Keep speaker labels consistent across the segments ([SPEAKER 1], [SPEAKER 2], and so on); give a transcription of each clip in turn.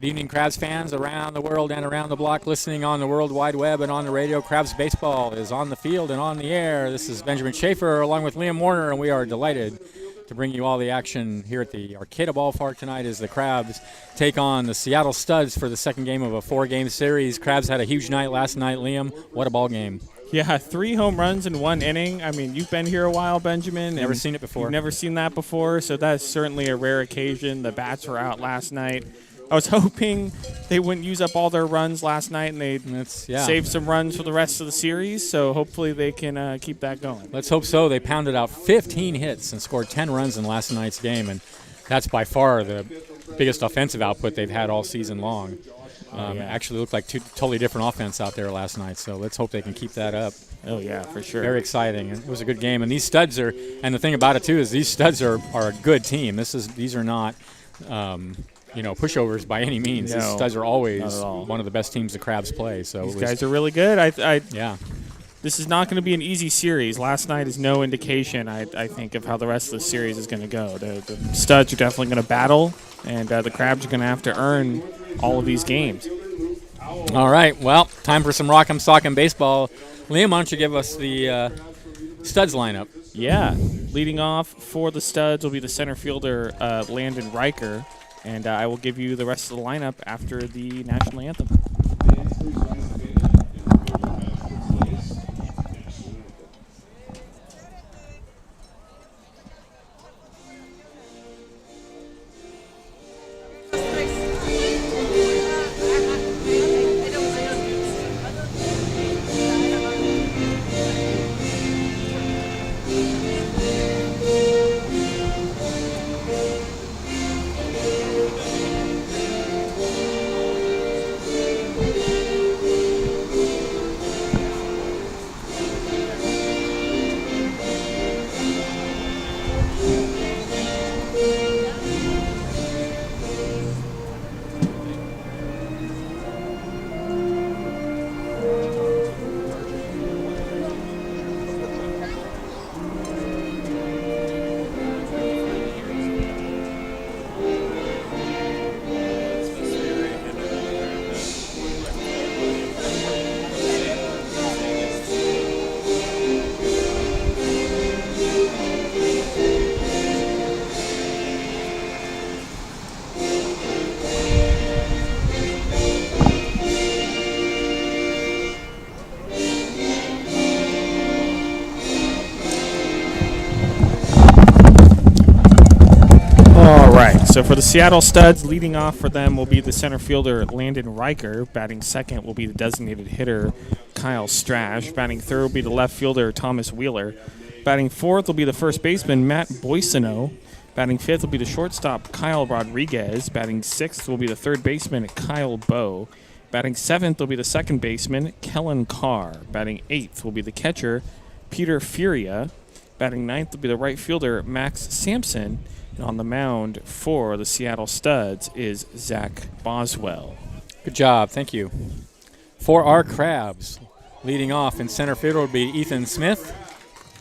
[SPEAKER 1] Good evening, Crabs fans around the world and around the block, listening on the World Wide Web and on the radio. Crabs baseball is on the field and on the air. This is Benjamin Schaefer along with Liam Warner, and we are delighted to bring you all the action here at the Arcata Ballpark tonight as the Crabs take on the Seattle Studs for the second game of a 4-game series. Crabs had a huge night last night. Liam, what a ball game.
[SPEAKER 2] Yeah, 3 home runs in 1 inning. I mean, you've been here a while, Benjamin.
[SPEAKER 1] Never seen it before.
[SPEAKER 2] You've never seen that before, so that's certainly a rare occasion. The bats were out last night. I was hoping they wouldn't use up all their runs last night and they'd save some runs for the rest of the series, so hopefully they can keep that going.
[SPEAKER 1] Let's hope so. They pounded out 15 hits and scored 10 runs in last night's game, and that's by far the biggest offensive output they've had all season long. Actually looked like 2 totally different offense out there last night, so let's hope they can keep that up.
[SPEAKER 2] Oh, yeah, for sure.
[SPEAKER 1] Very exciting. It was a good game, and these Studs are – and the thing about it, too, is these Studs are a good team. These are not pushovers by any means.
[SPEAKER 2] No,
[SPEAKER 1] these Studs are always one of the best teams the Crabs play. So
[SPEAKER 2] these guys are really good.
[SPEAKER 1] Yeah.
[SPEAKER 2] This is not going to be an easy series. Last night is no indication, I think, of how the rest of the series is going to go. The Studs are definitely going to battle, and the Crabs are going to have to earn all of these games.
[SPEAKER 1] All right. Well, time for some Rock'em Sock'em baseball. Liam, why don't you give us the Studs lineup?
[SPEAKER 2] Yeah. Leading off for the Studs will be the center fielder, Landon Riker, and I will give you the rest of the lineup after the national anthem. So for the Seattle Studs, leading off for them will be the center fielder, Landon Riker. Batting second will be the designated hitter, Kyle Strash. Batting third will be the left fielder, Thomas Wheeler. Batting fourth will be the first baseman, Matt Boissonneau. Batting fifth will be the shortstop, Kyle Rodriguez. Batting sixth will be the third baseman, Kyle Bowe. Batting seventh will be the second baseman, Kellen Carr. Batting eighth will be the catcher, Peter Furia. Batting ninth will be the right fielder, Max Sampson. And on the mound for the Seattle Studs is Zach Boswell.
[SPEAKER 1] Good job. Thank you. For our Crabs, leading off in center field will be Ethan Smith.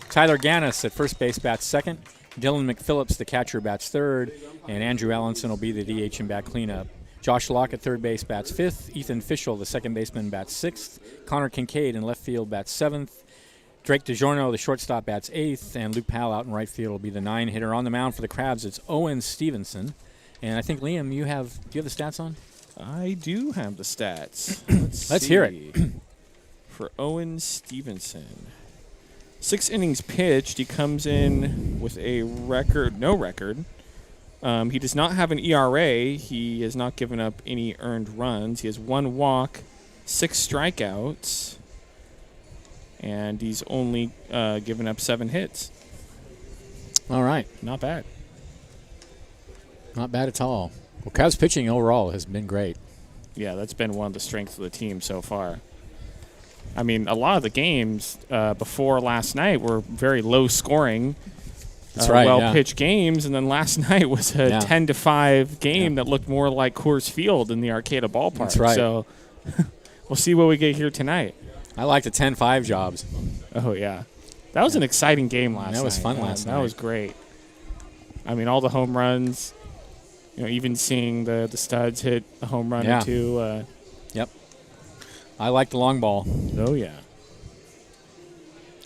[SPEAKER 1] Tyler Gannis at first base bats second. Dylan McPhillips, the catcher, bats third. And Andrew Allenson will be the DH and bat cleanup. Josh Locke at third base bats fifth. Ethan Fischel, the second baseman, bats sixth. Connor Kincaid in left field bats seventh. Drake DiGiorno, the shortstop, bats eighth, and Luke Powell out in right field will be the 9-hitter. On the mound for the Crabs, it's Owen Stevenson. And I think, Liam, do you have the stats on?
[SPEAKER 2] I do have the stats.
[SPEAKER 1] Let's hear it.
[SPEAKER 2] For Owen Stevenson. 6 innings pitched. He comes in with no record. He does not have an ERA. He has not given up any earned runs. He has 1 walk, 6 strikeouts. And he's only given up 7 hits.
[SPEAKER 1] All right.
[SPEAKER 2] Not bad.
[SPEAKER 1] Not bad at all. Well, Cavs pitching overall has been great.
[SPEAKER 2] Yeah, that's been one of the strengths of the team so far. I mean, a lot of the games before last night were very low scoring, well-pitched games, and then last night was a 10-5 game that looked more like Coors Field in the Arcata Ballpark.
[SPEAKER 1] That's right.
[SPEAKER 2] So we'll see what we get here tonight.
[SPEAKER 1] I like the 10-5 jobs.
[SPEAKER 2] Oh, yeah. That was an exciting game last night.
[SPEAKER 1] That was fun last night.
[SPEAKER 2] That was great. I mean, all the home runs. even seeing the studs hit a home run or two.
[SPEAKER 1] Yep. I like the long ball.
[SPEAKER 2] Oh, yeah.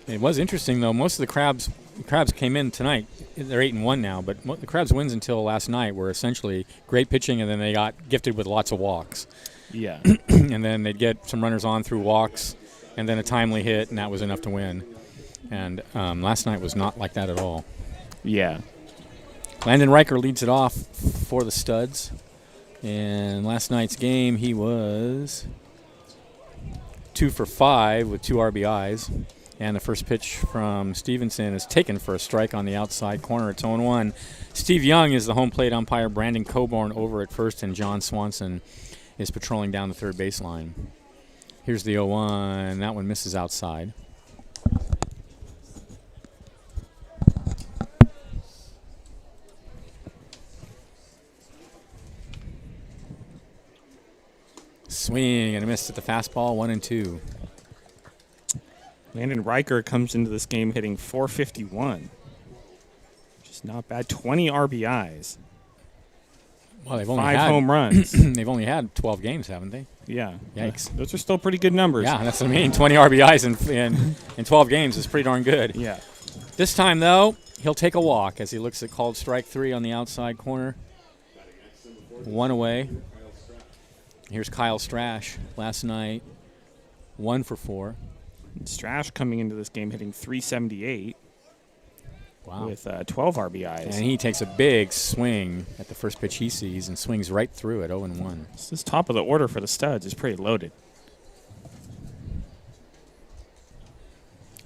[SPEAKER 1] It was interesting, though. Most of the Crabs came in tonight. They're 8-1 now, but the Crabs' wins until last night were essentially great pitching, and then they got gifted with lots of walks.
[SPEAKER 2] Yeah.
[SPEAKER 1] And then they'd get some runners on through walks, and then a timely hit, and that was enough to win. And last night was not like that at all.
[SPEAKER 2] Yeah.
[SPEAKER 1] Landon Riker leads it off for the Studs. In last night's game, he was 2 for 5 with 2 RBIs. And the first pitch from Stevenson is taken for a strike on the outside corner. It's 0-1. Steve Young is the home plate umpire. Brandon Coburn over at first, and John Swanson is patrolling down the third baseline. Here's the 0-1. That one misses outside. Swing and a miss at the fastball, 1-2.
[SPEAKER 2] Landon Riker comes into this game hitting .451. Which is not bad. 20 RBIs.
[SPEAKER 1] Well, they've only
[SPEAKER 2] 5
[SPEAKER 1] had
[SPEAKER 2] home runs.
[SPEAKER 1] They've only had 12 games, haven't they?
[SPEAKER 2] Yeah.
[SPEAKER 1] Yikes.
[SPEAKER 2] Those are still pretty good numbers.
[SPEAKER 1] Yeah, that's what I mean. 20 RBIs in 12 games is pretty darn good.
[SPEAKER 2] Yeah.
[SPEAKER 1] This time, though, he'll take a walk as he looks at called strike 3 on the outside corner. 1 away. Here's Kyle Strash last night, 1 for 4.
[SPEAKER 2] Strash coming into this game hitting .378.
[SPEAKER 1] Wow.
[SPEAKER 2] With 12 RBIs.
[SPEAKER 1] And he takes a big swing at the first pitch he sees and swings right through it, 0-1.
[SPEAKER 2] This top of the order for the Studs is pretty loaded.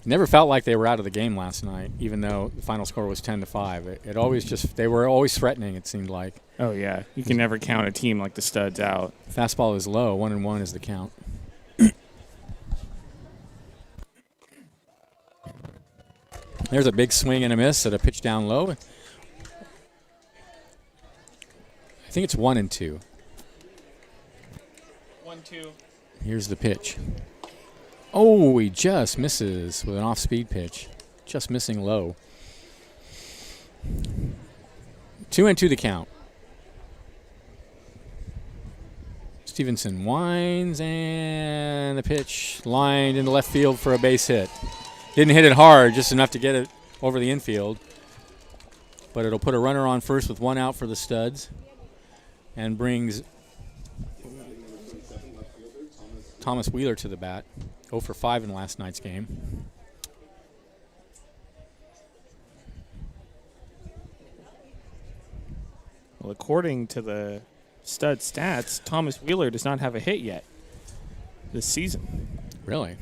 [SPEAKER 1] Never felt like they were out of the game last night, even though the final score was 10-5. It always they were always threatening, it seemed like.
[SPEAKER 2] Oh, yeah. You can never count a team like the Studs out.
[SPEAKER 1] Fastball is low, 1-1 is the count. There's a big swing and a miss at a pitch down low. I think it's 1-2.
[SPEAKER 2] 1-2.
[SPEAKER 1] Here's the pitch. Oh, he just misses with an off-speed pitch. Just missing low. 2-2 the count. Stevenson winds, and the pitch lined into left field for a base hit. Didn't hit it hard, just enough to get it over the infield. But it'll put a runner on first with 1 out for the Studs and brings Thomas Wheeler to the bat. 0 for 5 in last night's game.
[SPEAKER 2] Well, according to the Stud stats, Thomas Wheeler does not have a hit yet this season.
[SPEAKER 1] Really?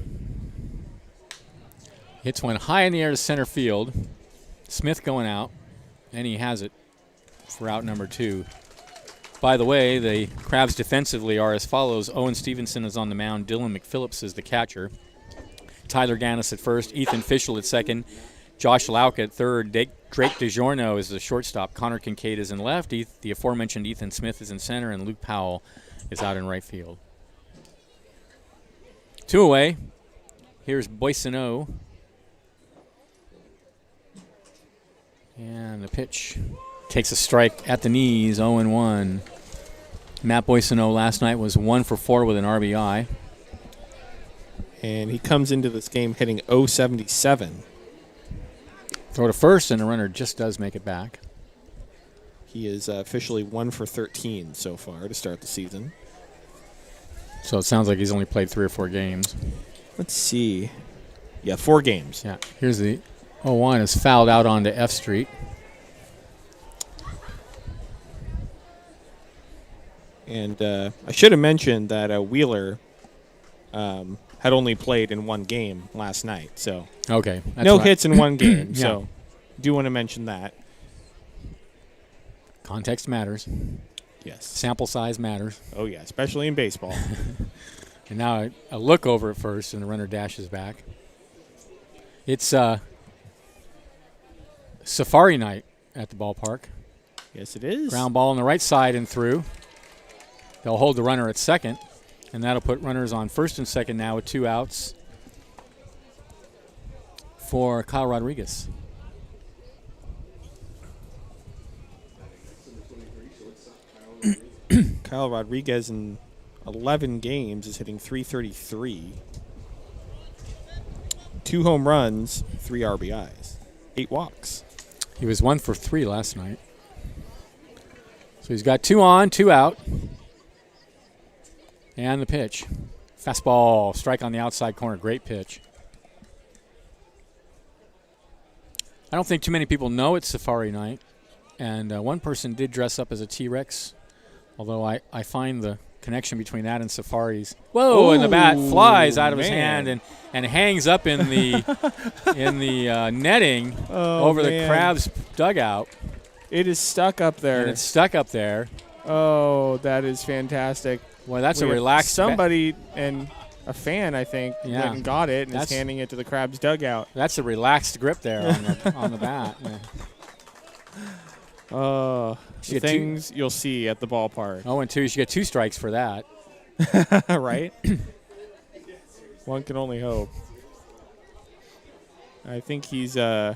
[SPEAKER 1] Hits one high in the air to center field. Smith going out, and he has it for out number 2. By the way, the Crabs defensively are as follows. Owen Stevenson is on the mound. Dylan McPhillips is the catcher. Tyler Gannis at first. Ethan Fischel at second. Josh Lauk at third. Drake DiGiorno is the shortstop. Connor Kincaid is in left. The aforementioned Ethan Smith is in center, and Luke Powell is out in right field. 2 away. Here's Boissonneau. And the pitch takes a strike at the knees, 0-1. Matt Boissonneau last night was 1 for 4 with an RBI.
[SPEAKER 2] And he comes into this game hitting .077.
[SPEAKER 1] Throw to first, and the runner just does make it back.
[SPEAKER 2] He is officially 1 for 13 so far to start the season.
[SPEAKER 1] So it sounds like he's only played 3 or 4 games.
[SPEAKER 2] Let's see. Yeah, 4 games.
[SPEAKER 1] Yeah. Here's the 0-1 is fouled out onto F Street.
[SPEAKER 2] And I should have mentioned that Wheeler had only played in 1 game last night. So
[SPEAKER 1] Okay.
[SPEAKER 2] no hits in 1 game.
[SPEAKER 1] Yeah.
[SPEAKER 2] So do want to mention that.
[SPEAKER 1] Context matters.
[SPEAKER 2] Yes.
[SPEAKER 1] Sample size matters.
[SPEAKER 2] Oh, yeah, especially in baseball.
[SPEAKER 1] And now a look over at first, and the runner dashes back. It's Safari night at the ballpark.
[SPEAKER 2] Yes, it is.
[SPEAKER 1] Ground ball on the right side and through. They'll hold the runner at second, and that'll put runners on first and second now with 2 outs for Kyle Rodriguez.
[SPEAKER 2] Kyle Rodriguez in 11 games is hitting .333. 2 home runs, 3 RBIs, 8 walks.
[SPEAKER 1] He was 1 for 3 last night. So he's got 2 on, 2 out. And the pitch. Fastball, strike on the outside corner. Great pitch. I don't think too many people know it's Safari night. And one person did dress up as a T-Rex, although I find the connection between that and Safari's. Whoa! Ooh, and the bat flies out of his hand and hangs up in the netting over the Crabs dugout.
[SPEAKER 2] It is stuck up there.
[SPEAKER 1] And it's stuck up there.
[SPEAKER 2] Oh, that is fantastic.
[SPEAKER 1] Well, that's a relaxed.
[SPEAKER 2] Somebody and a fan, I think, went and got it and is handing it to the Crabs dugout.
[SPEAKER 1] That's a relaxed grip there on the bat. Yeah.
[SPEAKER 2] Things you'll see at the ballpark.
[SPEAKER 1] 0-2. You should get 2 strikes for that.
[SPEAKER 2] Right? One can only hope. I think he's yeah.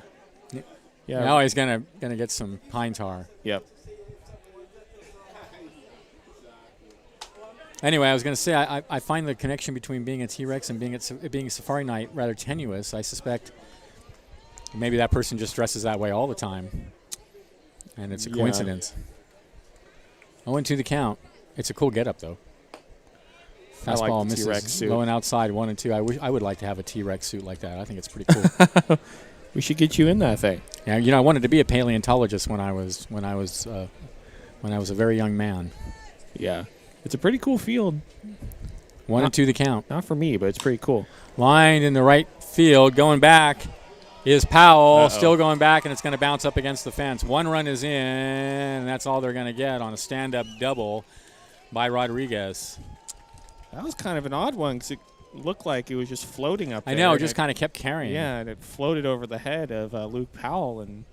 [SPEAKER 1] Now he's gonna get some pine tar.
[SPEAKER 2] Yep.
[SPEAKER 1] Anyway, I was going to say I find the connection between being a T-Rex and being a Safari night rather tenuous. I suspect maybe that person just dresses that way all the time, and it's a coincidence. 0-2 the count. It's a cool get-up, though.
[SPEAKER 2] Fastball
[SPEAKER 1] misses,
[SPEAKER 2] T-Rex suit.
[SPEAKER 1] Low and outside, 1-2. I would like to have a T-Rex suit like that. I think it's pretty cool.
[SPEAKER 2] We should get you in that thing.
[SPEAKER 1] Yeah, I wanted to be a paleontologist when I was a very young man.
[SPEAKER 2] Yeah. It's a pretty cool field.
[SPEAKER 1] 1-2 the count.
[SPEAKER 2] Not for me, but it's pretty cool.
[SPEAKER 1] Lined in the right field. Going back is Powell. Still going back, and it's going to bounce up against the fence. 1 run is in, and that's all they're going to get on a stand-up double by Rodriguez.
[SPEAKER 2] That was kind of an odd one because it looked like it was just floating up there.
[SPEAKER 1] I know, it just kind of kept carrying.
[SPEAKER 2] Yeah, and it floated over the head of Luke Powell, and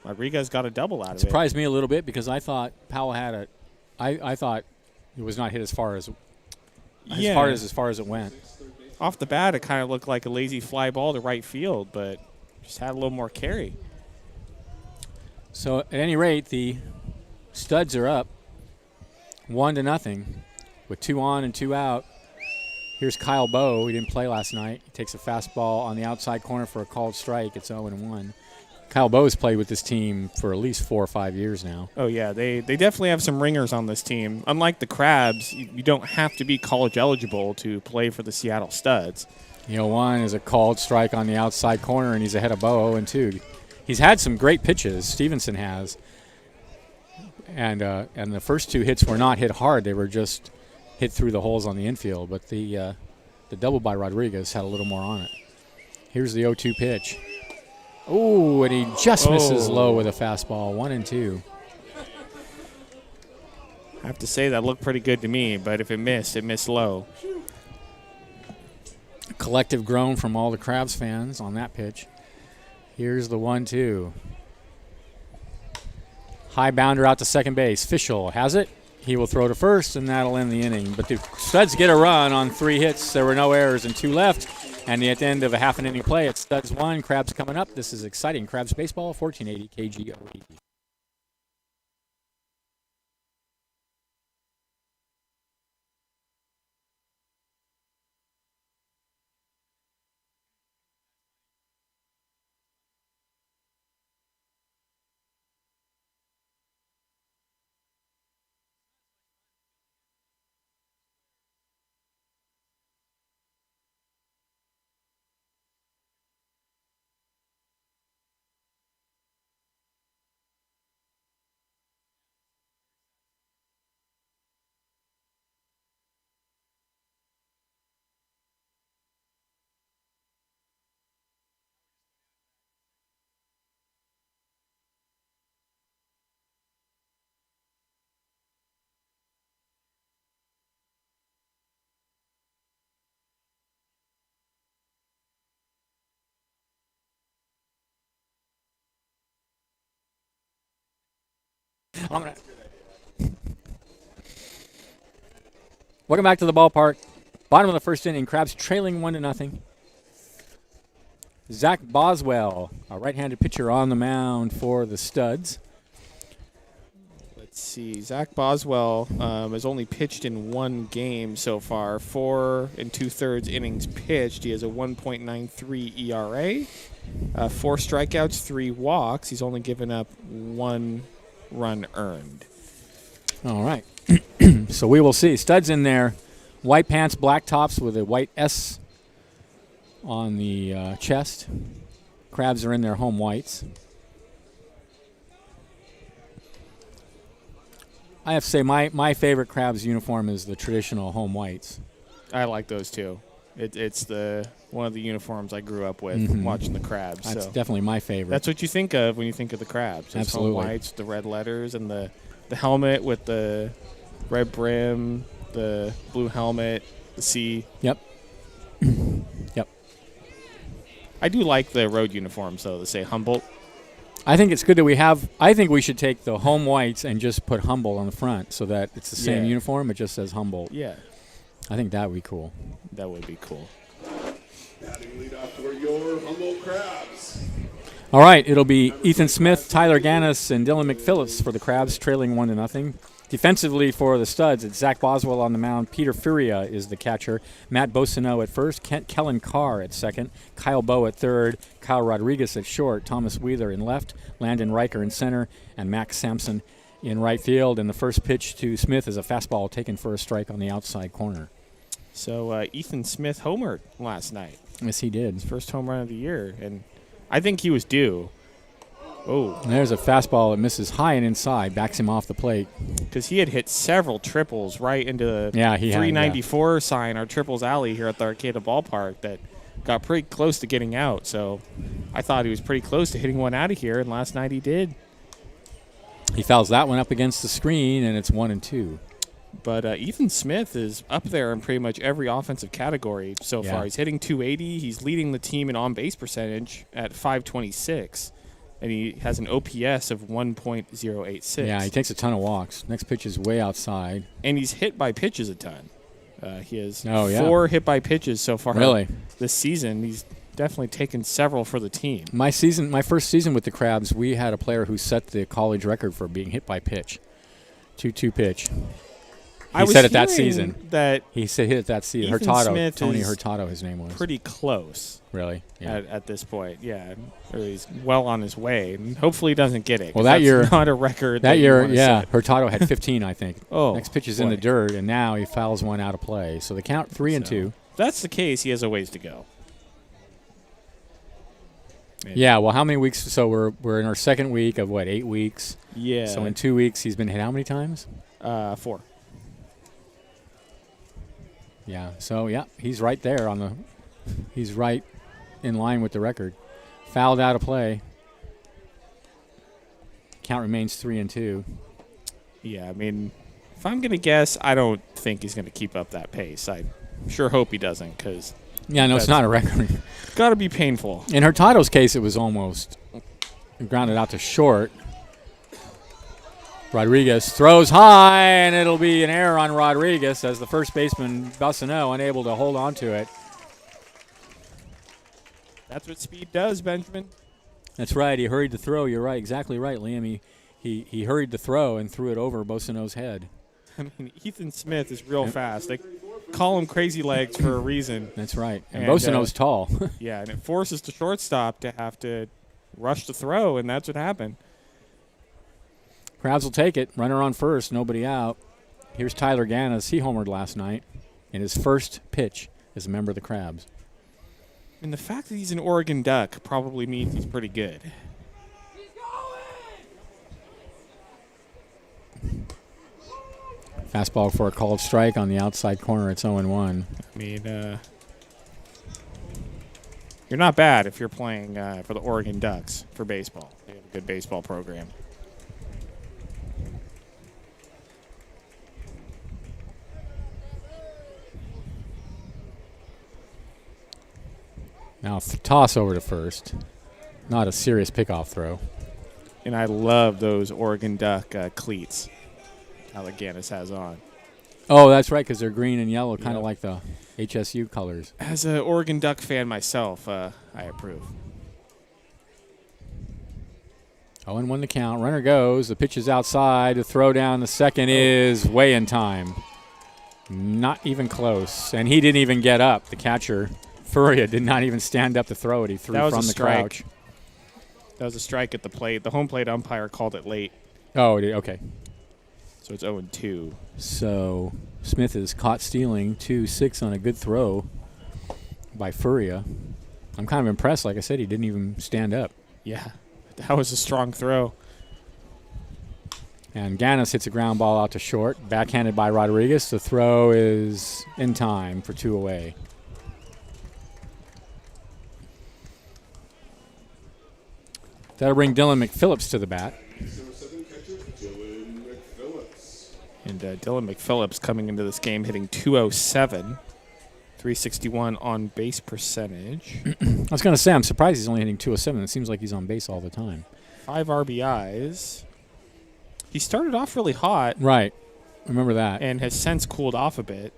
[SPEAKER 2] Rodriguez got a double out of it.
[SPEAKER 1] Surprised me a little bit because I thought Powell had a – I thought – it was not hit as far as it went.
[SPEAKER 2] Off the bat, it kind of looked like a lazy fly ball to right field, but just had a little more carry.
[SPEAKER 1] So at any rate, the Studs are up 1-0 with 2 on and 2 out. Here's Kyle Bowe. He didn't play last night. He takes a fastball on the outside corner for a called strike. It's 0-1. Kyle Bowe has played with this team for at least 4 or 5 years now.
[SPEAKER 2] Oh, yeah. They definitely have some ringers on this team. Unlike the Crabs, you don't have to be college eligible to play for the Seattle Studs.
[SPEAKER 1] 1 is a called strike on the outside corner, and he's ahead of Bowe 0-2. He's had some great pitches. Stevenson has. And the first 2 hits were not hit hard. They were just hit through the holes on the infield. But the double by Rodriguez had a little more on it. Here's the 0-2 pitch. Oh, and he just misses low with a fastball, 1-2.
[SPEAKER 2] I have to say that looked pretty good to me, but if it missed low.
[SPEAKER 1] A collective groan from all the Crabs fans on that pitch. Here's the 1-2. High bounder out to second base. Fischel has it. He will throw to first, and that'll end the inning. But the Studs get a run on 3 hits. There were no errors and 2 left. And at the end of a half an inning play, it's Studs 1, Crabs coming up. This is exciting. Crabs baseball, 1480 KGOE. Welcome back to the ballpark. Bottom of the first inning, Crabs trailing 1-0. Zach Boswell, a right-handed pitcher on the mound for the Studs.
[SPEAKER 2] Let's see. Zach Boswell has only pitched in one game so far. 4 2/3 innings pitched. He has a 1.93 ERA, 4 strikeouts, 3 walks. He's only given up 1 run earned.
[SPEAKER 1] All right. So we will see. Studs in there. White pants, black tops with a white S on the chest. Crabs are in their home whites. I have to say my favorite Crabs uniform is the traditional home whites.
[SPEAKER 2] I like those too. It's one of the uniforms I grew up with watching the Crabs.
[SPEAKER 1] That's
[SPEAKER 2] so
[SPEAKER 1] definitely my favorite.
[SPEAKER 2] that's what you think of when you think of the Crabs. Those
[SPEAKER 1] Absolutely.
[SPEAKER 2] home whites, the red letters, and the helmet with the red brim, the blue helmet, the C.
[SPEAKER 1] Yep. Yep.
[SPEAKER 2] I do like the road uniforms though. That say Humboldt.
[SPEAKER 1] I think it's good that we have. I think we should take the home whites and just put Humboldt on the front so that it's the same uniform. It just says Humboldt.
[SPEAKER 2] Yeah,
[SPEAKER 1] I think that would be cool.
[SPEAKER 2] that would be cool.
[SPEAKER 3] Batting leadoff for your Humboldt Crabs.
[SPEAKER 1] All right, it'll be Ethan Smith, Tyler Gannis, and Dylan McPhillips for the Crabs, trailing 1-0. Defensively for the Studs, it's Zach Boswell on the mound. Peter Furia is the catcher. Matt Bossino at first. Kellen Carr at second. Kyle Bowe at third. Kyle Rodriguez at short. Thomas Wheeler in left. Landon Riker in center. And Max Sampson in right field. And the first pitch to Smith is a fastball taken for a strike on the outside corner.
[SPEAKER 2] So Ethan Smith homered last night.
[SPEAKER 1] Yes, he did.
[SPEAKER 2] His first home run of the year, and I think he was due. Oh,
[SPEAKER 1] And there's a fastball that misses high and inside, backs him off the plate.
[SPEAKER 2] because he had hit several triples right into the
[SPEAKER 1] Yeah, he had,
[SPEAKER 2] 394 sign, our triples alley here at the Arcata Ballpark that got pretty close to getting out. So I thought he was pretty close to hitting one out of here, and last night he did.
[SPEAKER 1] He fouls that one up against the screen, and it's 1-2.
[SPEAKER 2] But Ethan Smith is up there in pretty much every offensive category so
[SPEAKER 1] Yeah.
[SPEAKER 2] far. He's hitting 280. He's leading the team in on-base percentage at 526. And he has an OPS of 1.086.
[SPEAKER 1] Yeah, he takes a ton of walks. Next pitch is way outside.
[SPEAKER 2] And he's hit by pitches a ton. He has
[SPEAKER 1] Oh, yeah.
[SPEAKER 2] 4 hit by pitches so far
[SPEAKER 1] Really?
[SPEAKER 2] this season. He's definitely taken several for the team.
[SPEAKER 1] My first season with the Crabs, we had a player who set the college record for being hit by pitch. 2-2 pitch.
[SPEAKER 2] I
[SPEAKER 1] He
[SPEAKER 2] was
[SPEAKER 1] said it that
[SPEAKER 2] hearing
[SPEAKER 1] season.
[SPEAKER 2] that
[SPEAKER 1] He said hit it that season.
[SPEAKER 2] Ethan
[SPEAKER 1] Hurtado,
[SPEAKER 2] Smith
[SPEAKER 1] Tony
[SPEAKER 2] is
[SPEAKER 1] Hurtado, his name was.
[SPEAKER 2] pretty close
[SPEAKER 1] Really? Yeah.
[SPEAKER 2] at this point. Yeah, or he's well on his way. And hopefully he doesn't get it.
[SPEAKER 1] Well,
[SPEAKER 2] 'cause
[SPEAKER 1] that
[SPEAKER 2] that's
[SPEAKER 1] year-
[SPEAKER 2] not a record.
[SPEAKER 1] That
[SPEAKER 2] you
[SPEAKER 1] year,
[SPEAKER 2] wanna
[SPEAKER 1] yeah,
[SPEAKER 2] set.
[SPEAKER 1] Hurtado had 15, I think.
[SPEAKER 2] Oh,
[SPEAKER 1] Next pitch is in the
[SPEAKER 2] boy.
[SPEAKER 1] dirt, and now he fouls one out of play. So the count 3-2.
[SPEAKER 2] If that's the case, he has a ways to go.
[SPEAKER 1] Yeah. Well, how many weeks? So we're in our second week of what? 8 weeks.
[SPEAKER 2] Yeah.
[SPEAKER 1] So in 2 weeks, he's been hit how many times?
[SPEAKER 2] 4.
[SPEAKER 1] Yeah. So yeah, he's right there on the. He's right in line with the record. Fouled out of play. Count remains 3-2.
[SPEAKER 2] Yeah, I mean, if I'm going to guess, I don't think he's going to keep up that pace. I sure hope he doesn't because
[SPEAKER 1] Yeah, no, it's
[SPEAKER 2] That's-
[SPEAKER 1] not a record.
[SPEAKER 2] it's got to be painful.
[SPEAKER 1] In Hurtado's case, it was almost grounded out to short. Rodriguez throws high, and it'll be an error on Rodriguez as the first baseman, Bassano, unable to hold on to it.
[SPEAKER 2] That's what speed does, Benjamin.
[SPEAKER 1] That's right. He hurried the throw. You're right. Exactly right, Liam. He hurried the throw and threw it over Bassano's head.
[SPEAKER 2] I mean, Ethan Smith is real fast. They call him crazy legs for a reason.
[SPEAKER 1] That's right. And
[SPEAKER 2] And,
[SPEAKER 1] Bassano's tall.
[SPEAKER 2] Yeah, and it forces the shortstop to have to rush the throw, and that's what happened.
[SPEAKER 1] Crabs will take it. Runner on first. Nobody out. Here's Tyler Gannis. He homered last night in his first pitch as a member of the Crabs.
[SPEAKER 2] And the fact that he's an Oregon Duck probably means he's pretty good.
[SPEAKER 1] Fastball for a called strike on the outside corner. It's 0-1.
[SPEAKER 2] I mean, you're not bad if you're playing for the Oregon Ducks for baseball. They have a good baseball program.
[SPEAKER 1] Now toss over to first. Not a serious pickoff throw.
[SPEAKER 2] And I love those Oregon Duck cleats Tyler Gannis has on.
[SPEAKER 1] Oh, that's right, because they're green and yellow, kind of
[SPEAKER 2] Yeah.
[SPEAKER 1] like the HSU colors.
[SPEAKER 2] As an Oregon Duck fan myself, I approve.
[SPEAKER 1] 0-1 the count. Runner goes. The pitch is outside. The throw down the second is way in time. Not even close. And he didn't even get up. The catcher, Furia, did not even stand up to throw it. He threw from the crouch.
[SPEAKER 2] That was a strike at the plate. The home plate umpire called it late.
[SPEAKER 1] Oh, okay.
[SPEAKER 2] So it's 0-2.
[SPEAKER 1] So Smith is caught stealing 2-6 on a good throw by Furia. I'm kind of impressed. Like I said, he didn't even stand up.
[SPEAKER 2] Yeah, that was a strong throw.
[SPEAKER 1] And Ganis hits a ground ball out to short, backhanded by Rodriguez. The throw is in time for 2 away. That'll bring Dylan McPhillips to the bat.
[SPEAKER 2] And Dylan McPhillips coming into this game hitting 207, 361 on base percentage.
[SPEAKER 1] I was going to say, I'm surprised he's only hitting 207. It seems like he's on base all the time.
[SPEAKER 2] 5 RBIs. He started off really hot.
[SPEAKER 1] Right. Remember that.
[SPEAKER 2] And has since cooled off a bit.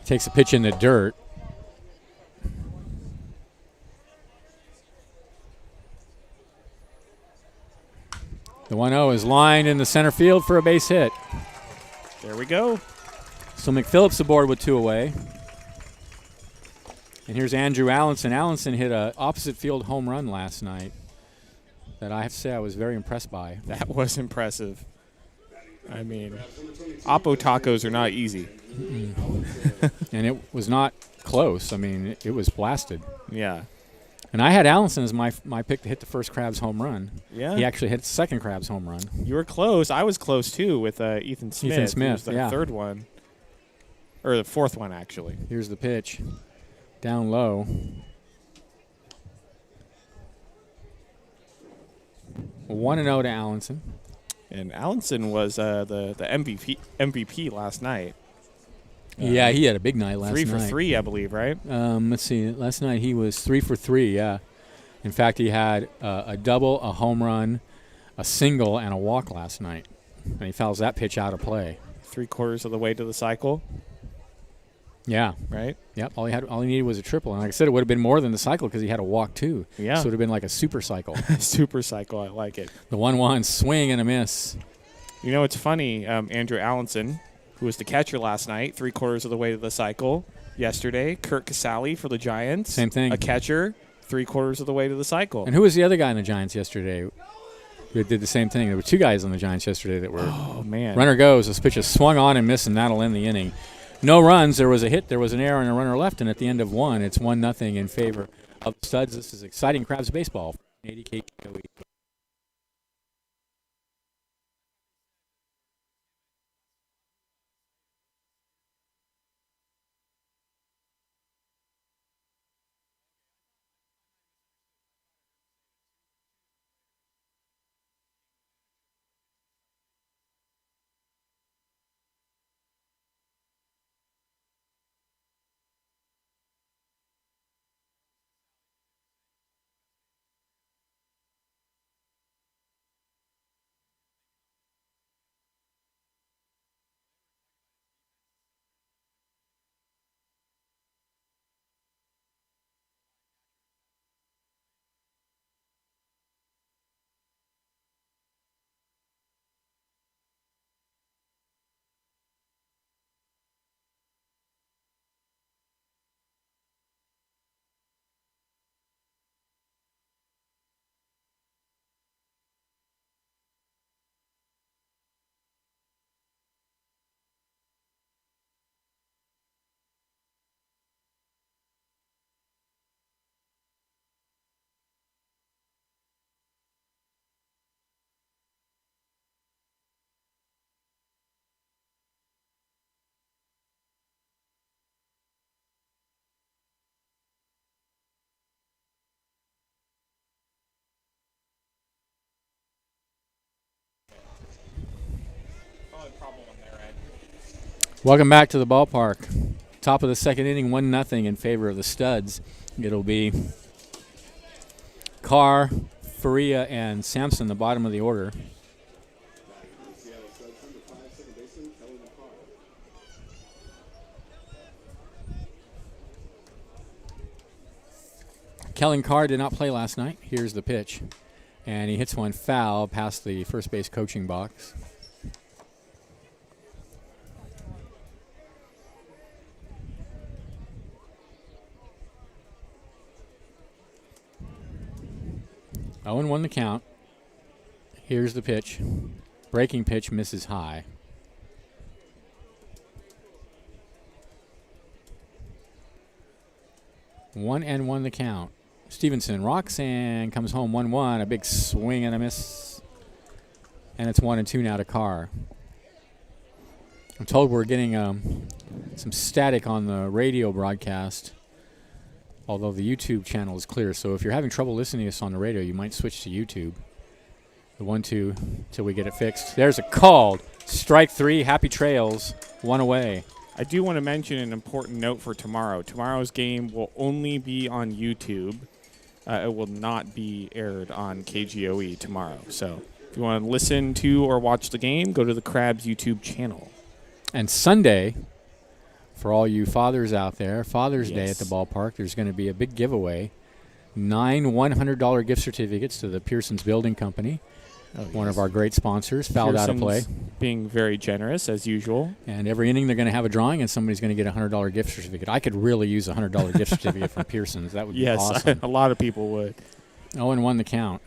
[SPEAKER 1] Takes a pitch in the dirt. The 1-0 is lined in the center field for a base hit.
[SPEAKER 2] There we go.
[SPEAKER 1] So McPhillips aboard with 2 away. And here's Andrew Allenson. Allenson hit an opposite field home run last night that I have to say I was very impressed by.
[SPEAKER 2] That was impressive. I mean, Oppo tacos are not easy.
[SPEAKER 1] And it was not close. I mean, it was blasted.
[SPEAKER 2] Yeah.
[SPEAKER 1] And I had Allenson as my pick to hit the first Krabs home run.
[SPEAKER 2] Yeah.
[SPEAKER 1] He actually hit the second Krabs home run.
[SPEAKER 2] You were close. I was close, too, with Ethan Smith.
[SPEAKER 1] Ethan Smith,
[SPEAKER 2] was the third one. Or the fourth one, actually.
[SPEAKER 1] Here's the pitch. Down low. A 1-0 to Allenson.
[SPEAKER 2] And Allenson was the MVP last night.
[SPEAKER 1] Yeah, he had a big night last night.
[SPEAKER 2] 3 for 3, I believe, right?
[SPEAKER 1] Let's see. Last night he was 3 for 3, yeah. In fact, he had a double, a home run, a single, and a walk last night. And he fouls that pitch out of play.
[SPEAKER 2] 3/4 of the way to the cycle.
[SPEAKER 1] Yeah.
[SPEAKER 2] Right?
[SPEAKER 1] Yep. All he needed was a triple. And like I said, it would have been more than the cycle because he had a walk, too.
[SPEAKER 2] Yeah.
[SPEAKER 1] So it would have been like a super cycle.
[SPEAKER 2] Super cycle. I like it.
[SPEAKER 1] The 1-1 swing and a miss.
[SPEAKER 2] You know, it's funny. Andrew Allenson, who was the catcher last night, 3/4 of the way to the cycle. Yesterday, Kurt Casale for the Giants.
[SPEAKER 1] Same thing.
[SPEAKER 2] A catcher, 3/4 of the way to the cycle.
[SPEAKER 1] And who was the other guy in the Giants yesterday who did the same thing? There were 2 guys on the Giants yesterday that were.
[SPEAKER 2] Oh, man.
[SPEAKER 1] Runner goes. This pitch is swung on and missed, and that'll end the inning. No runs. There was a hit. There was an error, and a runner left. And at the end of 1, it's 1-0 in favor of the Studs. This is exciting Krabs baseball. 80 KTOE. Welcome back to the ballpark. Top of the second inning, 1-0 in favor of the Studs. It'll be Carr, Faria, and Sampson, the bottom of the order. Kellen Carr did not play last night. Here's the pitch. And he hits one foul past the first base coaching box. Oh, and 1 the count. Here's the pitch. Breaking pitch misses high. One and 1 the count. Stevenson rocks and comes home 1-1. A big swing and a miss. And it's 1-2 now to Carr. I'm told we're getting some static on the radio broadcast, although the YouTube channel is clear. So if you're having trouble listening to us on the radio, you might switch to YouTube. The 1-2 till we get it fixed. There's a called strike 3. Happy trails. 1 away.
[SPEAKER 2] I do want to mention an important note for tomorrow. Tomorrow's game will only be on YouTube. It will not be aired on KGOE tomorrow. So if you want to listen to or watch the game, go to the Crabs YouTube channel.
[SPEAKER 1] And Sunday, for all you fathers out there, Father's Day
[SPEAKER 2] Yes.
[SPEAKER 1] at the ballpark, there's going to be a big giveaway. 9 $100 gift certificates to the Pearson's Building Company. One of our great sponsors, fouled out of play.
[SPEAKER 2] Being very generous, as usual.
[SPEAKER 1] And every inning they're going to have a drawing, and somebody's going to get a $100 gift certificate. I could really use a $100 gift certificate from Pearson's. That would be awesome.
[SPEAKER 2] A lot of people would.
[SPEAKER 1] 0-1 the count.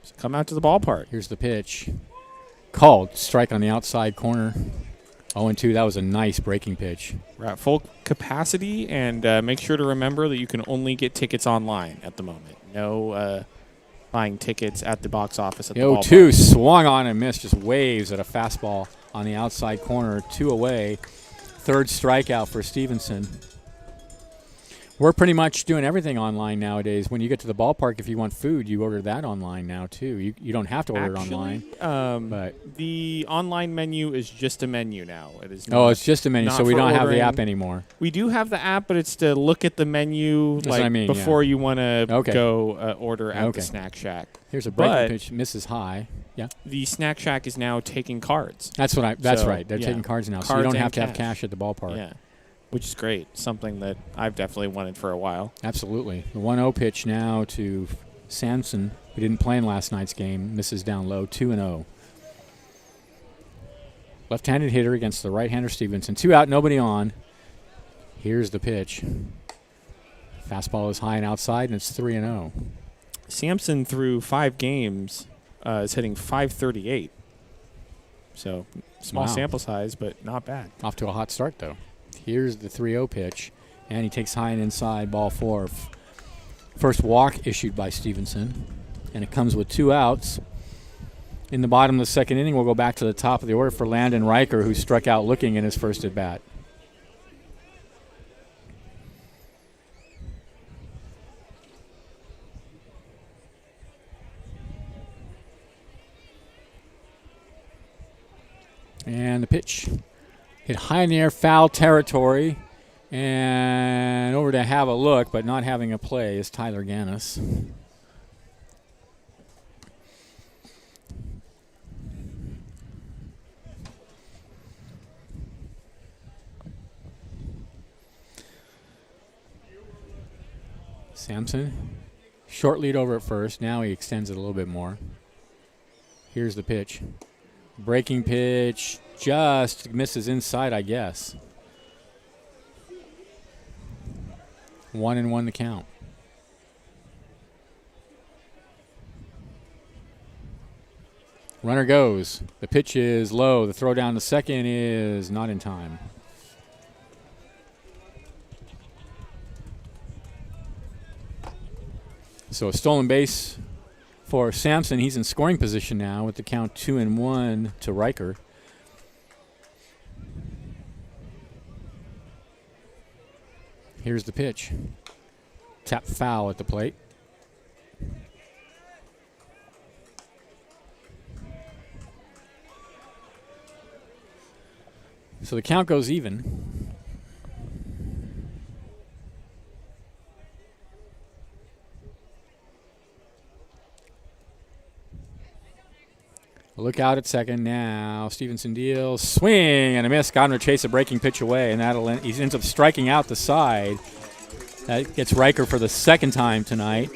[SPEAKER 2] So come out to the ballpark.
[SPEAKER 1] Here's the pitch. Called. Strike on the outside corner. 0-2. That was a nice breaking pitch.
[SPEAKER 2] We're at full capacity, and make sure to remember that you can only get tickets online at the moment. No buying tickets at the box office at the ballpark.
[SPEAKER 1] 0-2 swung on and missed, just waves at a fastball on the outside corner, 2 away. Third strikeout for Stevenson. We're pretty much doing everything online nowadays. When you get to the ballpark, if you want food, you order that online now too. You don't have to order it online. But
[SPEAKER 2] the online menu is just a menu now. It is.
[SPEAKER 1] It's just a menu, so we don't have the app anymore.
[SPEAKER 2] We do have the app, but it's to look at the menu
[SPEAKER 1] That's what I mean,
[SPEAKER 2] before you want to go order at
[SPEAKER 1] Okay.
[SPEAKER 2] the Snack Shack.
[SPEAKER 1] Here's a breaking pitch, misses high. Yeah,
[SPEAKER 2] the Snack Shack is now taking cards.
[SPEAKER 1] that's right. They're taking cards now, so you
[SPEAKER 2] Cards
[SPEAKER 1] don't have
[SPEAKER 2] and
[SPEAKER 1] to have cash at the ballpark.
[SPEAKER 2] Yeah, which is great. Something that I've definitely wanted for a while.
[SPEAKER 1] Absolutely. The 1-0 pitch now to Sampson, who didn't play in last night's game, misses down low, 2-0. Left-handed hitter against the right-hander Stevenson. 2 out, nobody on. Here's the pitch. Fastball is high and outside, and it's 3-0.
[SPEAKER 2] Sampson through 5 games is hitting .538. So small
[SPEAKER 1] Wow.
[SPEAKER 2] sample size, but not bad.
[SPEAKER 1] Off to a hot start, though. Here's the 3-0 pitch, and he takes high and inside, ball 4. First walk issued by Stevenson, and it comes with 2 outs. In the bottom of the second inning, we'll go back to the top of the order for Landon Riker, who struck out looking in his first at-bat. And the pitch hit high in the air, foul territory, and over to have a look, but not having a play is Tyler Gannis. Sampson, short lead over at first. Now he extends it a little bit more. Here's the pitch. Breaking pitch, just misses inside, I guess. 1-1 the count. Runner goes. The pitch is low. The throw down to second is not in time. So a stolen base for Sampson. He's in scoring position now with the count 2-1 to Riker. Here's the pitch. Tap foul at the plate. So the count goes even. Look out at second now. Stevenson deals. Swing and a miss. Got him to chase a breaking pitch away, and he ends up striking out the side. That gets Riker for the second time tonight.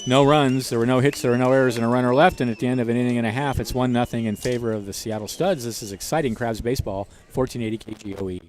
[SPEAKER 1] No runs. There were no hits. There were no errors and a runner left. And at the end of an inning and a half, it's 1-0 in favor of the Seattle Studs. This is exciting Crabs baseball, 1480 KGOE.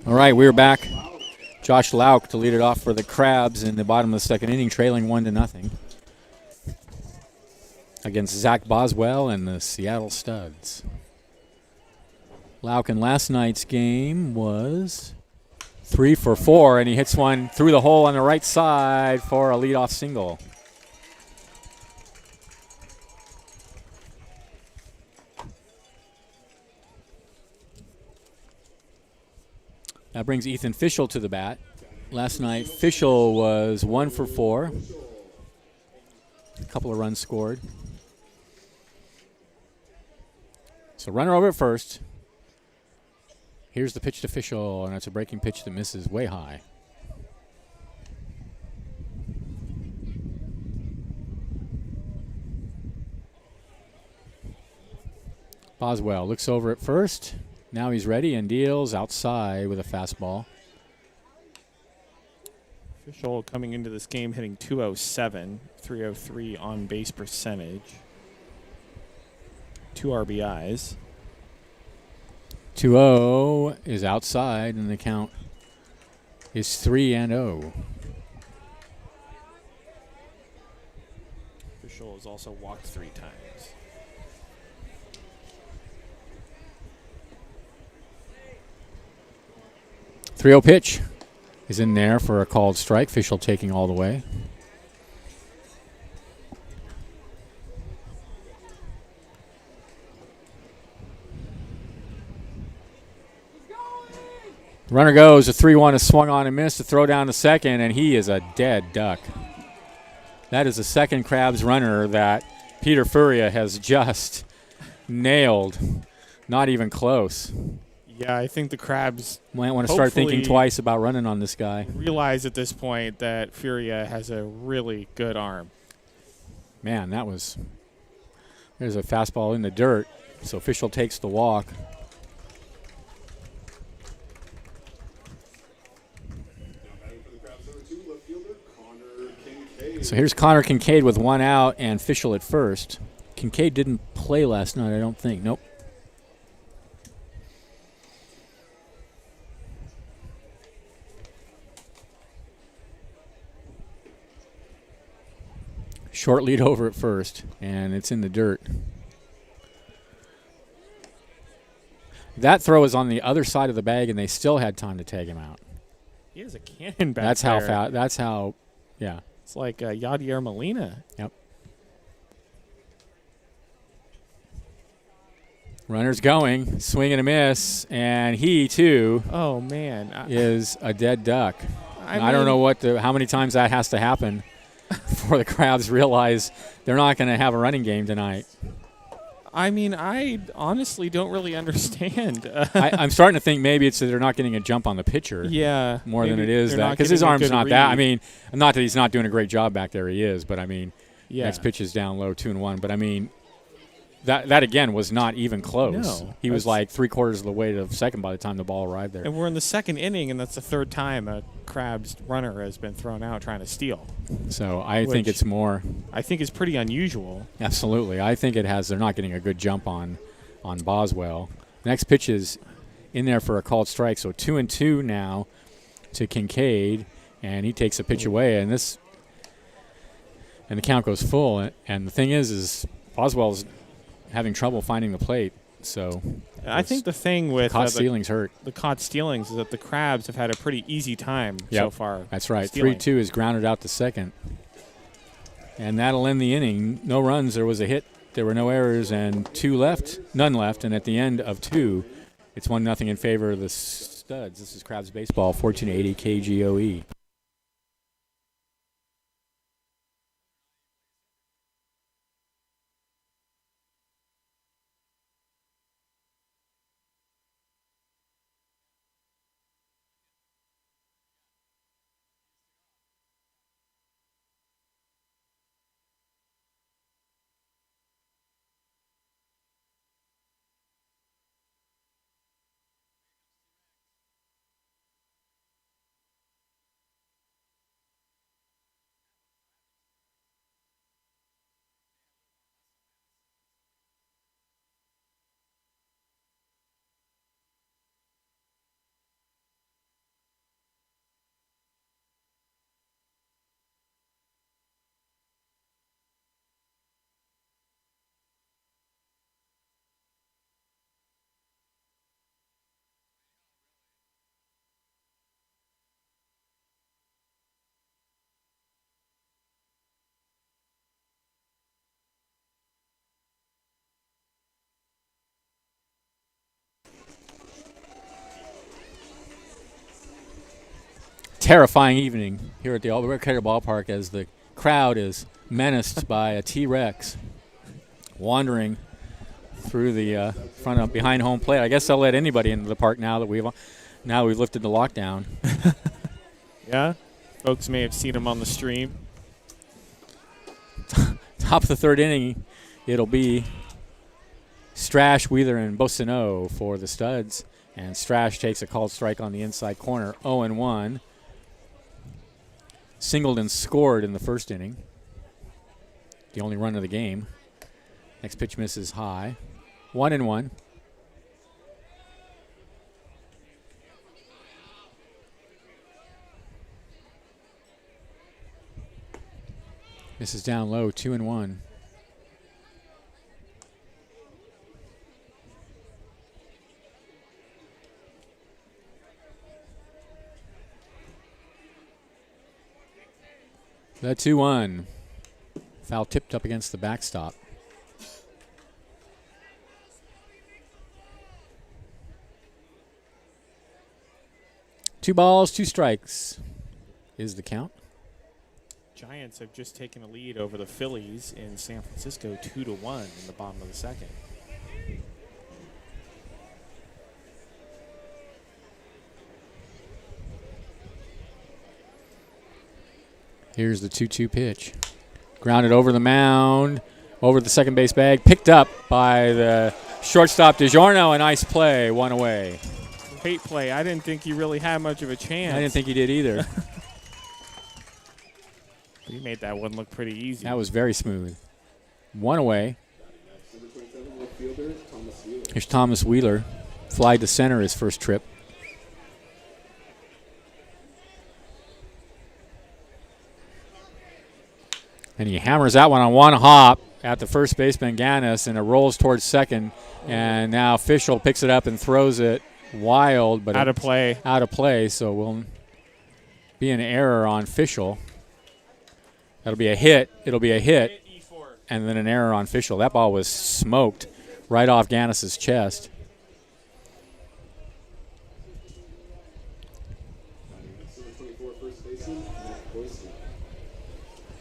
[SPEAKER 1] All right, we're back. Josh Lauk to lead it off for the Crabs in the bottom of the second inning, trailing 1-0 against Zach Boswell and the Seattle Studs. Lauk in last night's game was 3 for 4, and he hits one through the hole on the right side for a leadoff single. That brings Ethan Fischel to the bat. Last night, Fischel was 1 for 4. A couple of runs scored. So runner over at first. Here's the pitch to Fischel, and it's a breaking pitch that misses way high. Boswell looks over at first. Now he's ready and deals outside with a fastball.
[SPEAKER 2] Fischel coming into this game hitting .207, .303 on base percentage, 2 RBIs.
[SPEAKER 1] 2-0 is outside, and the count is 3-0.
[SPEAKER 2] Fischel has also walked 3 times.
[SPEAKER 1] 3-0 pitch is in there for a called strike. Fischel taking all the way. Runner goes, a 3-1 is swung on and missed, a throw down to second, and he is a dead duck. That is the second Crabs runner that Peter Furia has just nailed. Not even close.
[SPEAKER 2] Yeah, I think the Crabs
[SPEAKER 1] might want to start thinking twice about running on this guy.
[SPEAKER 2] Realize at this point that Furia has a really good arm.
[SPEAKER 1] Man, there's a fastball in the dirt, so Fischel takes the walk. So here's Connor Kincaid with 1 out and Fischel at first. Kincaid didn't play last night, I don't think. Nope. Short lead over at first, and it's in the dirt. That throw is on the other side of the bag, and they still had time to tag him out.
[SPEAKER 2] He has a cannon back
[SPEAKER 1] That's
[SPEAKER 2] there.
[SPEAKER 1] how fast. That's how. Yeah.
[SPEAKER 2] It's like Yadier Molina.
[SPEAKER 1] Yep. Runner's going, swing and a miss, and he too.
[SPEAKER 2] Oh man,
[SPEAKER 1] is a dead duck.
[SPEAKER 2] I
[SPEAKER 1] don't know how many times that has to happen before the Crabs realize they're not going to have a running game tonight.
[SPEAKER 2] I mean, I honestly don't really understand.
[SPEAKER 1] I'm starting to think maybe it's that they're not getting a jump on the pitcher.
[SPEAKER 2] Yeah.
[SPEAKER 1] More than it
[SPEAKER 2] maybe
[SPEAKER 1] is
[SPEAKER 2] they're
[SPEAKER 1] that.
[SPEAKER 2] not
[SPEAKER 1] Because his
[SPEAKER 2] getting a
[SPEAKER 1] arm's
[SPEAKER 2] good
[SPEAKER 1] not that. I
[SPEAKER 2] read.
[SPEAKER 1] mean, not that he's not doing a great job back there. He is. But, I mean,
[SPEAKER 2] Yeah.
[SPEAKER 1] next pitch is down low, 2-1. But, I mean, that again, was not even close.
[SPEAKER 2] No,
[SPEAKER 1] He was
[SPEAKER 2] that's-
[SPEAKER 1] like 3/4 of the way to second by the time the ball arrived there.
[SPEAKER 2] And we're in the second inning, and that's the third time a Crabs runner has been thrown out trying to steal.
[SPEAKER 1] So, I think
[SPEAKER 2] Which-
[SPEAKER 1] it's more.
[SPEAKER 2] I think it's pretty unusual.
[SPEAKER 1] Absolutely. I think it has. They're not getting a good jump on Boswell. Next pitch is in there for a called strike. So 2-2 now to Kincaid, and he takes a pitch away, and the count goes full. And the thing is Boswell's having trouble finding the plate. So
[SPEAKER 2] I think the thing with
[SPEAKER 1] caught stealings hurt.
[SPEAKER 2] the caught stealings is that the Crabs have had a pretty easy time so
[SPEAKER 1] Yep,
[SPEAKER 2] far.
[SPEAKER 1] That's right.
[SPEAKER 2] stealing.
[SPEAKER 1] 3-2 is grounded out to second, and that'll end the inning. No runs. There was a hit. There were no errors, and none left. And at the end of 2, it's 1-0 in favor of the Studs. This is Crabs baseball, 1480 KGOE. Terrifying evening here at the Arcata Ballpark as the crowd is menaced by a T-Rex wandering through the behind home plate. I guess they'll let anybody into the park now that we've lifted the lockdown.
[SPEAKER 2] Yeah, folks may have seen him on the stream.
[SPEAKER 1] Top of the third inning, it'll be Strash, Wheeler, and Bossino for the Studs, and Strash takes a called strike on the inside corner, 0-1. Singled and scored in the first inning. The only run of the game. Next pitch misses high. 1-1. Misses down low, 2-1. The 2-1. Foul tipped up against the backstop. Two balls, two strikes is the count.
[SPEAKER 2] Giants have just taken a lead over the Phillies in San Francisco, 2-1 in the bottom of the second.
[SPEAKER 1] Here's the 2-2 pitch. Grounded over the mound, over the second base bag, picked up by the shortstop DiGiorno. A nice play, one away.
[SPEAKER 2] Great play. I didn't think he really had much of a chance.
[SPEAKER 1] I didn't think he did either.
[SPEAKER 2] He made that one look pretty easy.
[SPEAKER 1] That was very smooth. One away. Here's Thomas Wheeler. Fly to center his first trip. And he hammers that one on one hop at the first baseman, Ganis, and it rolls towards second. And now Fischel picks it up and throws it wild, but
[SPEAKER 2] out of play.
[SPEAKER 1] Out of play, so will be an error on Fischel. That'll be a hit. It'll be a hit, and then an error on Fischel. That ball was smoked right off Ganis's chest.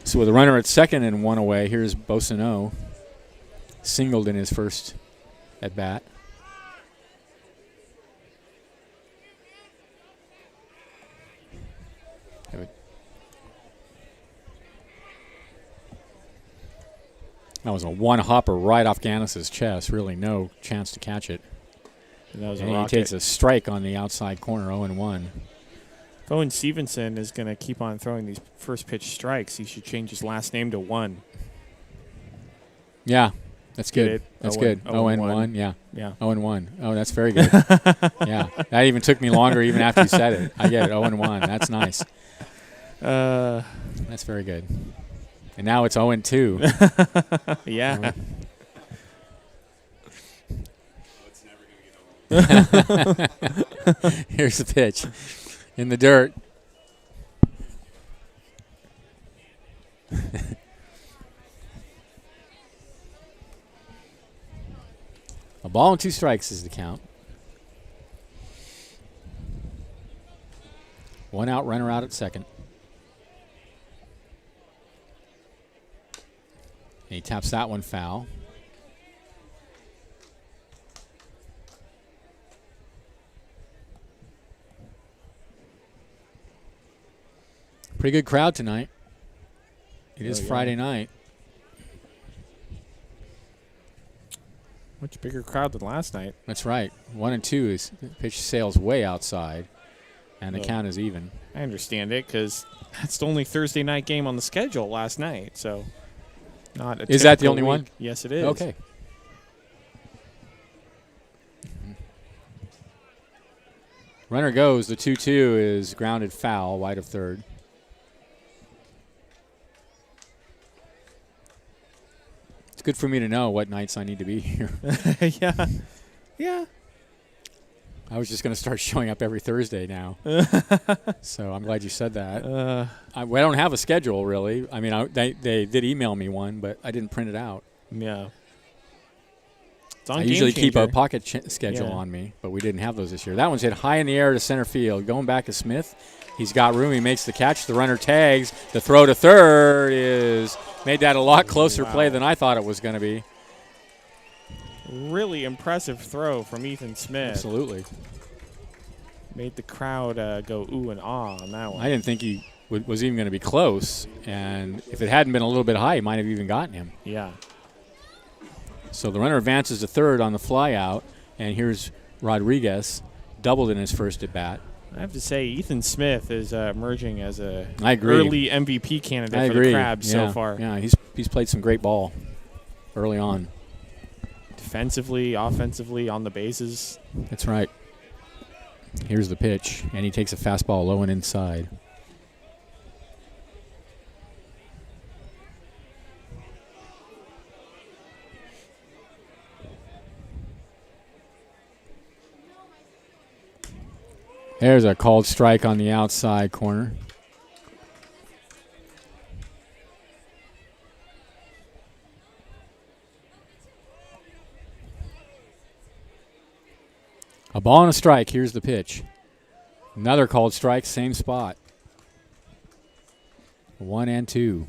[SPEAKER 1] So with a runner at second and one away, here's Bossino. singled in his first at bat. That was a one-hopper right off Gannis's chest. Really no chance to catch it.
[SPEAKER 2] And that was
[SPEAKER 1] And
[SPEAKER 2] a
[SPEAKER 1] he
[SPEAKER 2] rocket.
[SPEAKER 1] takes a strike on the outside corner, 0-1.
[SPEAKER 2] If Owen Stevenson is going to keep on throwing these first pitch strikes, he should change his last name to One.
[SPEAKER 1] Yeah, that's
[SPEAKER 2] Get
[SPEAKER 1] good.
[SPEAKER 2] it?
[SPEAKER 1] That's
[SPEAKER 2] Owen-
[SPEAKER 1] good.
[SPEAKER 2] Owen
[SPEAKER 1] 0-1, yeah.
[SPEAKER 2] Yeah.
[SPEAKER 1] 0-1. Oh, that's very good. Yeah, that even took me longer even after you said it. I get it, 0-1. That's nice. That's very good. And now it's 0-2.
[SPEAKER 2] Yeah.
[SPEAKER 1] Here's the pitch. In the dirt. A ball and 2 strikes is the count. 1 out, runner out at second. And he taps that one foul. Pretty good crowd tonight. It is
[SPEAKER 2] yeah.
[SPEAKER 1] Friday night.
[SPEAKER 2] Much bigger crowd than last night.
[SPEAKER 1] That's right. 1 and 2 is pitch sails way outside, and the count is even.
[SPEAKER 2] I understand it because that's the only Thursday night game on the schedule last night. So, not a
[SPEAKER 1] Is that the
[SPEAKER 2] typical
[SPEAKER 1] only one?
[SPEAKER 2] week. Yes, it is.
[SPEAKER 1] Okay. Runner goes. The 2-2 is grounded foul, wide of third. It's good for me to know what nights I need to be here.
[SPEAKER 2] Yeah. Yeah.
[SPEAKER 1] I was just going to start showing up every Thursday now. So I'm glad you said that. I don't have a schedule, really. I mean, they did email me one, but I didn't print it out.
[SPEAKER 2] Yeah. It's on
[SPEAKER 1] I
[SPEAKER 2] Game
[SPEAKER 1] usually keep a
[SPEAKER 2] Changer.
[SPEAKER 1] pocket schedule on me, but we didn't have those this year. That one's hit high in the air to center field. Going back to Smith. He's got room. He makes the catch. The runner tags. The throw to third is made that a lot closer play than I thought it was going to be.
[SPEAKER 2] Really impressive throw from Ethan Smith.
[SPEAKER 1] Absolutely.
[SPEAKER 2] Made the crowd go ooh and ah on that one.
[SPEAKER 1] I didn't think he was even going to be close, and if it hadn't been a little bit high, he might have even gotten him.
[SPEAKER 2] Yeah.
[SPEAKER 1] So the runner advances to third on the fly out, and here's Rodriguez, doubled in his first at bat.
[SPEAKER 2] I have to say, Ethan Smith is emerging as a
[SPEAKER 1] I agree.
[SPEAKER 2] early MVP candidate
[SPEAKER 1] I
[SPEAKER 2] for
[SPEAKER 1] agree.
[SPEAKER 2] the Crabs so far.
[SPEAKER 1] Yeah, he's played some great ball early on.
[SPEAKER 2] Defensively, offensively, on the bases.
[SPEAKER 1] That's right. Here's the pitch, and he takes a fastball low and inside. There's a called strike on the outside corner. A ball and a strike. Here's the pitch. Another called strike, same spot. 1-2.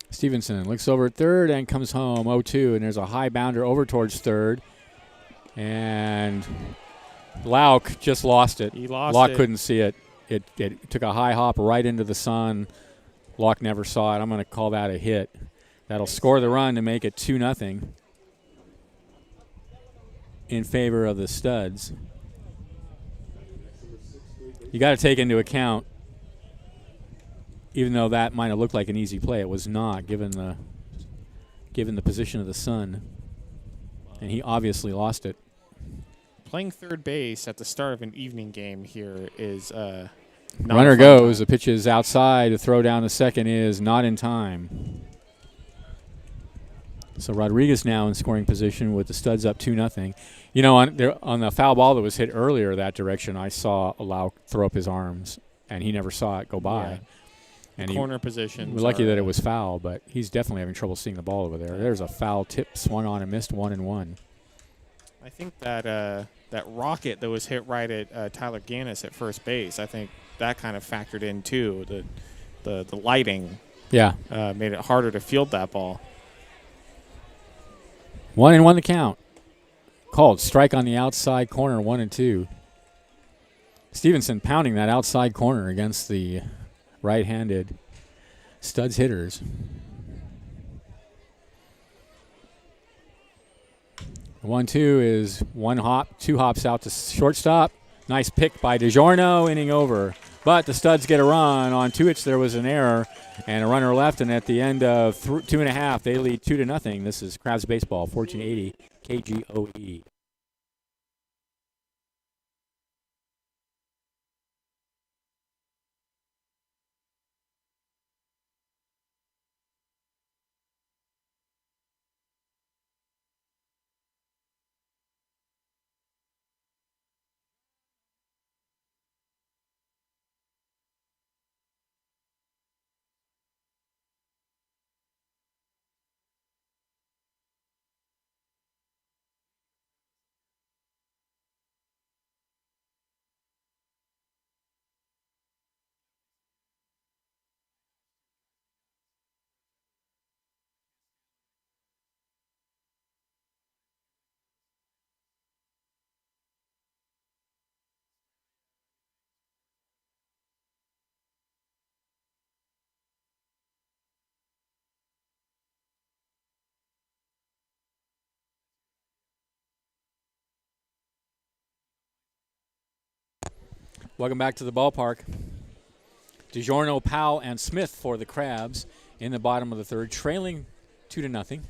[SPEAKER 1] Stevenson looks over at third and comes home 0-2, and there's a high bounder over towards third. And Lauk just lost it.
[SPEAKER 2] He lost
[SPEAKER 1] Lauk
[SPEAKER 2] it.
[SPEAKER 1] couldn't see it. It took a high hop right into the sun. Lauk never saw it. I'm going to call that a hit. That'll score the run to make it 2-0 in favor of the Studs. You got to take into account, even though that might have looked like an easy play, it was not, given the position of the sun, and he obviously lost it.
[SPEAKER 2] Playing third base at the start of an evening game here is not
[SPEAKER 1] Runner
[SPEAKER 2] a fun
[SPEAKER 1] goes.
[SPEAKER 2] time.
[SPEAKER 1] The pitch is outside. The throw down to second is not in time. So Rodriguez now in scoring position with the Studs up 2-0. You know, on the foul ball that was hit earlier that direction, I saw Lauk throw up his arms, and he never saw it go by.
[SPEAKER 2] Yeah.
[SPEAKER 1] And
[SPEAKER 2] Corner position.
[SPEAKER 1] we're lucky that it was foul, but he's definitely having trouble seeing the ball over there. There's a foul tip, swung on and missed, 1-1.
[SPEAKER 2] I think that that rocket that was hit right at Tyler Gannis at first base. I think that kind of factored in too. The lighting made it harder to field that ball.
[SPEAKER 1] 1-1 the count. Called strike on the outside corner, 1-2. Stevenson pounding that outside corner against the right-handed Studs hitters. 1-2 is 1 hop, 2 hops out to shortstop. Nice pick by DiGiorno, inning over. But the Studs get a run. On 2 hits, there was an error and a runner left. And at the end of 2.5, they lead 2-0. This is Crabs Baseball, 1480 KGOE. Welcome back to the ballpark. DiGiorno, Powell, and Smith for the Crabs in the bottom of the third, trailing 2-0.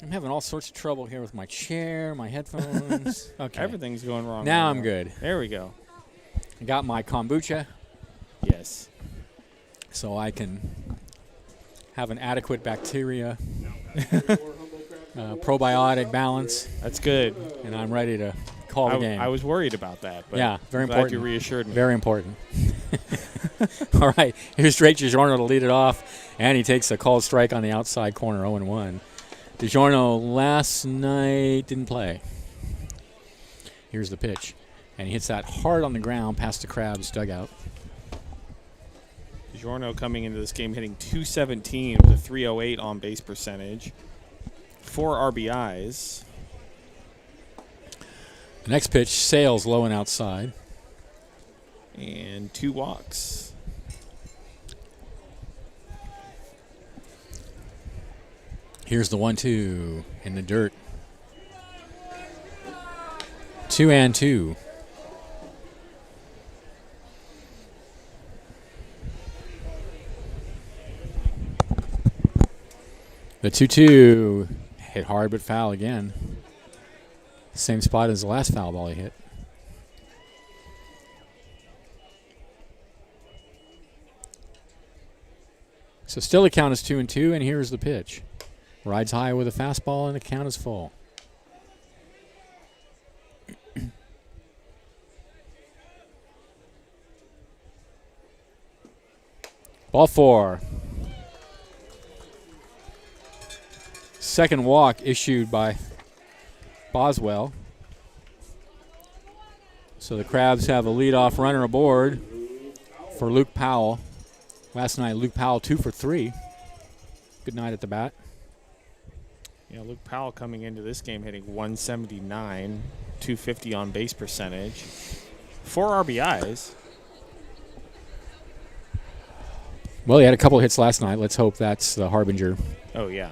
[SPEAKER 1] I'm having all sorts of trouble here with my chair, my headphones. Okay.
[SPEAKER 2] Everything's going wrong.
[SPEAKER 1] Now I'm good.
[SPEAKER 2] There we go.
[SPEAKER 1] I got my kombucha.
[SPEAKER 2] Yes.
[SPEAKER 1] So I can have an adequate bacteria probiotic balance.
[SPEAKER 2] That's good.
[SPEAKER 1] And I'm ready to call the game.
[SPEAKER 2] I was worried about that. But
[SPEAKER 1] yeah, very
[SPEAKER 2] I'm
[SPEAKER 1] important.
[SPEAKER 2] glad you reassured me.
[SPEAKER 1] Very important. All right, here's Drake DiGiorno to lead it off, and he takes a called strike on the outside corner, 0-1. DiGiorno last night didn't play. Here's the pitch, and he hits that hard on the ground past the Crabs dugout.
[SPEAKER 2] DiGiorno coming into this game hitting .217 with a .308 on base percentage. 4 RBIs.
[SPEAKER 1] The next pitch sails low and outside.
[SPEAKER 2] And 2 walks.
[SPEAKER 1] Here's the 1-2 in the dirt. 2-2. The 2-2 hit hard but foul again. Same spot as the last foul ball he hit. So still the count is 2-2, and here's the pitch. Rides high with a fastball, and the count is full. Ball 4. Second walk issued by Boswell. So the Crabs have a leadoff runner aboard for Luke Powell. Last night, Luke Powell 2 for 3. Good night at the bat.
[SPEAKER 2] Yeah, Luke Powell coming into this game hitting .179, .250 on base percentage. 4 RBIs.
[SPEAKER 1] Well, he had a couple hits last night. Let's hope that's the harbinger
[SPEAKER 2] Oh, yeah.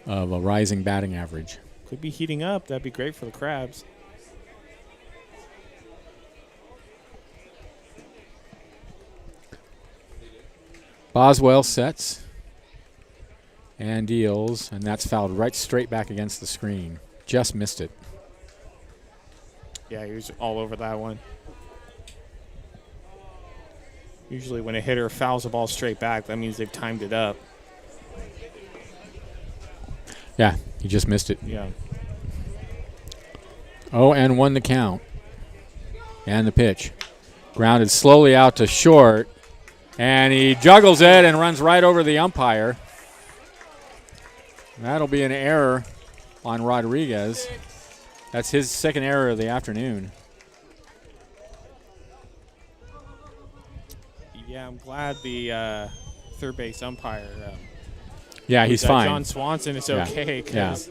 [SPEAKER 1] of a rising batting average.
[SPEAKER 2] Could be heating up. That'd be great for the Crabs.
[SPEAKER 1] Boswell sets and deals, and that's fouled right straight back against the screen. Just missed it.
[SPEAKER 2] Yeah, he was all over that one. Usually when a hitter fouls a ball straight back, that means they've timed it up.
[SPEAKER 1] Yeah, he just missed it.
[SPEAKER 2] Yeah.
[SPEAKER 1] 0-1 the count. And the pitch. Grounded slowly out to short. And he juggles it and runs right over the umpire. That'll be an error on Rodriguez. That's his second error of the afternoon.
[SPEAKER 2] Yeah, I'm glad the third base umpire.
[SPEAKER 1] Yeah, he's fine.
[SPEAKER 2] John Swanson is
[SPEAKER 1] Yeah.
[SPEAKER 2] okay because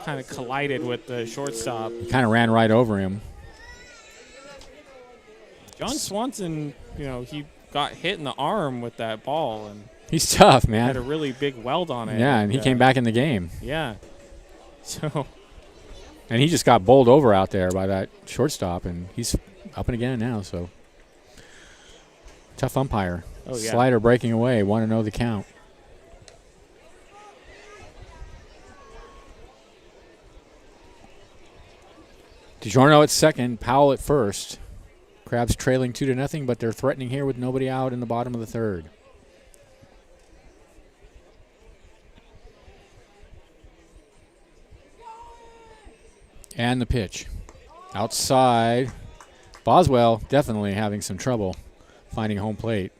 [SPEAKER 2] kind of collided with the shortstop.
[SPEAKER 1] He kind of ran right over him.
[SPEAKER 2] John Swanson, he got hit in the arm with that ball and
[SPEAKER 1] He's tough,
[SPEAKER 2] had
[SPEAKER 1] man.
[SPEAKER 2] a really big weld on it.
[SPEAKER 1] Yeah, and he came back in the game.
[SPEAKER 2] Yeah. So.
[SPEAKER 1] And he just got bowled over out there by that shortstop, and he's up and again now, so. Tough umpire.
[SPEAKER 2] Oh, yeah.
[SPEAKER 1] Slider breaking away. Want to know the count. DiGiorno at second, Powell at first. Crabs trailing 2-0, but they're threatening here with nobody out in the bottom of the third. And the pitch. Outside. Boswell definitely having some trouble finding home plate.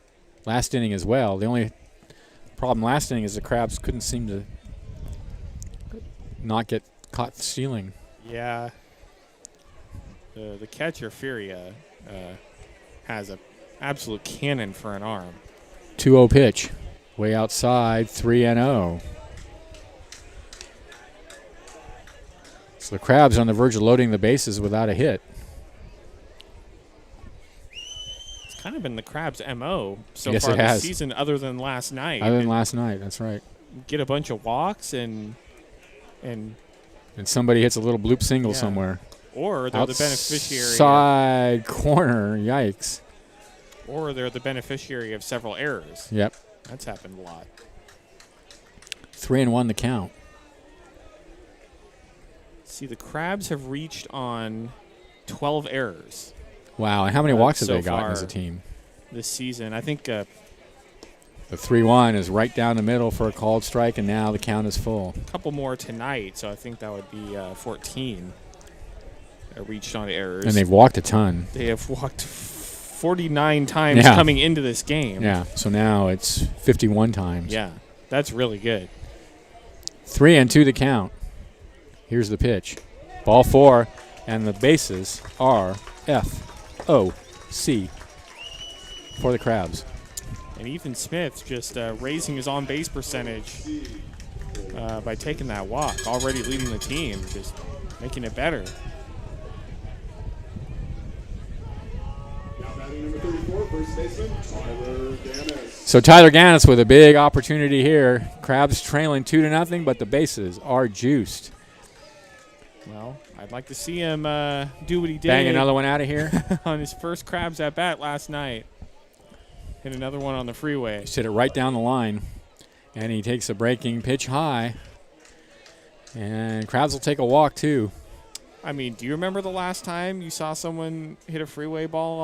[SPEAKER 1] Last inning as well. The only problem last inning is the Crabs couldn't seem to not get caught stealing.
[SPEAKER 2] Yeah. The catcher, Furia, has an absolute cannon for an arm.
[SPEAKER 1] 2-0 pitch. Way outside, 3-0. So the Crabs on the verge of loading the bases without a hit.
[SPEAKER 2] It's kind of been the Crabs' MO so
[SPEAKER 1] Yes,
[SPEAKER 2] far
[SPEAKER 1] it
[SPEAKER 2] this
[SPEAKER 1] has.
[SPEAKER 2] season other than last night.
[SPEAKER 1] Other than last night, that's right.
[SPEAKER 2] Get a bunch of walks and
[SPEAKER 1] And somebody hits a little bloop single
[SPEAKER 2] Yeah.
[SPEAKER 1] somewhere.
[SPEAKER 2] or they're the beneficiary
[SPEAKER 1] Outside corner, yikes.
[SPEAKER 2] or they're the beneficiary of several errors.
[SPEAKER 1] Yep.
[SPEAKER 2] That's happened a lot.
[SPEAKER 1] 3-1 the count.
[SPEAKER 2] See, the Crabs have reached on 12 errors
[SPEAKER 1] Wow, and how many walks have
[SPEAKER 2] so
[SPEAKER 1] they gotten
[SPEAKER 2] far
[SPEAKER 1] as a team?
[SPEAKER 2] this season. I think
[SPEAKER 1] The 3-1 is right down the middle for a called strike, and now the count is full.
[SPEAKER 2] a couple more tonight, so I think that would be 14 reached on errors.
[SPEAKER 1] And they've walked a ton.
[SPEAKER 2] They have walked 49 times
[SPEAKER 1] Yeah.
[SPEAKER 2] coming into this game.
[SPEAKER 1] Yeah, so now it's 51 times.
[SPEAKER 2] Yeah, that's really good.
[SPEAKER 1] 3-2 the count. Here's the pitch. Ball 4, and the bases are F-O-C for the Crabs.
[SPEAKER 2] And Ethan Smith just raising his on-base percentage by taking that walk, already leading the team, just making it better.
[SPEAKER 3] Now batting number 34, first baseman, Tyler Ganis.
[SPEAKER 1] So Tyler Ganis with a big opportunity here. Crabs trailing 2-0, but the bases are juiced.
[SPEAKER 2] Well, I'd like to see him do what he did
[SPEAKER 1] Bang another one out of here.
[SPEAKER 2] on his first Crabs at bat last night. Hit another one on the freeway.
[SPEAKER 1] Just hit it right down the line. And he takes a breaking pitch high. And Crabs will take a walk, too.
[SPEAKER 2] I mean, do you remember the last time you saw someone hit a freeway ball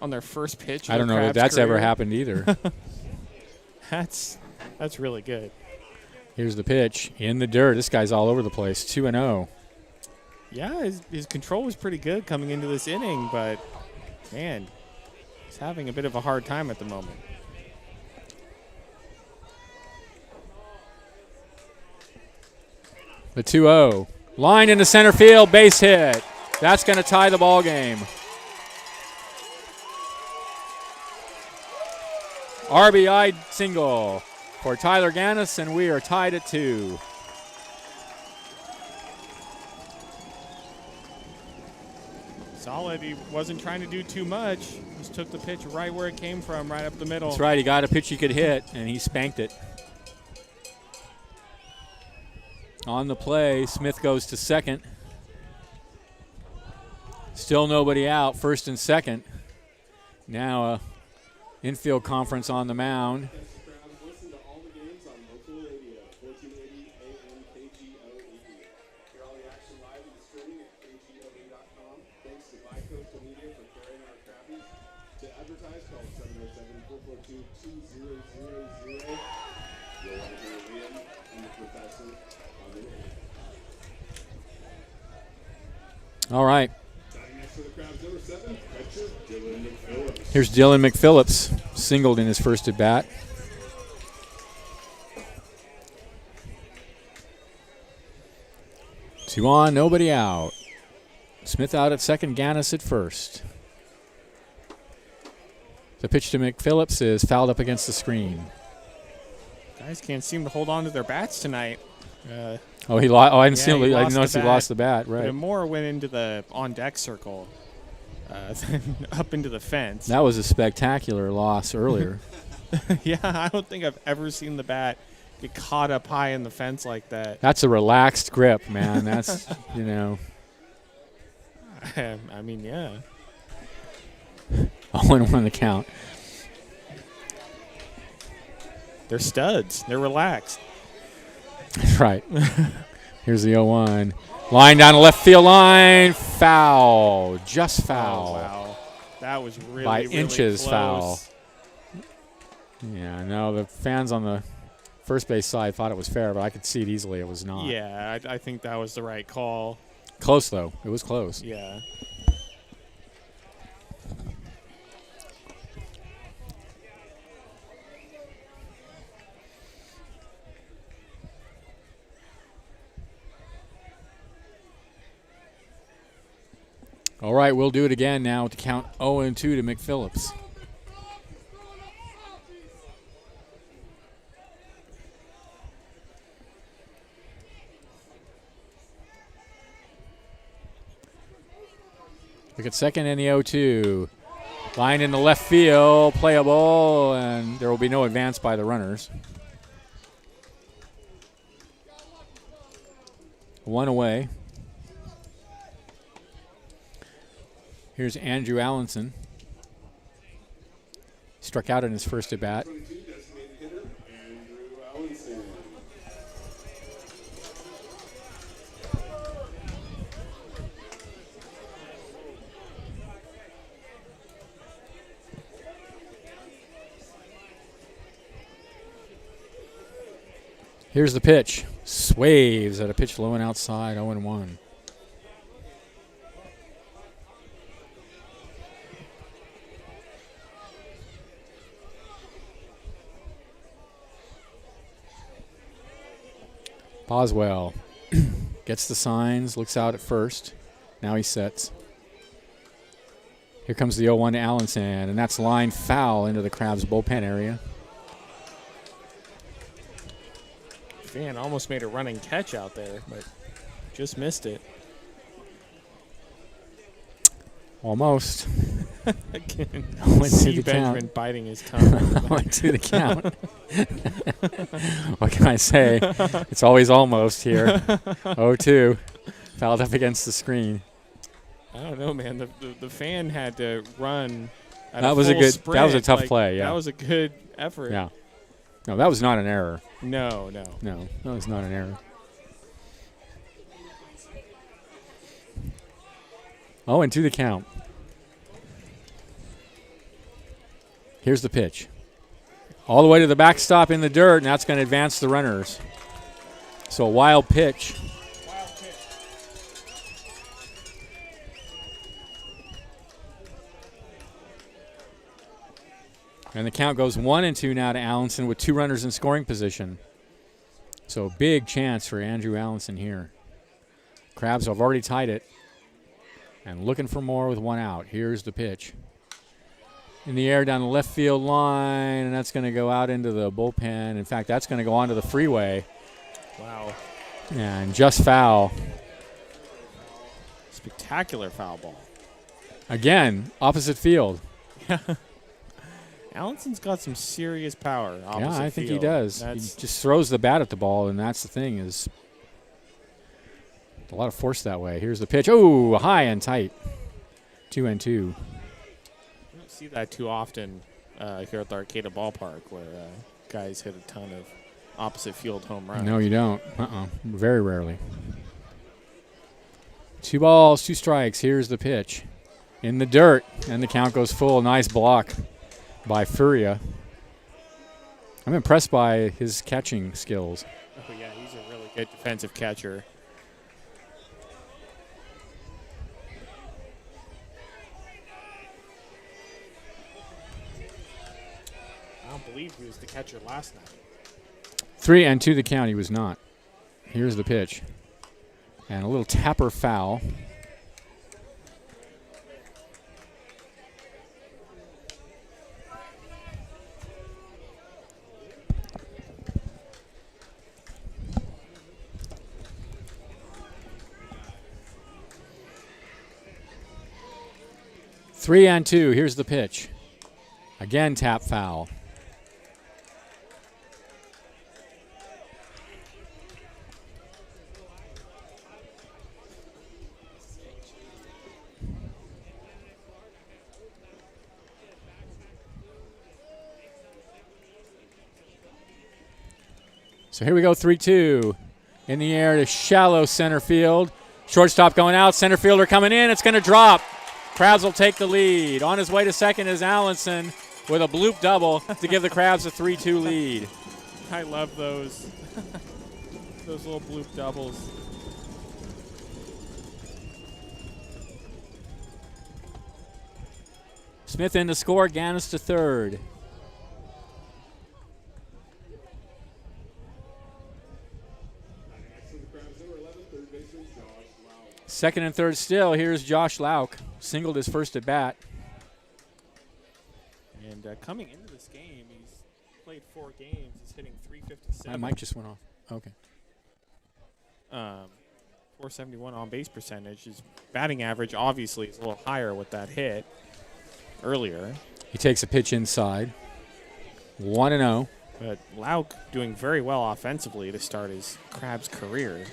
[SPEAKER 2] on their first pitch?
[SPEAKER 1] I don't know that that's ever happened either.
[SPEAKER 2] That's really good.
[SPEAKER 1] Here's the pitch. In the dirt. This guy's all over the place. 2-0.
[SPEAKER 2] Yeah, his control was pretty good coming into this inning, but, man, he's having a bit of a hard time at the moment.
[SPEAKER 1] The 2-0. Line into center field. Base hit. That's going to tie the ball game. RBI single for Tyler Ganis, and we are tied at 2.
[SPEAKER 2] Solid. He wasn't trying to do too much. Just took the pitch right where it came from, right up the middle.
[SPEAKER 1] That's right. He got a pitch he could hit, and he spanked it. On the play, Smith goes to second. Still nobody out, first and second. Now a infield conference on the mound.
[SPEAKER 3] Listen to all the games on local radio, 1480 AM KGOE. Hear all the action live and streaming at KGOE.com. Thanks to Bi-Coastal Media for carrying our Crabbies. To advertise, call 707-442-2000. You'll want to hear Liam and the professor on the radio.
[SPEAKER 1] All right.
[SPEAKER 3] Batting next for the Crabs, number 7, catcher Dylan McPhillips.
[SPEAKER 1] Here's Dylan McPhillips, singled in his first at bat. 2 on, nobody out. Smith out at second, Gannis at first. The pitch to McPhillips is fouled up against the screen.
[SPEAKER 2] Guys can't seem to hold on to their bats tonight.
[SPEAKER 1] I didn't
[SPEAKER 2] Yeah,
[SPEAKER 1] I didn't notice he lost the bat. Right.
[SPEAKER 2] But more went into the on-deck circle than up into the fence.
[SPEAKER 1] That was a spectacular loss earlier.
[SPEAKER 2] Yeah, I don't think I've ever seen the bat get caught up high in the fence like that.
[SPEAKER 1] That's a relaxed grip, man. That's, you know.
[SPEAKER 2] I mean, yeah.
[SPEAKER 1] 0-1 the count.
[SPEAKER 2] They're studs. They're relaxed.
[SPEAKER 1] That's right. Here's the 0-1. Line down the left field line. Foul. Just foul.
[SPEAKER 2] Oh, wow. That was really,
[SPEAKER 1] by
[SPEAKER 2] really
[SPEAKER 1] inches
[SPEAKER 2] close.
[SPEAKER 1] foul. Yeah, no, the fans on the first base side thought it was fair, but I could see it easily it was not.
[SPEAKER 2] Yeah, I think that was the right call.
[SPEAKER 1] Close, though. It was close.
[SPEAKER 2] Yeah.
[SPEAKER 1] All right, we'll do it again now to count 0-2 to McPhillips. Look at second and the 0-2. Line in the left field, playable, and there will be no advance by the runners. 1 away. Here's Andrew Allenson. Struck out in his first at bat.
[SPEAKER 3] 22, designated hitter, Andrew Allenson.
[SPEAKER 1] Here's the pitch. Swaves at a pitch low and outside, 0-1. Boswell gets the signs, looks out at first. Now he sets. Here comes the 0-1 to Allenson, and that's line foul into the Crabs bullpen area.
[SPEAKER 2] Fan almost made a running catch out there, but just missed it.
[SPEAKER 1] Almost.
[SPEAKER 2] Again,
[SPEAKER 1] Went to
[SPEAKER 2] see
[SPEAKER 1] the
[SPEAKER 2] Benjamin
[SPEAKER 1] count.
[SPEAKER 2] biting his tongue.
[SPEAKER 1] Went to the count. What can I say? It's always almost here. 0-2. Fouled up against the screen.
[SPEAKER 2] I don't know, man. The fan had to run. At
[SPEAKER 1] That
[SPEAKER 2] a
[SPEAKER 1] was a
[SPEAKER 2] full
[SPEAKER 1] good- that
[SPEAKER 2] sprint.
[SPEAKER 1] was a tough
[SPEAKER 2] Like,
[SPEAKER 1] play, yeah.
[SPEAKER 2] That was a good effort.
[SPEAKER 1] Yeah. No, that was not an error.
[SPEAKER 2] No.
[SPEAKER 1] No, that was not an error. Oh, and to the count. Here's the pitch. All the way to the backstop in the dirt, and that's going to advance the runners. So a wild pitch. And the count goes 1-2 now to Allenson with 2 runners in scoring position. So a big chance for Andrew Allenson here. Crabs have already tied it. And looking for more with 1 out. Here's the pitch. In the air down the left field line, and that's going to go out into the bullpen. In fact, that's going to go onto the freeway.
[SPEAKER 2] Wow.
[SPEAKER 1] And just foul.
[SPEAKER 2] Spectacular foul ball.
[SPEAKER 1] Again, opposite field.
[SPEAKER 2] Allison's got some serious power.
[SPEAKER 1] Yeah, I think he
[SPEAKER 2] field.
[SPEAKER 1] does. He just throws the bat at the ball, and that's the thing is a lot of force that way. Here's the pitch. Oh, high and tight. 2-2.
[SPEAKER 2] You don't see that too often here at the Arcata Ballpark, where guys hit a ton of opposite field home runs.
[SPEAKER 1] No, you don't. Very rarely. 2 balls, 2 strikes. Here's the pitch. In the dirt, and the count goes full. Nice block by Furia. I'm impressed by his catching skills.
[SPEAKER 2] Oh, yeah, he's a really good defensive catcher. I don't believe he was the catcher last night.
[SPEAKER 1] 3-2 the count. He was not. Here's the pitch. And a little tapper foul. Three and two. Here's the pitch. Again, tap foul. So here we go, 3-2. In the air to shallow center field. Shortstop going out, center fielder coming in. It's going to drop. Crabs will take the lead. On his way to second is Allenson with a bloop double to give the Crabs a 3-2 lead.
[SPEAKER 2] I love those. Those little bloop doubles.
[SPEAKER 1] Smith in to score, Gannis to third. Second and third still. Here's Josh Lauk. Singled his first at bat.
[SPEAKER 2] And coming into this game, he's played 4 games. He's hitting .357.
[SPEAKER 1] My mic just went off. Okay.
[SPEAKER 2] 471 on base percentage. His batting average obviously is a little higher with that hit earlier.
[SPEAKER 1] He takes a pitch inside. 1-0.
[SPEAKER 2] But Lauk doing very well offensively to start his Crabs career.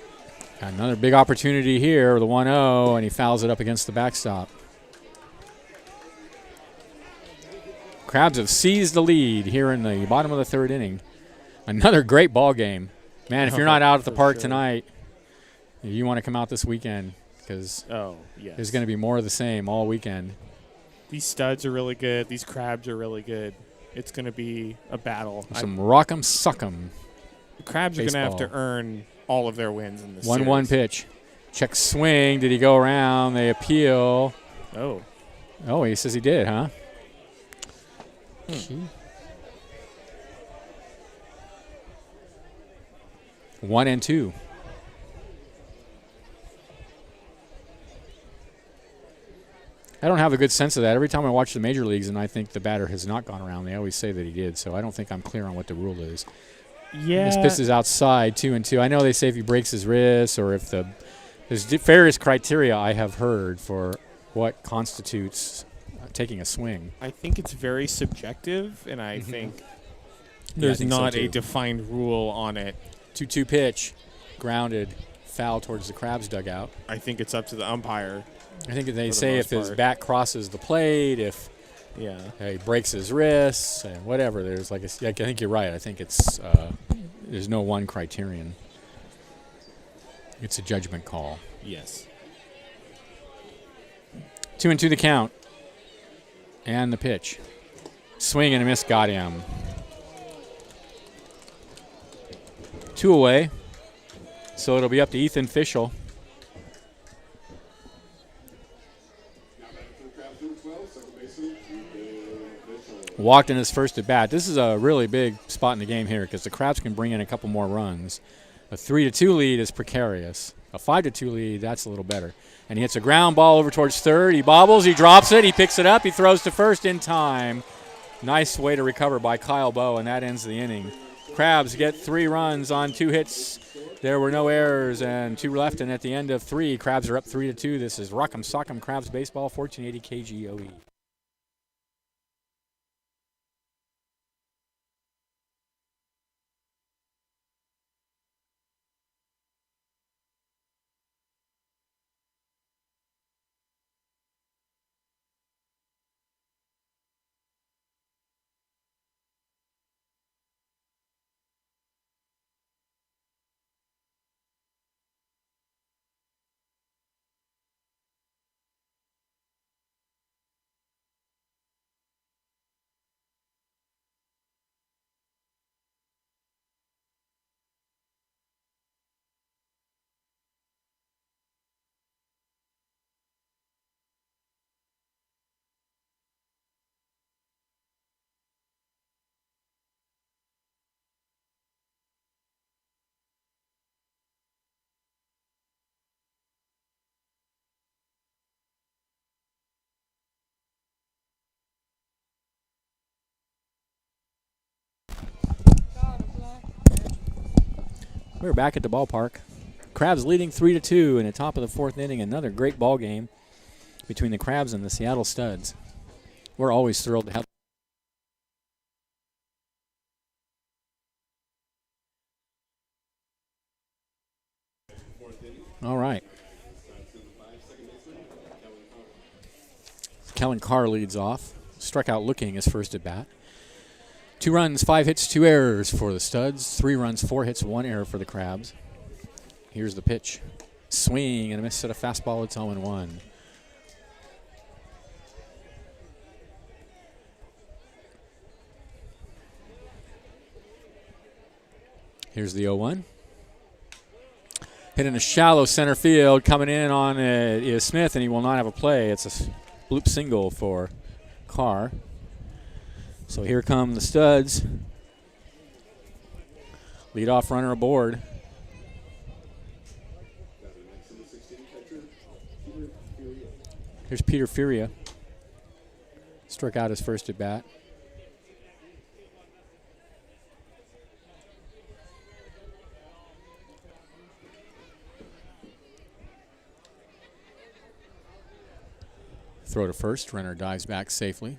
[SPEAKER 1] Got another big opportunity here, the 1-0, and he fouls it up against the backstop. Crabs have seized the lead here in the bottom of the third inning. Another great ball game. Man, if you're not out at the park tonight, you want to come out this weekend because there's going to be more of the same all weekend.
[SPEAKER 2] These studs are really good. These Crabs are really good. It's going to be a battle.
[SPEAKER 1] Some rock'em sock'em.
[SPEAKER 2] The Crabs are going to have to earn all of their wins in this series.
[SPEAKER 1] 1-1 pitch. Check swing. Did he go around? They appeal. Oh, he says he did, huh? 1-2. I don't have a good sense of that. Every time I watch the major leagues and I think the batter has not gone around, they always say that he did. So I don't think I'm clear on what the rule is.
[SPEAKER 2] Yeah.
[SPEAKER 1] This pitch is outside, 2-2. I know they say if he breaks his wrist or if there's various criteria I have heard for what constitutes taking a swing.
[SPEAKER 2] I think it's very subjective, and I think there's not a defined rule on it.
[SPEAKER 1] 2-2 pitch, grounded, foul towards the Crabs dugout.
[SPEAKER 2] I think it's up to the umpire.
[SPEAKER 1] I think they say if his bat crosses the plate, if he breaks his wrists, and whatever. There's I think you're right. I think it's there's no one criterion. It's a judgment call.
[SPEAKER 2] Yes.
[SPEAKER 1] 2-2 the count. And the pitch. Swing and a miss got him. 2 away. So it'll be up to Ethan Fischel. Walked in his first at bat. This is a really big spot in the game here because the Crabs can bring in a couple more runs. A 3-2 lead is precarious. A 5-2 lead, that's a little better. And he hits a ground ball over towards third. He bobbles, he drops it, he picks it up, he throws to first in time. Nice way to recover by Kyle Bowe, and that ends the inning. Crabs get 3 runs on 2 hits. There were no errors and 2 left, and at the end of 3, Crabs are up 3-2. This is Rock'em Sock'em Crabs Baseball, 1480 KGOE. We're back at the ballpark. Crabs leading 3-2 in the top of the fourth inning. Another great ball game between the Crabs and the Seattle Studs. We're always thrilled to have. All right. Kellen Carr leads off. Struck out looking his first at bat. 2 runs, 5 hits, 2 errors for the Studs. 3 runs, 4 hits, 1 error for the Crabs. Here's the pitch. Swing and a miss at a fastball. It's 0-1. Here's the 0-1. Hit in a shallow center field. Coming in on it is Smith, and he will not have a play. It's a bloop single for Carr. So here come the Studs. Leadoff runner aboard. Here's Peter Furia. Struck out his first at bat. Throw to first. Runner dives back safely.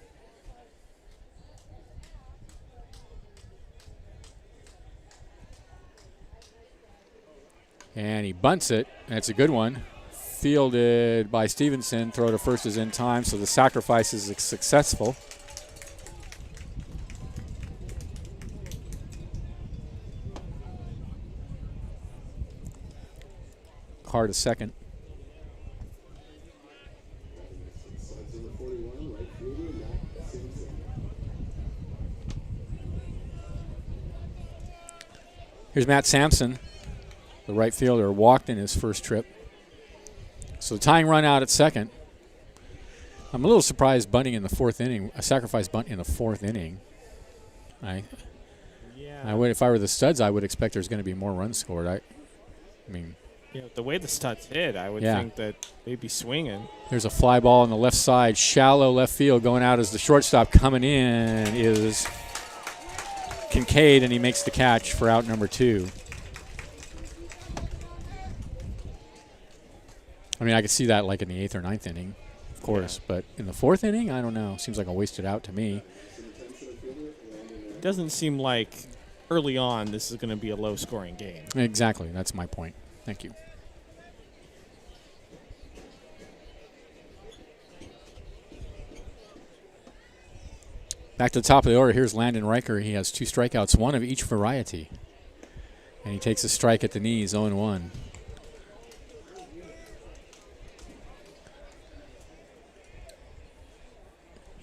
[SPEAKER 1] And he bunts it, and it's a good one. Fielded by Stevenson. Throw to first is in time, so the sacrifice is successful. Carr to second. Here's Matt Sampson, the right fielder, walked in his first trip. So the tying run out at second. I'm a little surprised bunting in the fourth inning, a sacrifice bunt in the fourth inning. I would, if I were the Studs, I would expect there's going to be more runs scored. I mean,
[SPEAKER 2] the way the Studs hit, I would think that they'd be swinging.
[SPEAKER 1] There's a fly ball on the left side, shallow left field. Going out as the shortstop. Coming in is Kincaid, and he makes the catch for out number 2. I mean, I could see that like in the 8th or 9th inning, of course, but in the 4th inning, I don't know. Seems like a wasted out to me.
[SPEAKER 2] It doesn't seem like early on this is going to be a low-scoring game.
[SPEAKER 1] Exactly. That's my point. Thank you. Back to the top of the order, here's Landon Riker. He has 2 strikeouts, 1 of each variety. And he takes a strike at the knees, 0-1.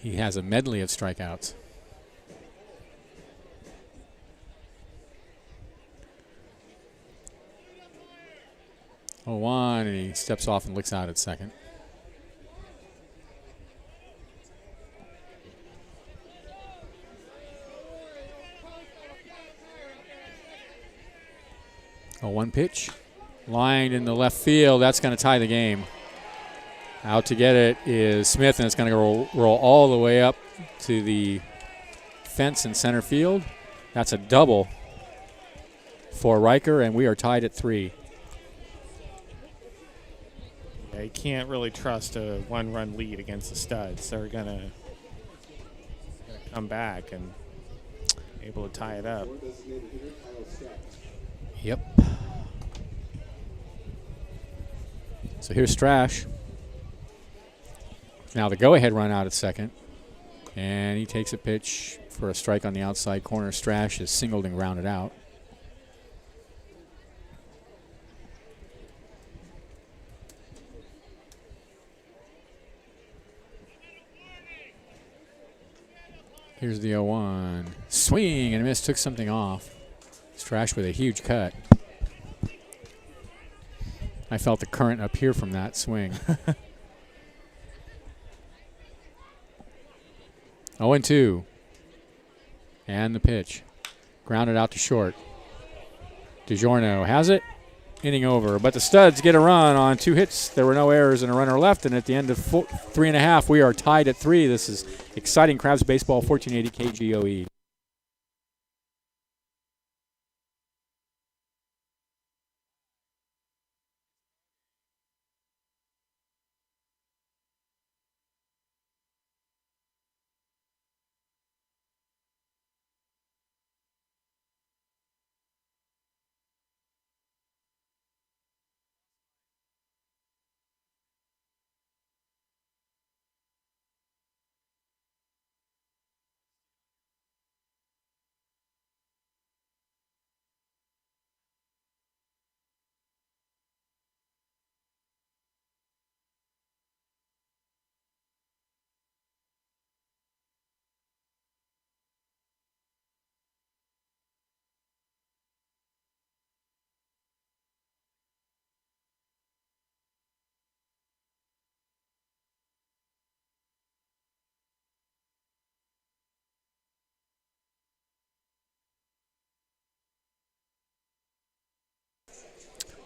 [SPEAKER 1] He has a medley of strikeouts. 0-1, and he steps off and looks out at second. A 1 pitch, lined in the left field. That's going to tie the game. Out to get it is Smith, and it's going to roll all the way up to the fence in center field. That's a double for Riker, and we are tied at 3.
[SPEAKER 2] Yeah, you can't really trust a 1-run lead against the Studs. They're going to come back and able to tie it up.
[SPEAKER 1] Yep. So here's Strash. Now the go-ahead run out at second. And he takes a pitch for a strike on the outside corner. Strash is singled and grounded out. Here's the 0-1. Swing and a miss. Took something off. Strash with a huge cut. I felt the current up here from that swing. 0-2. And the pitch. Grounded out to short. DiGiorno has it. Inning over. But the Studs get a run on 2 hits. There were no errors and a runner left. And at the end of 3.5, we are tied at 3. This is exciting Crabs baseball, 1480 KGOE.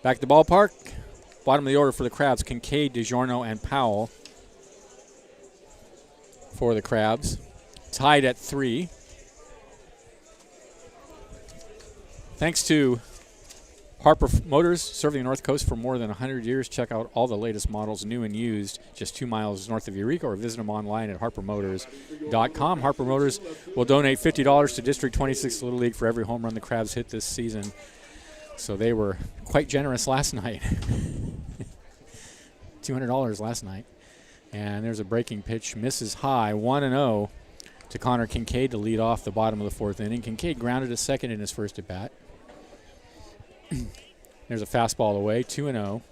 [SPEAKER 1] Back at the ballpark. Bottom of the order for the Crabs, Kincaid, DiGiorno, and Powell. For the Crabs. Tied at 3. Thanks to Harper Motors, serving the North Coast for more than 100 years. Check out all the latest models, new and used, just 2 miles north of Eureka, or visit them online at harpermotors.com. Harper Motors will donate $50 to District 26 Little League for every home run the Crabs hit this season. So they were quite generous last night. $200 last night. And there's a breaking pitch, misses high, 1-0 to Connor Kincaid to lead off the bottom of the 4th inning. Kincaid grounded a second in his first at bat. There's a fastball away, 2-0.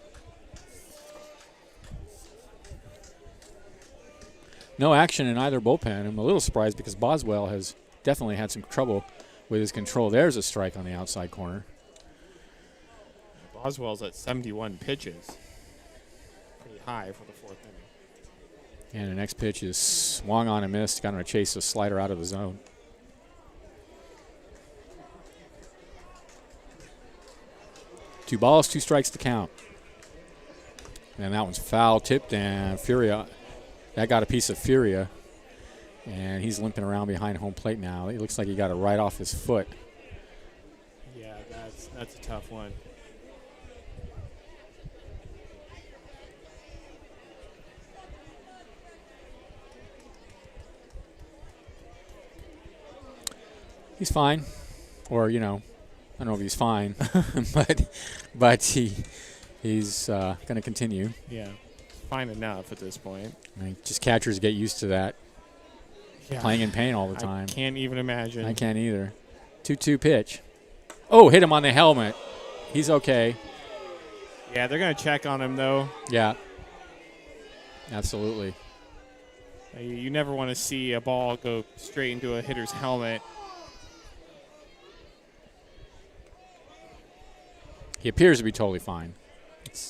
[SPEAKER 1] No action in either bullpen. I'm a little surprised because Boswell has definitely had some trouble with his control. There's a strike on the outside corner.
[SPEAKER 2] Boswell's at 71 pitches. Pretty high for the 4th inning.
[SPEAKER 1] And the next pitch is swung on and missed. Got him to chase a slider out of the zone. Two balls, 2 strikes to count. And that one's foul tipped, and Furia, that got a piece of Furia. And he's limping around behind home plate now. It looks like he got it right off his foot.
[SPEAKER 2] Yeah, that's a tough one.
[SPEAKER 1] He's fine. Or, I don't know if he's fine, but he's going to continue.
[SPEAKER 2] Yeah, fine enough at this point.
[SPEAKER 1] I mean, just catchers get used to that, playing in pain all the time.
[SPEAKER 2] I can't even imagine.
[SPEAKER 1] I can't either. 2-2 pitch. Oh, hit him on the helmet. He's okay.
[SPEAKER 2] Yeah, they're going to check on him, though.
[SPEAKER 1] Yeah, absolutely.
[SPEAKER 2] You never want to see a ball go straight into a hitter's helmet.
[SPEAKER 1] He appears to be totally fine.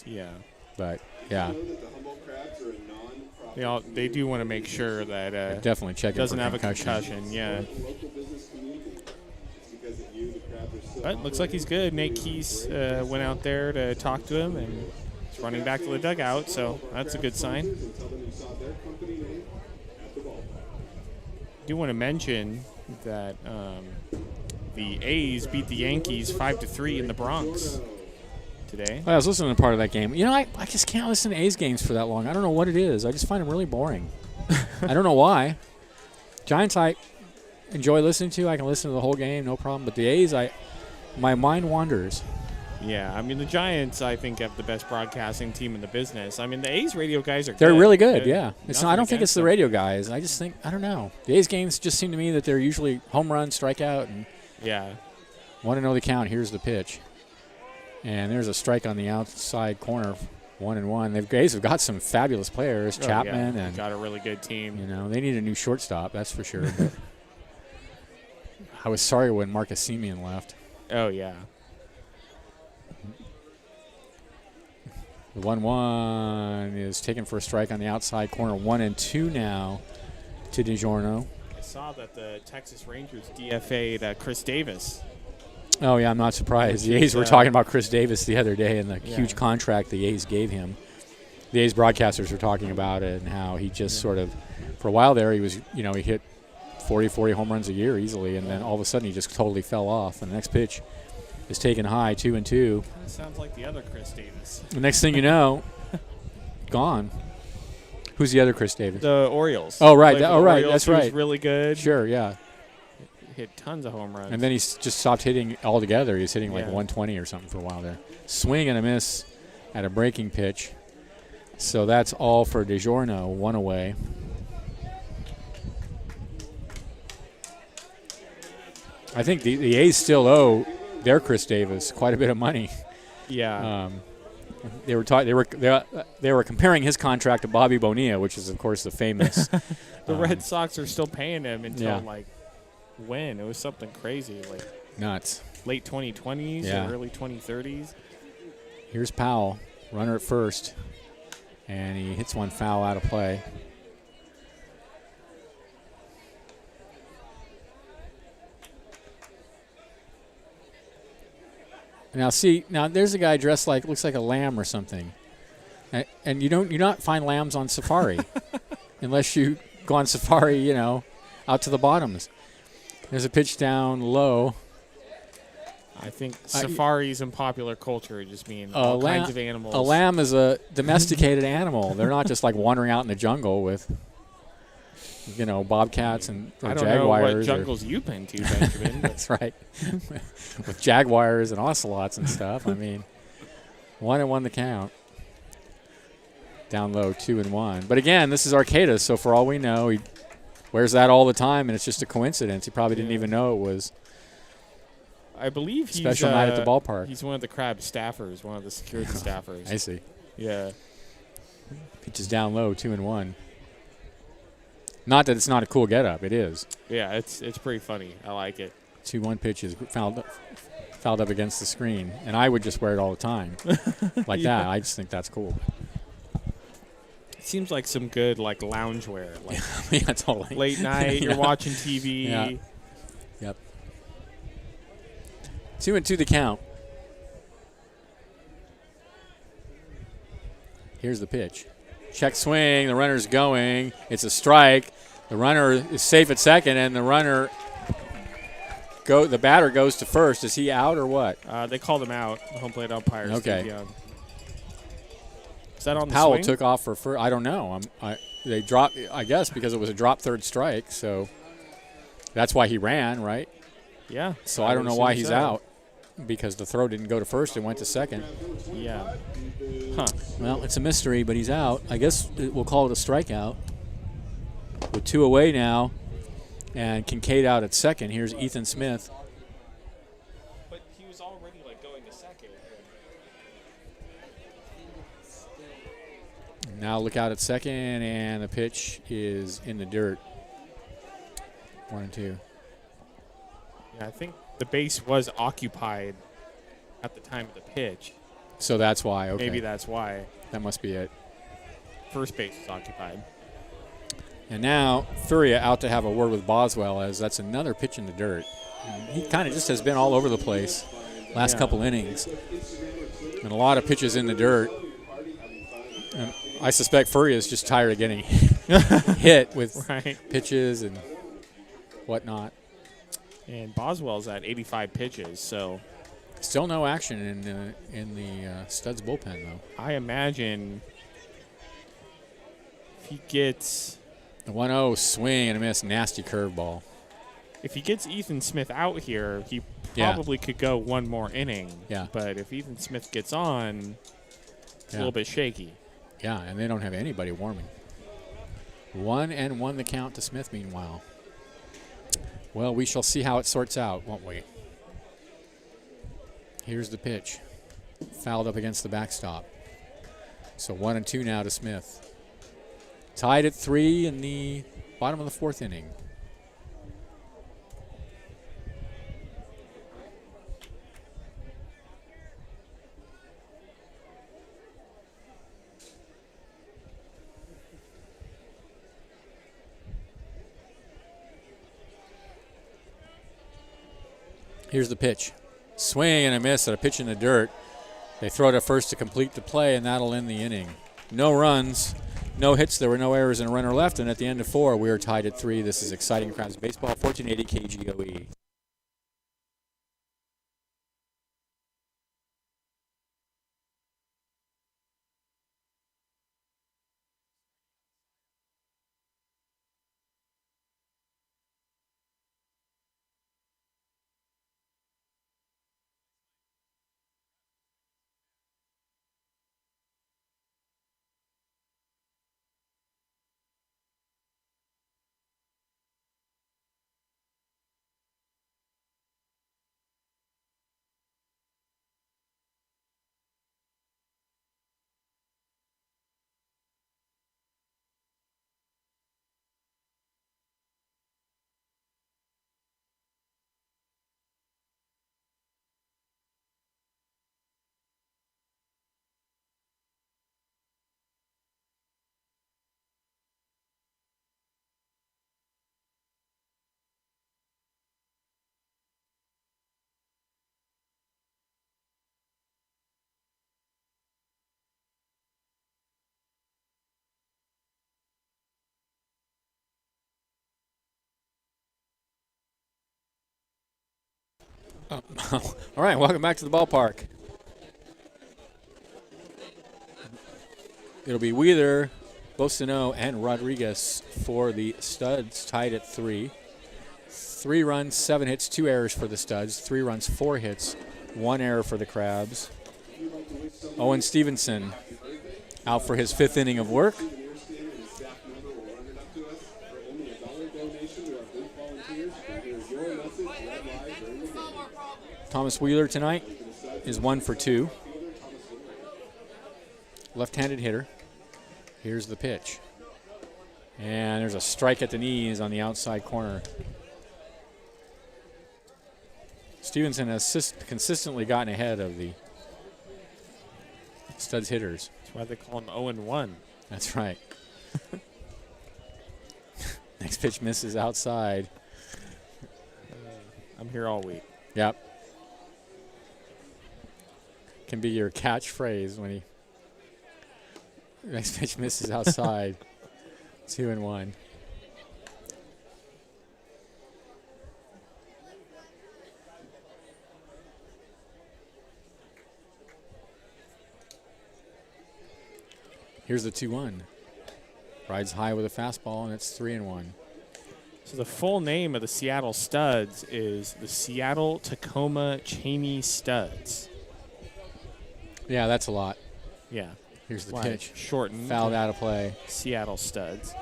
[SPEAKER 2] Yeah.
[SPEAKER 1] But, yeah.
[SPEAKER 3] Know that the Humboldt Crabs are a non-profit
[SPEAKER 2] They do want to make sure that
[SPEAKER 1] Definitely check
[SPEAKER 2] doesn't
[SPEAKER 1] for
[SPEAKER 2] have
[SPEAKER 1] concussion.
[SPEAKER 2] a concussion. Yeah.
[SPEAKER 3] local business community. It's because of you, the Crabs are still.
[SPEAKER 2] But looks like he's good. Nate Keys went out there to talk to him, and he's running back to the dugout, so that's a good sign.
[SPEAKER 3] And tell them you saw their company name at the ballpark.
[SPEAKER 2] I do want to mention that the A's beat the Yankees 5-3 in the Bronx today.
[SPEAKER 1] I was listening to part of that game. I just can't listen to A's games for that long. I don't know what it is. I just find them really boring. I don't know why. Giants I enjoy listening to. I can listen to the whole game, no problem. But the A's, my mind wanders.
[SPEAKER 2] Yeah, I mean, the Giants, I think, have the best broadcasting team in the business. I mean, the A's radio guys are
[SPEAKER 1] They're
[SPEAKER 2] good.
[SPEAKER 1] really good, yeah.
[SPEAKER 2] Nothing
[SPEAKER 1] I don't think
[SPEAKER 2] against
[SPEAKER 1] it's the
[SPEAKER 2] them.
[SPEAKER 1] radio guys. I just think, I don't know. The A's games just seem to me that they're usually home run, strikeout, and
[SPEAKER 2] Yeah.
[SPEAKER 1] want to know the count. Here's the pitch. And there's a strike on the outside corner, 1-1. The A's have got some fabulous players, Chapman,
[SPEAKER 2] yeah.
[SPEAKER 1] and
[SPEAKER 2] Got a really good team.
[SPEAKER 1] they need a new shortstop, that's for sure. But I was sorry when Marcus Semien left.
[SPEAKER 2] Oh, yeah.
[SPEAKER 1] The 1-1 is taken for a strike on the outside corner, 1-2 now to DiGiorno.
[SPEAKER 2] I saw that the Texas Rangers DFA'd Chris Davis.
[SPEAKER 1] Oh, yeah, I'm not surprised. The
[SPEAKER 2] Which
[SPEAKER 1] A's
[SPEAKER 2] is,
[SPEAKER 1] were talking about Chris Davis the other day and the
[SPEAKER 2] Yeah.
[SPEAKER 1] huge contract the A's gave him. The A's broadcasters were talking about it and how he just sort of, for a while there, he was, he hit 40 home runs a year easily, and then all of a sudden he just totally fell off. And the next pitch is taken high, 2-2.
[SPEAKER 2] Kind of sounds like the other Chris Davis.
[SPEAKER 1] The next thing you know, gone. Who's the other Chris Davis?
[SPEAKER 2] The Orioles.
[SPEAKER 1] Oh, right.
[SPEAKER 2] Played for the
[SPEAKER 1] Right.
[SPEAKER 2] Orioles.
[SPEAKER 1] That's
[SPEAKER 2] He was
[SPEAKER 1] right.
[SPEAKER 2] really good.
[SPEAKER 1] Sure, yeah.
[SPEAKER 2] Hit tons of home runs.
[SPEAKER 1] And then he's just stopped hitting altogether. He was hitting like
[SPEAKER 2] Yeah.
[SPEAKER 1] 120 or something for a while there. Swing and a miss at a breaking pitch. So that's all for DiGiorno, 1 away. I think the A's still owe their Chris Davis quite a bit of money.
[SPEAKER 2] yeah.
[SPEAKER 1] They were comparing his contract to Bobby Bonilla, which is of course the famous.
[SPEAKER 2] The Red Sox are still paying him until
[SPEAKER 1] Yeah.
[SPEAKER 2] like when? It was something crazy, like
[SPEAKER 1] Nuts.
[SPEAKER 2] late 2020s
[SPEAKER 1] Yeah.
[SPEAKER 2] or early 2030s.
[SPEAKER 1] Here's Powell, runner at first, and he hits one foul out of play. Now see, now there's a guy dressed like looks like a lamb or something, and you not find lambs on safari, unless you go on safari, out to the bottoms. There's a pitch down low.
[SPEAKER 2] I think safaris in popular culture just mean
[SPEAKER 1] all
[SPEAKER 2] kinds of animals.
[SPEAKER 1] A lamb is a domesticated animal. They're not just like wandering out in the jungle with, bobcats or jaguars.
[SPEAKER 2] I don't know what jungles you've been to, Benjamin.
[SPEAKER 1] That's right. With jaguars and ocelots and stuff. I mean, 1-1 the count. Down low, 2-1. But again, this is Arcata, so for all we know, he wears that all the time, and it's just a coincidence. He probably didn't even know it was.
[SPEAKER 2] I believe he's
[SPEAKER 1] special night at the ballpark.
[SPEAKER 2] He's one of the Crab staffers, one of the security staffers.
[SPEAKER 1] I see.
[SPEAKER 2] Yeah.
[SPEAKER 1] Pitches down low, 2-1. Not that it's not a cool getup. It is.
[SPEAKER 2] Yeah, it's pretty funny. I like it.
[SPEAKER 1] 2-1 pitches fouled up against the screen, and I would just wear it all the time, like
[SPEAKER 2] Yeah.
[SPEAKER 1] that. I just think that's cool.
[SPEAKER 2] It seems like some good loungewear, like
[SPEAKER 1] Yeah, totally.
[SPEAKER 2] late night. You're watching TV.
[SPEAKER 1] Yeah. Yep. 2-2 the count. Here's the pitch. Check swing. The runner's going. It's a strike. The runner is safe at second, and the batter goes to first. Is he out or what?
[SPEAKER 2] They called him out. The home plate umpire.
[SPEAKER 1] Okay.
[SPEAKER 2] Steve Young. Is that on the
[SPEAKER 1] Powell
[SPEAKER 2] swing?
[SPEAKER 1] took off for first. I don't know. They dropped, I guess, because it was a drop third strike. So that's why he ran, right?
[SPEAKER 2] Yeah.
[SPEAKER 1] So I don't know why he's
[SPEAKER 2] so.
[SPEAKER 1] out, because the throw didn't go to first. It went to second.
[SPEAKER 2] Yeah. Huh.
[SPEAKER 1] Well, it's a mystery, but he's out. I guess we'll call it a strikeout. With 2 away now, and Kincaid out at second. Here's Ethan Smith.
[SPEAKER 2] But he was already going to second.
[SPEAKER 1] Now look out at second, and the pitch is in the dirt. 1-2.
[SPEAKER 2] Yeah, I think the base was occupied at the time of the pitch.
[SPEAKER 1] So that's why. Okay.
[SPEAKER 2] Maybe that's why.
[SPEAKER 1] That must be it.
[SPEAKER 2] First base is occupied.
[SPEAKER 1] And now Furia out to have a word with Boswell, as that's another pitch in the dirt. And he kind of just has been all over the place last couple innings. And a lot of pitches in the dirt. And I suspect Furia is just tired of getting hit with pitches and whatnot.
[SPEAKER 2] And Boswell's at 85 pitches, so
[SPEAKER 1] still no action in the Studs bullpen, though.
[SPEAKER 2] I imagine if he gets
[SPEAKER 1] the 1-0 swing and a miss, nasty curveball.
[SPEAKER 2] If he gets Ethan Smith out here, he probably could go one more inning.
[SPEAKER 1] Yeah.
[SPEAKER 2] But if Ethan Smith gets on, it's a little bit shaky.
[SPEAKER 1] Yeah, and they don't have anybody warming. 1-1 the count to Smith, meanwhile. Well, we shall see how it sorts out, won't we? Here's the pitch. Fouled up against the backstop. So 1-2 now to Smith. Tied at 3 in the bottom of the 4th inning. Here's the pitch. Swing and a miss at a pitch in the dirt. They throw it at first to complete the play, and that'll end the inning. No runs, no hits. There were no errors and a runner left. And at the end of 4, we are tied at 3. This is exciting Crabs baseball, 1480 KGOE. All right, welcome back to the ballpark. It'll be Wheeler, Bostano, and Rodriguez for the Studs, tied at 3. 3 runs, 7 hits, 2 errors for the Studs. 3 runs, 4 hits, 1 error for the Crabs. Owen Stevenson out for his 5th inning of work. Thomas Wheeler tonight is 1 for 2. Left-handed hitter. Here's the pitch. And there's a strike at the knees on the outside corner. Stevenson has consistently gotten ahead of the Studs hitters.
[SPEAKER 2] That's why they call him 0-1.
[SPEAKER 1] That's right. Next pitch misses outside.
[SPEAKER 2] I'm here all week.
[SPEAKER 1] Yep. Can be your catchphrase when he next pitch misses outside. 2-1. Here's the 2-1. Rides high with a fastball, and it's 3-1.
[SPEAKER 2] So the full name of the Seattle Studs is the Seattle Tacoma Cheney Studs.
[SPEAKER 1] Yeah, that's a lot.
[SPEAKER 2] Yeah.
[SPEAKER 1] Here's the
[SPEAKER 2] Why?
[SPEAKER 1] pitch.
[SPEAKER 2] Shortened.
[SPEAKER 1] Fouled out of play.
[SPEAKER 2] Seattle Studs.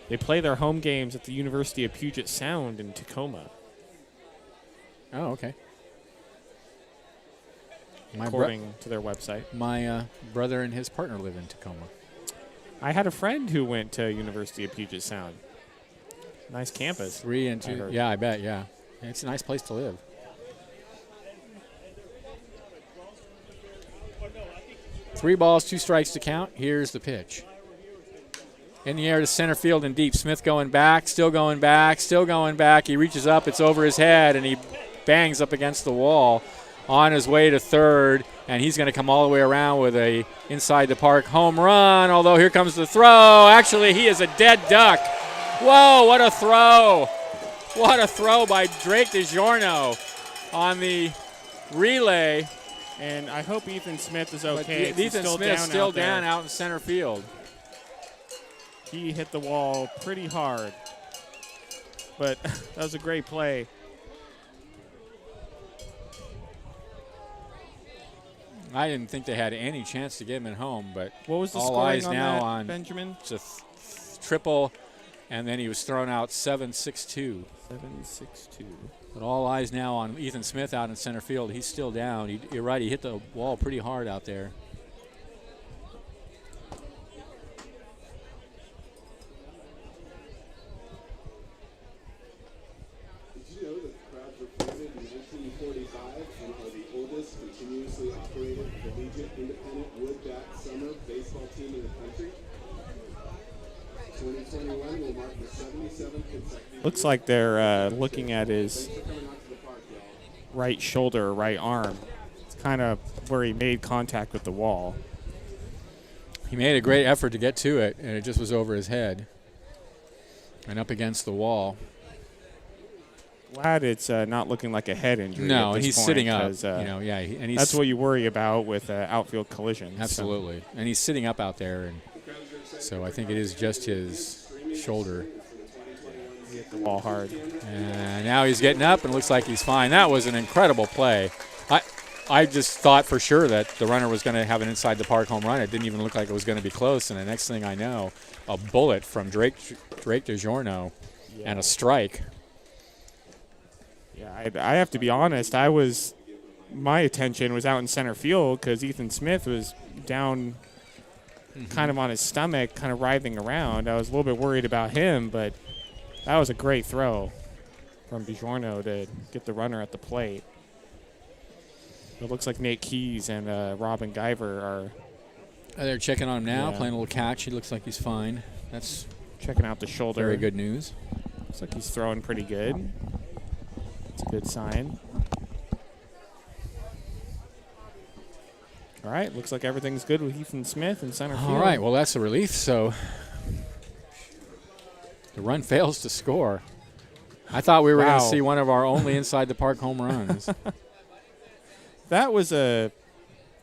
[SPEAKER 2] They play their home games at the University of Puget Sound in Tacoma.
[SPEAKER 1] Oh, okay.
[SPEAKER 2] According to their website.
[SPEAKER 1] My brother and his partner live in Tacoma.
[SPEAKER 2] I had a friend who went to University of Puget Sound. Nice campus.
[SPEAKER 1] 3 and 2. Yeah, I bet, yeah. It's a nice place to live. Three balls, 2 strikes to count. Here's the pitch. In the air to center field and deep. Smith going back, still going back, still going back. He reaches up, it's over his head, and he bangs up against the wall on his way to third, and he's going to come all the way around with a inside the park home run, although here comes the throw. Actually, he is a dead duck. Whoa, what a throw. What a throw by Drake DiGiorno on the relay.
[SPEAKER 2] And I hope Ethan Smith is okay.
[SPEAKER 1] But Ethan Smith's still down out in center field.
[SPEAKER 2] He hit the wall pretty hard. But that was a great play.
[SPEAKER 1] I didn't think they had any chance to get him at home, but
[SPEAKER 2] what was the
[SPEAKER 1] all
[SPEAKER 2] scoring
[SPEAKER 1] eyes
[SPEAKER 2] on
[SPEAKER 1] now
[SPEAKER 2] that,
[SPEAKER 1] on
[SPEAKER 2] Benjamin?
[SPEAKER 1] It's a triple, and then he was thrown out 7-6-2.
[SPEAKER 2] 7-6-2.
[SPEAKER 1] But all eyes now on Ethan Smith out in center field. He's still down. You're right, he hit the wall pretty hard out there.
[SPEAKER 3] Did you know that the Crabs were founded in 1945 and are the oldest continuously operated collegiate independent wood-bat summer baseball team in the country? 2021 will mark the 77th consecutive.
[SPEAKER 2] Looks like they're looking at his right shoulder, right arm. It's kind of where he made contact with the wall.
[SPEAKER 1] He made a great effort to get to it, and it just was over his head and up against the wall.
[SPEAKER 2] Glad it's not looking like a head injury.
[SPEAKER 1] No,
[SPEAKER 2] at
[SPEAKER 1] and
[SPEAKER 2] this
[SPEAKER 1] he's
[SPEAKER 2] point,
[SPEAKER 1] sitting up.
[SPEAKER 2] 'cause,
[SPEAKER 1] Yeah, and he's
[SPEAKER 2] that's what you worry about with outfield collisions.
[SPEAKER 1] absolutely.
[SPEAKER 2] So.
[SPEAKER 1] And he's sitting up out there, and so I think it is just his shoulder.
[SPEAKER 2] He hit the wall hard.
[SPEAKER 1] And now he's getting up, and it looks like he's fine. That was an incredible play. I just thought for sure that the runner was going to have an inside the park home run. It didn't even look like it was going to be close. And the next thing I know, a bullet from Drake DiGiorno and a strike.
[SPEAKER 2] Yeah, I have to be honest. My attention was out in center field because Ethan Smith was down kind of on his stomach, kind of writhing around. I was a little bit worried about him, but that was a great throw from DiGiorno to get the runner at the plate. It looks like Nate Keys and Robin Guyver are
[SPEAKER 1] They're checking on him now,
[SPEAKER 2] Yeah.
[SPEAKER 1] playing a little catch. He looks like he's fine. That's
[SPEAKER 2] checking out the shoulder.
[SPEAKER 1] very good news.
[SPEAKER 2] Looks like he's throwing pretty good. It's a good sign. All right, looks like everything's good with Ethan Smith in center field.
[SPEAKER 1] All right, well, that's a relief. So the run fails to score. I thought we were going to
[SPEAKER 2] Wow.
[SPEAKER 1] see one of our only inside the park home runs.
[SPEAKER 2] That was a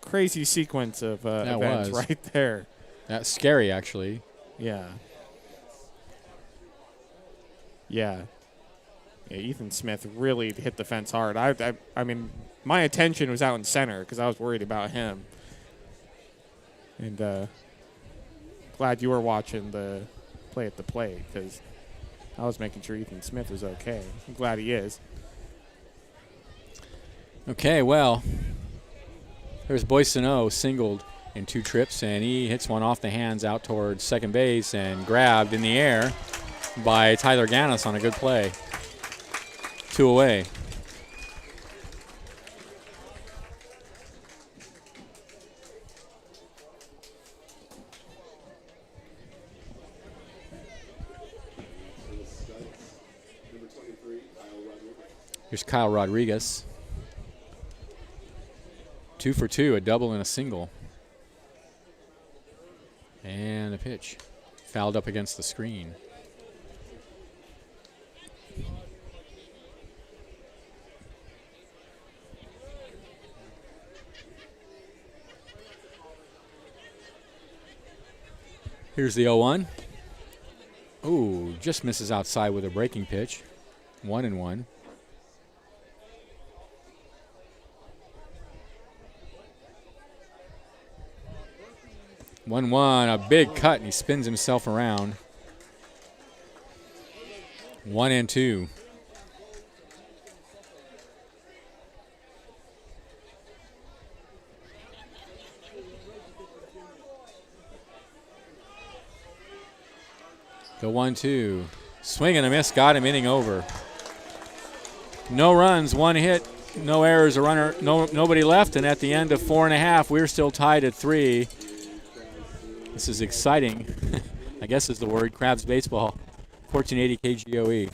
[SPEAKER 2] crazy sequence of events
[SPEAKER 1] was.
[SPEAKER 2] right there.
[SPEAKER 1] That's scary, actually.
[SPEAKER 2] Yeah. Yeah. Yeah, Ethan Smith really hit the fence hard. I mean, my attention was out in center because I was worried about him. And glad you were watching the play at the plate because I was making sure Ethan Smith was okay. I'm glad he is.
[SPEAKER 1] Okay, well, there's Boissonneau singled in 2 trips, and he hits one off the hands out towards second base and grabbed in the air by Tyler Gannis on a good play. 2 away. Here's Kyle Rodriguez. 2 for 2, a double and a single. And a pitch. Fouled up against the screen. Here's the 0-1. Ooh, just misses outside with a breaking pitch. 1-1. 1-1, a big cut, and he spins himself around. 1-2. The 1-2. Swing and a miss, got him, inning over. No runs, 1 hit, no errors, a runner, nobody left, and at the end of 4.5, we're still tied at 3. This is exciting, I guess is the word, Crabs baseball, 1480 KGOE.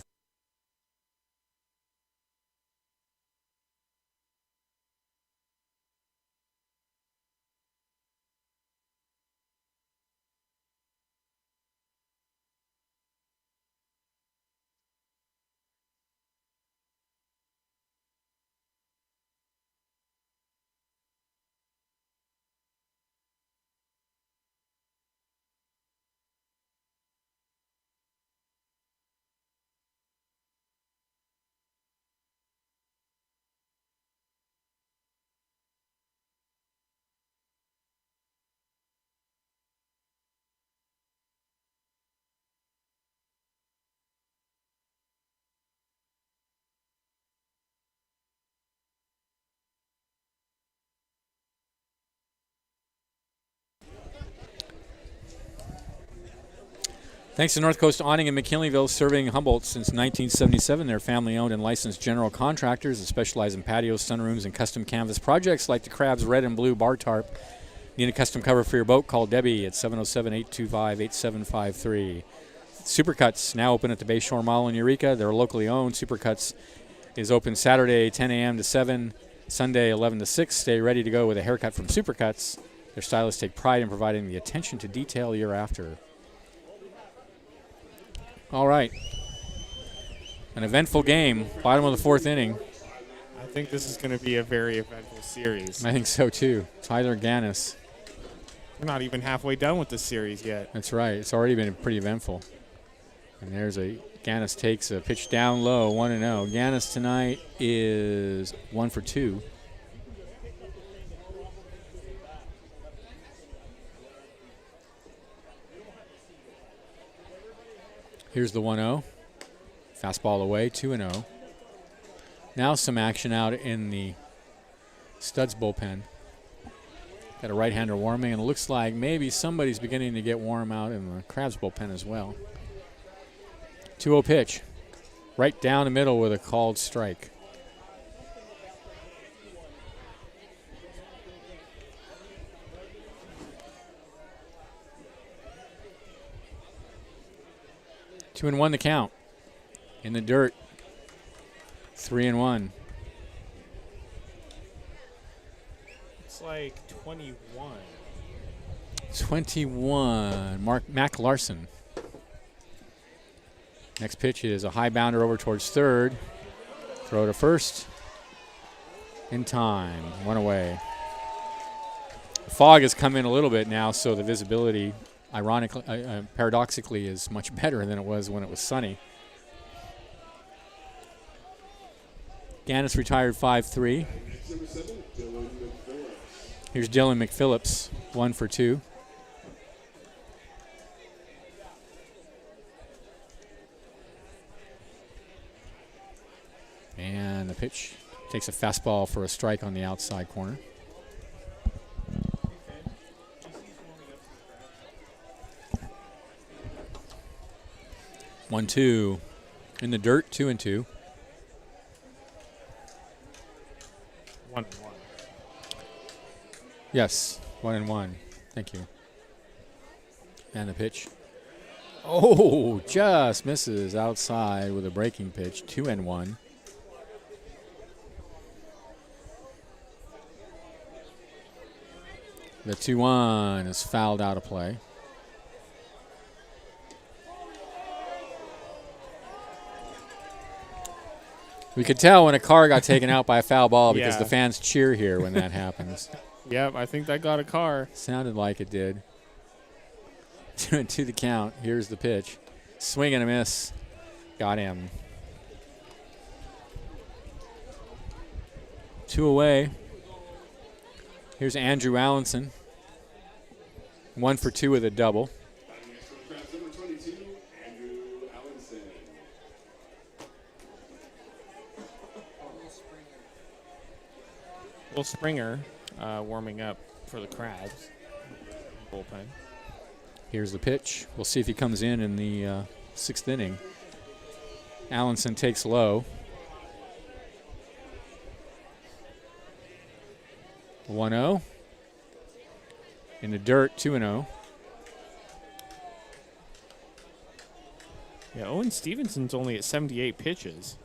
[SPEAKER 1] Thanks to North Coast Awning in McKinleyville, serving Humboldt since 1977. They're family-owned and licensed general contractors that specialize in patios, sunrooms, and custom canvas projects like the Crab's red and blue bar tarp. Need a custom cover for your boat? Call Debbie at 707-825-8753. Supercuts, now open at the Bayshore Mall in Eureka. They're locally owned. Supercuts is open Saturday 10 a.m. to 7, Sunday 11 to 6. Stay ready to go with a haircut from Supercuts. Their stylists take pride in providing the attention to detail you're after. All right. An eventful game, bottom of the 4th inning.
[SPEAKER 2] I think this is going to be a very eventful series.
[SPEAKER 1] I think so, too. Tyler Gannis.
[SPEAKER 2] We're not even halfway done with this series yet.
[SPEAKER 1] That's right. It's already been pretty eventful. And there's Gannis takes a pitch down low, 1-0. Gannis tonight is 1 for 2. Here's the 1-0. Fastball away, 2-0. Now some action out in the Studs bullpen. Got a right-hander warming, and it looks like maybe somebody's beginning to get warm out in the Crabs bullpen as well. 2-0 pitch. Right down the middle with a called strike. Two and 1 the count. In the dirt. 3-1.
[SPEAKER 2] It's like 21.
[SPEAKER 1] 21. Mac Larson. Next pitch is a high bounder over towards third. Throw to first. In time. One away. The fog has come in a little bit now, so the visibility, ironically, paradoxically, is much better than it was when it was sunny. Gannis retired 5-3.
[SPEAKER 3] Number 7, Dylan McPhillips.
[SPEAKER 1] Here's Dylan McPhillips, 1 for 2. And the pitch takes a fastball for a strike on the outside corner. One, two. In the dirt, 2-2.
[SPEAKER 2] 1-1.
[SPEAKER 1] Yes, 1-1. Thank you. And the pitch. Oh, just misses outside with a breaking pitch. 2-1. The 2-1 is fouled out of play. We could tell when a car got taken out by a foul ball because
[SPEAKER 2] Yeah.
[SPEAKER 1] the fans cheer here when that happens.
[SPEAKER 2] Yep, I think that got a car.
[SPEAKER 1] Sounded like it did. 2-2 the count. Here's the pitch. Swing and a miss. Got him. 2 away. Here's Andrew Allenson. 1 for 2 with a double.
[SPEAKER 3] Batting next for the Crabs, number 22, Andrew Allenson.
[SPEAKER 2] Will Springer warming up for the Crabs. Bullpen.
[SPEAKER 1] Here's the pitch. We'll see if he comes in the 6th inning. Allenson takes low. 1-0. In the dirt, 2-0.
[SPEAKER 2] Yeah, Owen Stevenson's only at 78 pitches.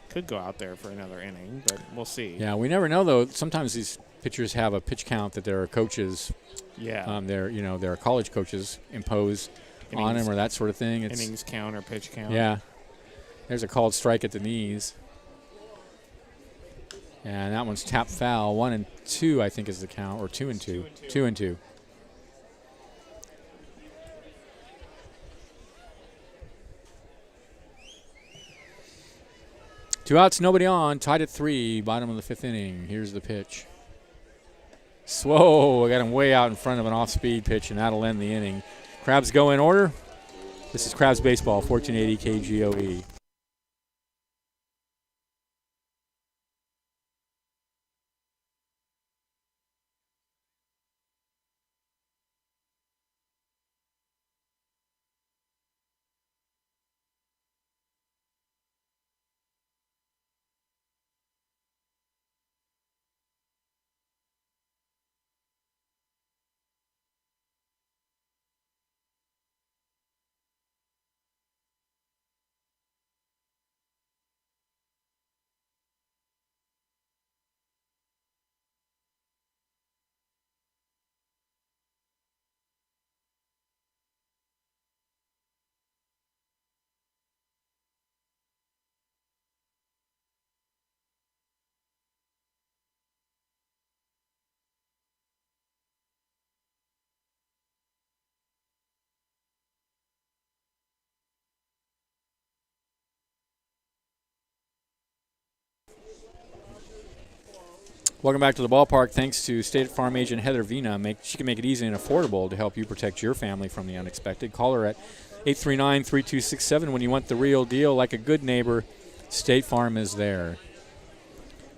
[SPEAKER 2] Could go out there for another inning, but we'll see.
[SPEAKER 1] Yeah, we never know though. Sometimes these pitchers have a pitch count that their coaches,
[SPEAKER 2] Yeah.
[SPEAKER 1] their college coaches impose on
[SPEAKER 2] Innings-
[SPEAKER 1] them or that sort of thing.
[SPEAKER 2] Innings count or pitch count.
[SPEAKER 1] Yeah. There's a called strike at the knees. And that one's tapped foul. 1-2, I think, is the count, or 2-2. 2-2. Two outs, nobody on. Tied at 3, bottom of the 5th inning. Here's the pitch. Whoa, I got him way out in front of an off-speed pitch, and that'll end the inning. Crabs go in order. This is Crabs Baseball, 1480 KGOE. Welcome back to the ballpark. Thanks to State Farm agent Heather Vina. She can make it easy and affordable to help you protect your family from the unexpected. Call her at 839-3267 when you want the real deal. Like a good neighbor, State Farm is there.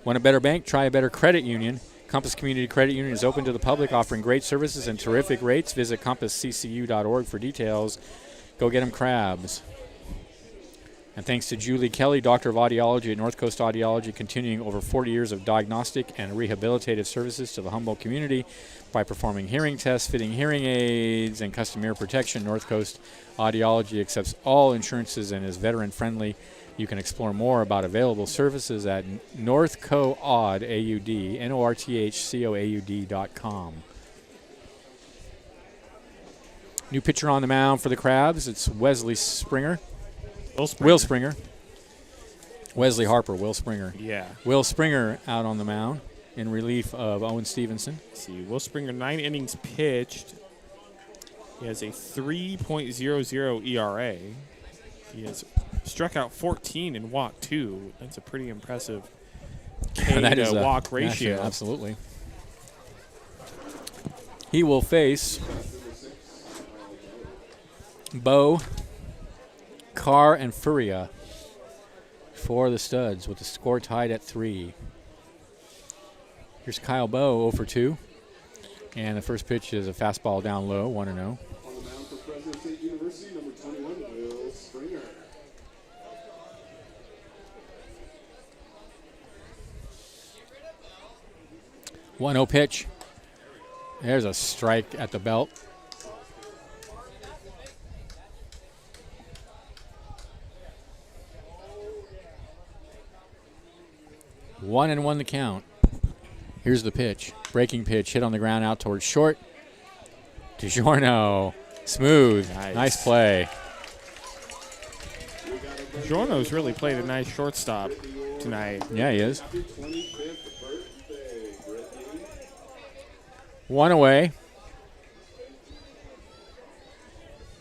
[SPEAKER 1] Want a better bank? Try a better credit union. Compass Community Credit Union is open to the public, offering great services and terrific rates. Visit compassccu.org for details. Go get them Crabs. And thanks to Julie Kelly, Doctor of Audiology at North Coast Audiology, continuing over 40 years of diagnostic and rehabilitative services to the Humboldt community by performing hearing tests, fitting hearing aids, and custom ear protection. North Coast Audiology accepts all insurances and is veteran-friendly. You can explore more about available services at northcoaud, northcoaud.com. New pitcher on the mound for the Crabs. It's Wesley Springer.
[SPEAKER 2] Will Springer.
[SPEAKER 1] Will Springer. Wesley Harper, Will Springer.
[SPEAKER 2] Yeah.
[SPEAKER 1] Will Springer out on the mound in relief of Owen Stevenson.
[SPEAKER 2] Let's see, Will Springer, 9 innings pitched. He has a 3.00 ERA. He has struck out 14 and walked 2. That's a pretty impressive K to walk ratio.
[SPEAKER 1] Absolutely. He will face Bo, Carr, and Furia for the Studs with the score tied at 3. Here's Kyle Bo, 0 for 2. And the first pitch is a fastball down low, 1-0.
[SPEAKER 3] On the mound for Fresno State University, number 21, Will Springer.
[SPEAKER 1] One 0 pitch. There's a strike at the belt. One and one the count. Here's the pitch. Breaking pitch, hit on the ground out towards short. DiGiorno, smooth, nice play.
[SPEAKER 2] Giorno's really played a nice shortstop tonight.
[SPEAKER 1] Yeah, he is.
[SPEAKER 3] Happy 25th birthday, Brittany.
[SPEAKER 1] One away.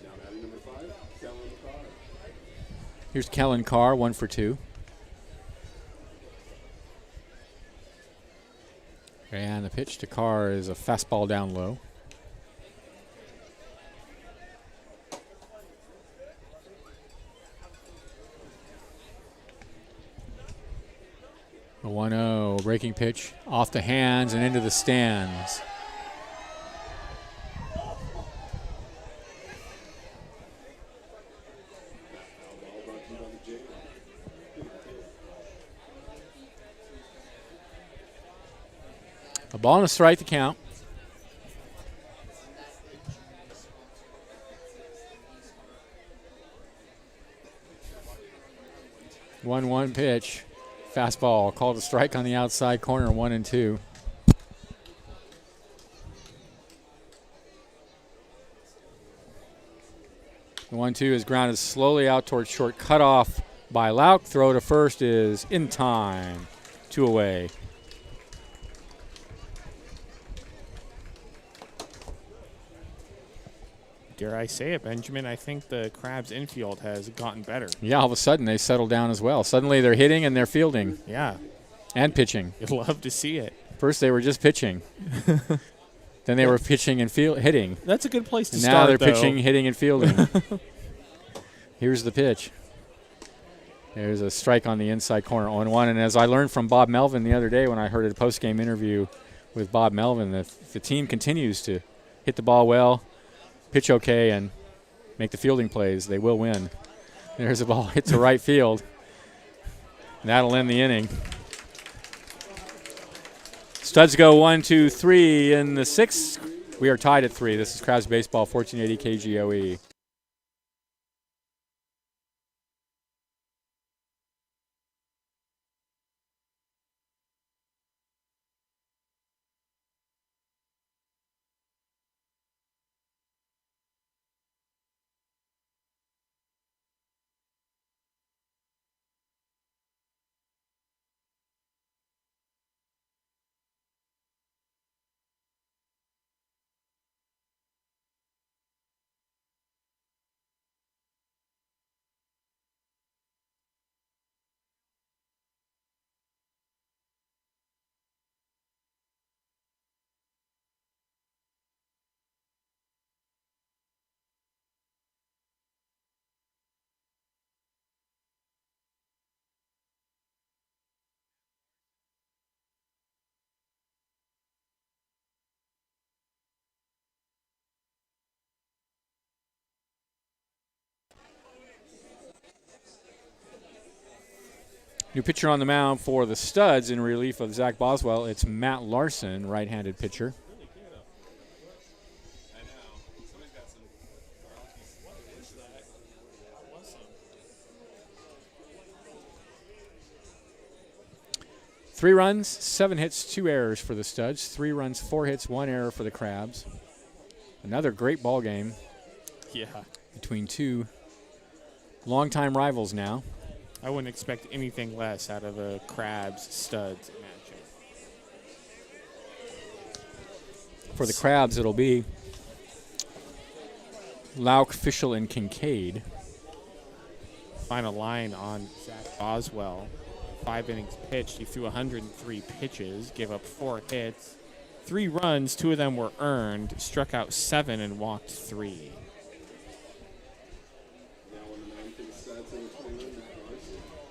[SPEAKER 3] Now batting number 5, Kellen Carr.
[SPEAKER 1] Here's Kellen Carr, 1 for 2. And the pitch to Carr is a fastball down low. A 1-0 breaking pitch off the hands and into the stands. A ball and a strike to count. One pitch. Fastball called a strike on the outside corner, 1-2. The 1-2 is grounded slowly out towards short. Cut off by Lauk. Throw to first is in time. 2 away.
[SPEAKER 2] Dare I say it, Benjamin, I think the Crabs infield has gotten better.
[SPEAKER 1] Yeah, all of a sudden they settled down as well. Suddenly they're hitting and they're fielding.
[SPEAKER 2] Yeah.
[SPEAKER 1] And pitching.
[SPEAKER 2] You'd love to see it.
[SPEAKER 1] First they were just pitching. Then they were pitching and hitting.
[SPEAKER 2] That's a good place to
[SPEAKER 1] and
[SPEAKER 2] start,
[SPEAKER 1] now they're
[SPEAKER 2] though.
[SPEAKER 1] pitching, hitting, and fielding. Here's the pitch. There's a strike on the inside corner, 0-1. And as I learned from Bob Melvin the other day when I heard a post-game interview with Bob Melvin, that the team continues to hit the ball well, pitch okay, and make the fielding plays, they will win. There's a ball hit to right field. And that'll end the inning. Studs go 1, 2, 3 in the 6th. We are tied at 3. This is Crabs Baseball, 1480 KGOE. New pitcher on the mound for the Studs in relief of Zach Boswell. It's Matt Larson, right-handed pitcher. Three runs, 7 hits, 2 errors for the Studs. 3 runs, 4 hits, 1 error for the Crabs. Another great ball game
[SPEAKER 2] Yeah.
[SPEAKER 1] between two longtime rivals now.
[SPEAKER 2] I wouldn't expect anything less out of a Crabs Studs matchup.
[SPEAKER 1] For the Crabs, it'll be Lauk, Fischel, and Kincaid.
[SPEAKER 2] Final line on Zach Boswell. 5 innings pitched. He threw 103 pitches, gave up 4 hits, 3 runs. 2 of them were earned. Struck out 7 and walked 3.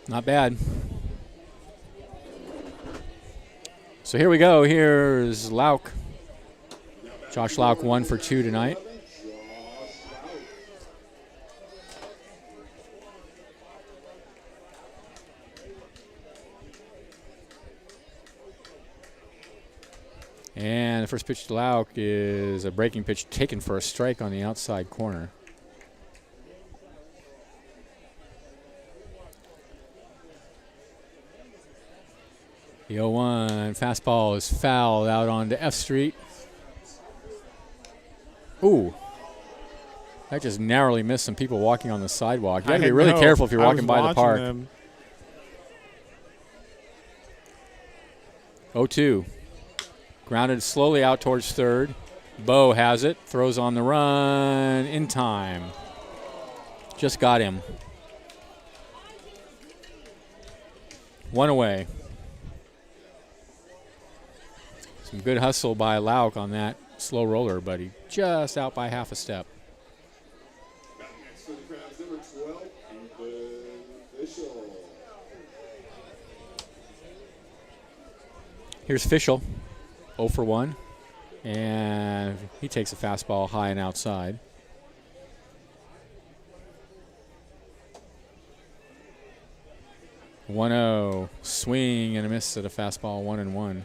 [SPEAKER 1] Not bad. So here we go. Here's Lauk. Josh Lauk 1 for 2 tonight. And the first pitch to Lauk is a breaking pitch taken for a strike on the outside corner. The 0-1 fastball is fouled out onto F Street. Ooh. That just narrowly missed some people walking on the sidewalk. You got to be really careful if you're walking by the park. 0-2. Grounded slowly out towards third. Bo has it. Throws on the run in time. Just got him. 1 away. Some good hustle by Lauk on that slow roller, but he just out by half a step.
[SPEAKER 3] Next for the Crabs, number 12, Ethan Fischel.
[SPEAKER 1] Here's Fischel, 0 for 1, and he takes a fastball high and outside. One-zero, swing and a miss at a fastball, 1-1.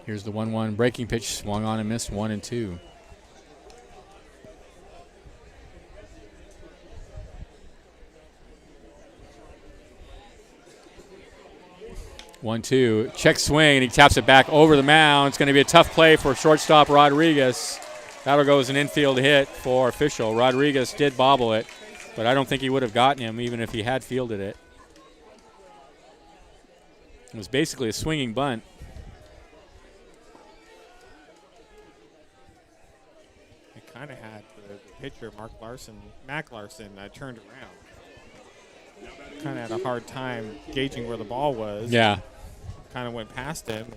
[SPEAKER 1] Here's the 1-1 breaking pitch, swung on and missed, 1-2. 1-2, check swing, and he taps it back over the mound. It's going to be a tough play for shortstop Rodriguez. That'll go as an infield hit for Fischel. Rodriguez did bobble it, but I don't think he would have gotten him even if he had fielded it. It was basically a swinging bunt.
[SPEAKER 2] It kind of had the pitcher, Mac Larson, turned around. Kind of had a hard time gauging where the ball was.
[SPEAKER 1] Yeah.
[SPEAKER 2] Kind of went past him.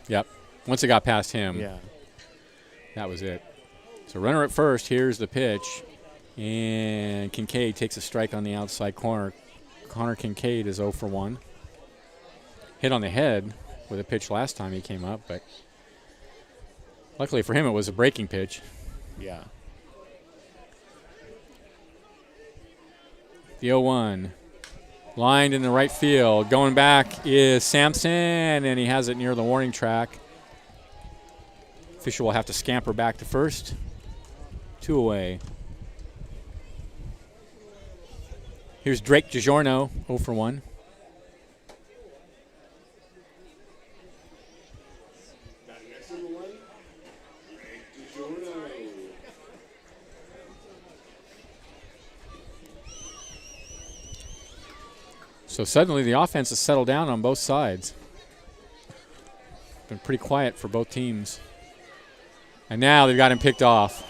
[SPEAKER 1] Yep. Once it got past him,
[SPEAKER 2] Yeah.
[SPEAKER 1] that was it. So runner at first, here's the pitch. And Kincaid takes a strike on the outside corner. Connor Kincaid is 0 for 1. Hit on the head with a pitch last time he came up, but luckily for him it was a breaking pitch.
[SPEAKER 2] Yeah.
[SPEAKER 1] The 0-1. Lined in the right field. Going back is Sampson, and he has it near the warning track. Fisher will have to scamper back to first. 2 away. Here's Drake DiGiorno, 0 for 1.
[SPEAKER 3] Next on the line, Drake DiGiorno.
[SPEAKER 1] So suddenly the offense has settled down on both sides. Been pretty quiet for both teams. And now they've got him picked off.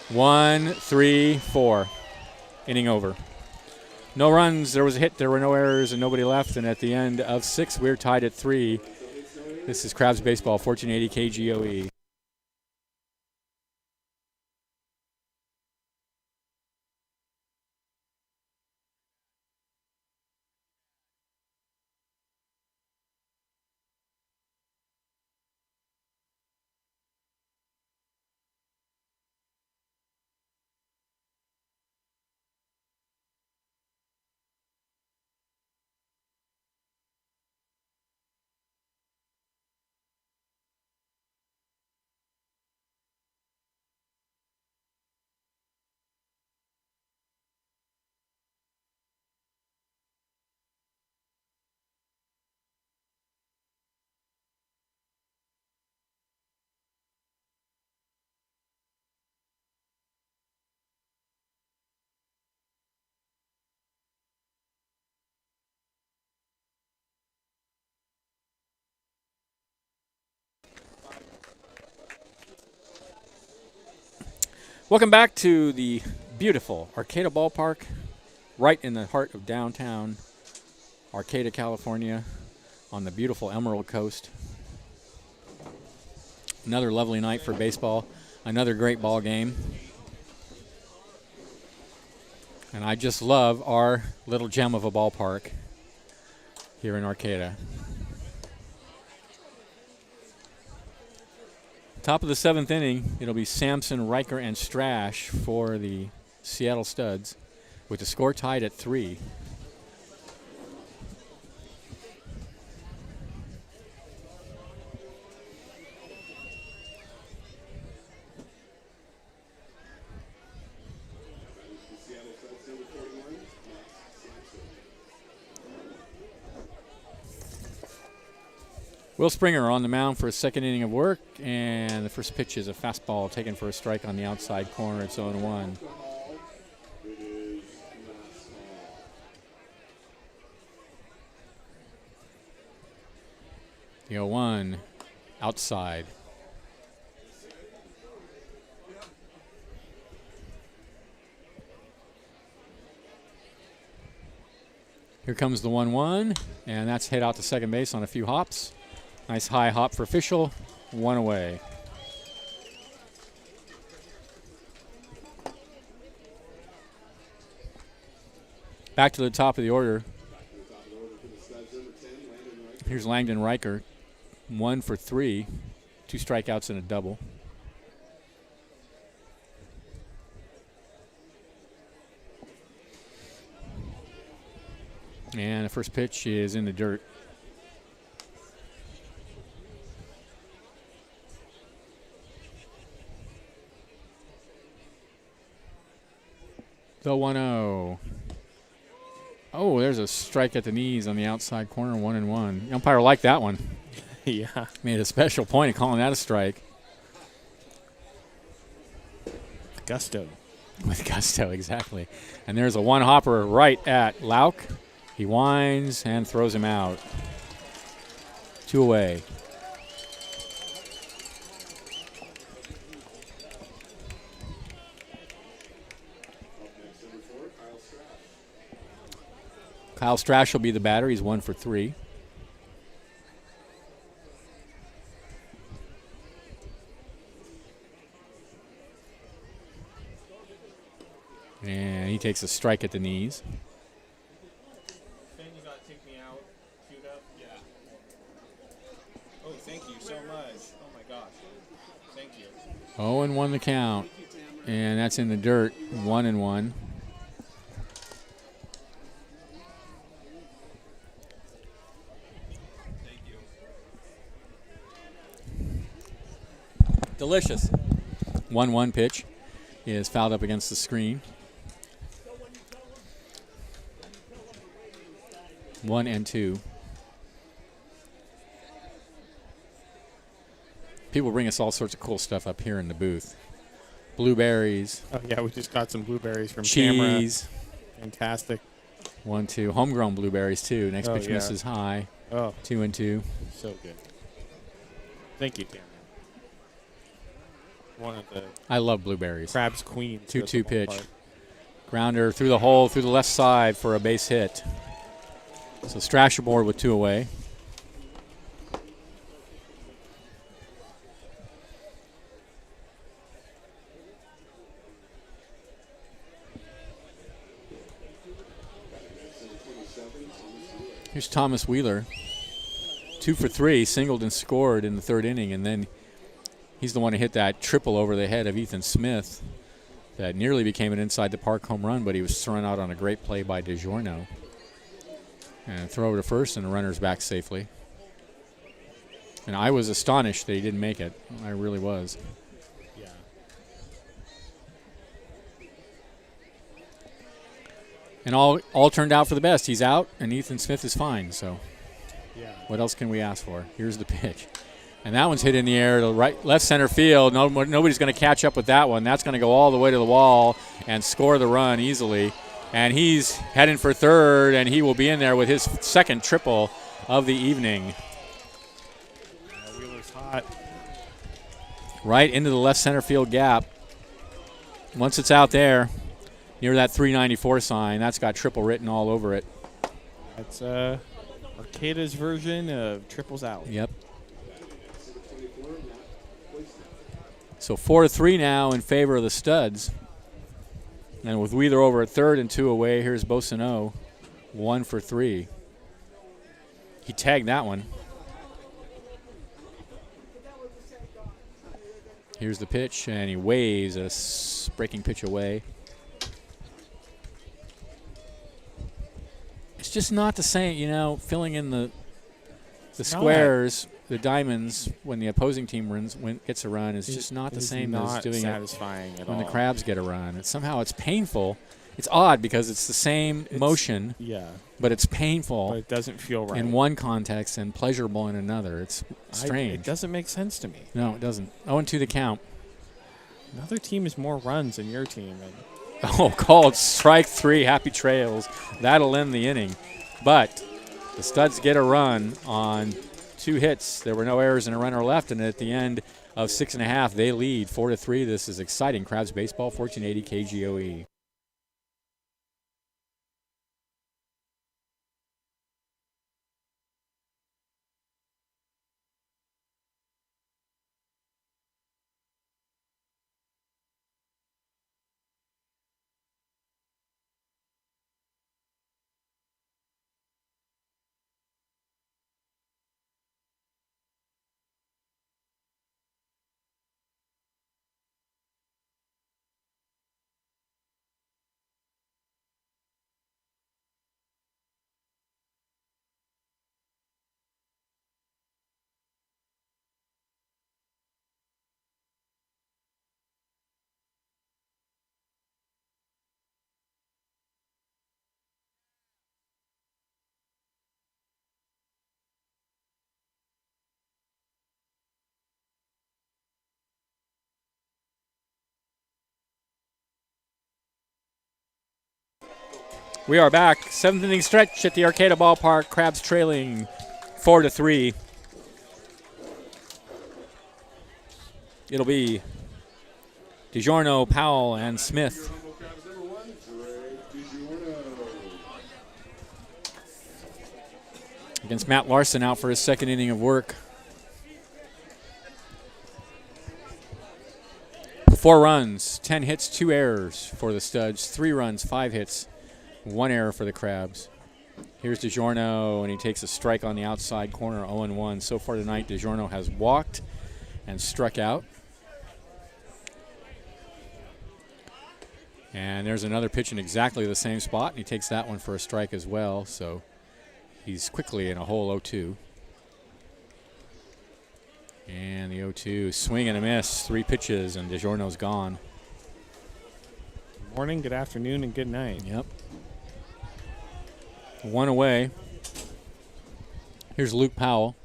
[SPEAKER 1] 1, 3, 4. Inning over. No runs, there was a hit, there were no errors, and nobody left. And at the end of 6, we're tied at 3. This is Crabs Baseball, 1480 KGOE. Welcome back to the beautiful Arcata Ballpark, right in the heart of downtown Arcata, California, on the beautiful Emerald Coast. Another lovely night for baseball, another great ball game. And I just love our little gem of a ballpark here in Arcata. Top of the 7th inning, it'll be Sampson, Riker, and Strash for the Seattle Studs, with the score tied at 3. Will Springer on the mound for a second inning of work, and the first pitch is a fastball taken for a strike on the outside corner. It's 0-1. The 0-1 outside. Here comes the 1-1, and that's hit out to second base on a few hops. Nice high hop for Fischel, 1 away. Back to the top of the order. Here's Langdon Riker, 1 for 3, 2 strikeouts and a double. And the first pitch is in the dirt. The 1-0. Oh, there's a strike at the knees on the outside corner, 1-1. Umpire liked that one.
[SPEAKER 2] Yeah.
[SPEAKER 1] Made a special point of calling that a strike.
[SPEAKER 2] Gusto.
[SPEAKER 1] With gusto, exactly. And there's a one-hopper right at Lauk. He winds and throws him out. 2 away. Kyle Strash will be the batter. He's 1 for 3. And he takes a strike at the knees.
[SPEAKER 2] Ben, you got to take me out, queued up? Yeah. Oh, thank you so much. Oh, my gosh. Thank you.
[SPEAKER 1] 0-1 the count. And that's in the dirt, 1-1. Delicious. 1-1 pitch is fouled up against the screen. 1-2. People bring us all sorts of cool stuff up here in the booth. Blueberries.
[SPEAKER 2] Oh, yeah, we just got some blueberries from
[SPEAKER 1] cheese.
[SPEAKER 2] Camera. Fantastic.
[SPEAKER 1] 1-2. Homegrown blueberries, too. Next pitch
[SPEAKER 2] yeah.
[SPEAKER 1] misses high.
[SPEAKER 2] Oh.
[SPEAKER 1] 2-2.
[SPEAKER 2] So good. Thank you, Tamara. One of the
[SPEAKER 1] I love blueberries.
[SPEAKER 2] Crab's queens.
[SPEAKER 1] 2-2 pitch. Grounder through the hole, through the left side for a base hit. So Strash aboard with 2 away. Here's Thomas Wheeler. 2 for 3, singled and scored in the 3rd inning, and then he's the one who hit that triple over the head of Ethan Smith that nearly became an inside the park home run, but he was thrown out on a great play by DiGiorno. And throw over to first, and the runner's back safely. And I was astonished that he didn't make it. I really was.
[SPEAKER 2] Yeah.
[SPEAKER 1] And all turned out for the best. He's out, and Ethan Smith is fine. So
[SPEAKER 2] Yeah.
[SPEAKER 1] what else can we ask for? Here's the pitch. And that one's hit in the air to left center field. Nobody's going to catch up with that one. That's going to go all the way to the wall and score the run easily. And he's heading for third, and he will be in there with his second triple of the evening.
[SPEAKER 2] Wheeler's hot.
[SPEAKER 1] Right into the left center field gap. Once it's out there, near that 394 sign, that's got triple written all over it.
[SPEAKER 2] That's Arcata's version of triples out.
[SPEAKER 1] Yep. So 4-3 now in favor of the Studs. And with Wheeler over at third and 2 away, here's Boissonneau, 1 for 3. He tagged that one. Here's the pitch, and he waves a breaking pitch away. It's just not the same, you know, filling in the squares, the diamonds, when the opposing team gets a run is just not the same as doing
[SPEAKER 2] satisfying
[SPEAKER 1] it
[SPEAKER 2] at
[SPEAKER 1] when
[SPEAKER 2] all.
[SPEAKER 1] the Crabs get a run. Somehow it's painful. It's odd because it's the same motion, but it's painful.
[SPEAKER 2] But it doesn't feel right
[SPEAKER 1] in one context and pleasurable in another. It's strange.
[SPEAKER 2] It doesn't make sense to me.
[SPEAKER 1] No, it doesn't. 0-2 the count.
[SPEAKER 2] Another team has more runs than your team.
[SPEAKER 1] Oh, called strike 3, happy trails. That'll end the inning. But the Studs get a run on 2 hits. There were no errors and a runner left, and at the end of 6.5, they lead 4-3. This is exciting. Crabs baseball, 1480 KGOE. We are back. 7th inning stretch at the Arcata Ballpark. Crabs trailing 4-3. It'll be DiGiorno, Powell, and Smith. Against Matt Larson out for his 2nd inning of work. 4 runs, 10 hits, 2 errors for the Studs. 3 runs, 5 hits, 1 error for the Crabs. Here's DiGiorno, and he takes a strike on the outside corner, 0-1. So far tonight, DiGiorno has walked and struck out. And there's another pitch in exactly the same spot, and he takes that one for a strike as well. So he's quickly in a hole 0-2. And the 0-2, swing and a miss, 3 pitches, and DiGiorno's gone.
[SPEAKER 2] Good morning, good afternoon, and good night.
[SPEAKER 1] Yep. 1 away. Here's Luke Powell.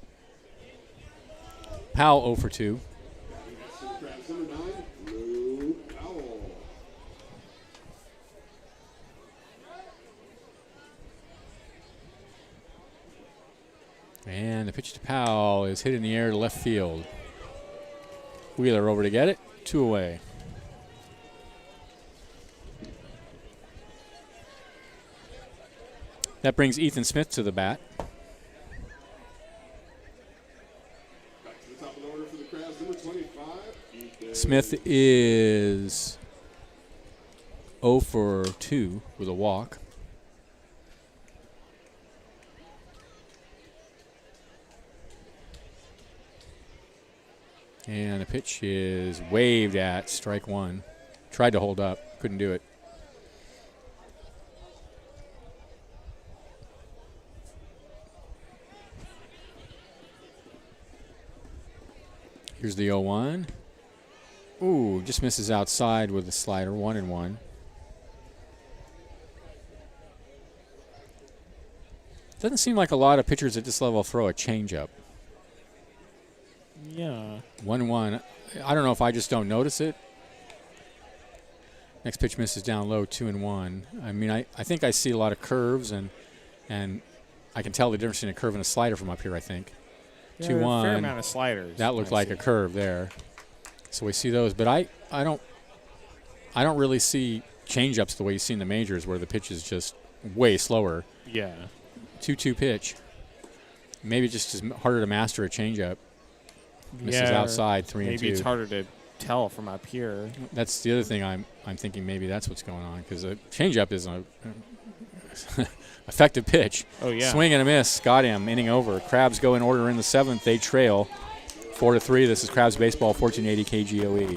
[SPEAKER 1] Powell 0 for 2. And the pitch to Powell is hit in the air to left field. Wheeler over to get it. 2 away. That brings Ethan Smith to the bat.
[SPEAKER 3] Back to the top of the order for the Crabs, number 25. Ethan
[SPEAKER 1] Smith is 0 for 2 with a walk. And the pitch is waved at, strike 1. Tried to hold up, couldn't do it. Here's the 0-1. Ooh, just misses outside with the slider, 1-1. Doesn't seem like a lot of pitchers at this level throw a changeup.
[SPEAKER 2] Yeah.
[SPEAKER 1] 1-1. I don't know if I just don't notice it. Next pitch misses down low, 2-1. I mean, I think I see a lot of curves, and I can tell the difference between a curve and a slider from up here, I think.
[SPEAKER 2] Yeah,
[SPEAKER 1] 2-1.
[SPEAKER 2] a fair amount of sliders.
[SPEAKER 1] That looked like a curve there. So we see those, but I don't I don't really see change-ups the way you see in the majors where the pitch is just way slower.
[SPEAKER 2] Yeah.
[SPEAKER 1] 2-2 pitch. Maybe just is harder to master a change-up. Misses
[SPEAKER 2] Yeah,
[SPEAKER 1] outside, 3-2.
[SPEAKER 2] Maybe it's harder to tell from up here.
[SPEAKER 1] That's the other thing I'm thinking maybe that's what's going on because a changeup is an effective pitch.
[SPEAKER 2] Oh, yeah.
[SPEAKER 1] Swing and a miss. Got him. Inning over. Crabs go in order in the 7th. They trail 4-3. This is Crabs Baseball, 1480 KGOE.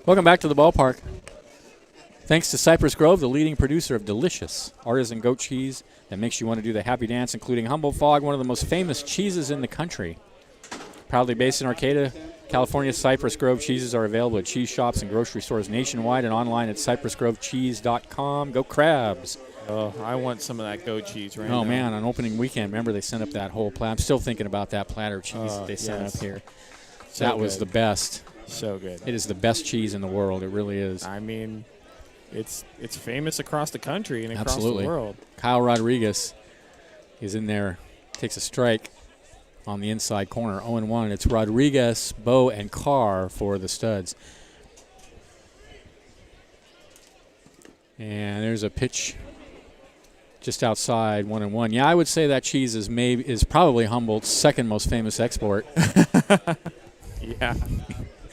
[SPEAKER 1] Welcome back to the ballpark. Thanks to Cypress Grove, the leading producer of delicious artisan goat cheese that makes you want to do the happy dance, including Humble Fog, one of the most famous cheeses in the country. Proudly based in Arcata, California, Cypress Grove cheeses are available at cheese shops and grocery stores nationwide and online at cypressgrovecheese.com. Go Crabs.
[SPEAKER 2] Oh, I want some of that goat cheese right now.
[SPEAKER 1] Oh, man, on opening weekend, remember they sent up that whole platter. I'm still thinking about that platter of cheese that they sent up here.
[SPEAKER 2] So
[SPEAKER 1] that was
[SPEAKER 2] good.
[SPEAKER 1] the best.
[SPEAKER 2] So good.
[SPEAKER 1] It is the best cheese in the world. It really is.
[SPEAKER 2] I mean, it's famous across the country and across
[SPEAKER 1] Absolutely.
[SPEAKER 2] the world.
[SPEAKER 1] Kyle Rodriguez is in there, takes a strike on the inside corner, 0-1. It's Rodriguez, Bo, and Carr for the Studs. And there's a pitch just outside, 1-1. Yeah, I would say that cheese is probably Humboldt's second most famous export.
[SPEAKER 2] Yeah.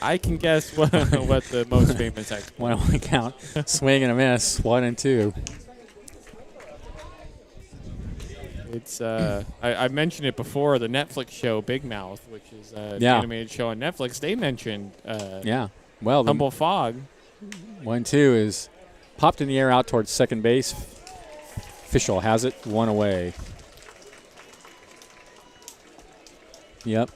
[SPEAKER 2] I can guess what the most famous export.
[SPEAKER 1] One only count. Swing and a miss, 1-2.
[SPEAKER 2] It's I mentioned it before, the Netflix show Big Mouth, which is an
[SPEAKER 1] Yeah.
[SPEAKER 2] animated show on Netflix. They mentioned
[SPEAKER 1] Yeah. Well, the
[SPEAKER 2] Humble Fog.
[SPEAKER 1] 1-2 is popped in the air out towards second base. Official has it, one away. Yep.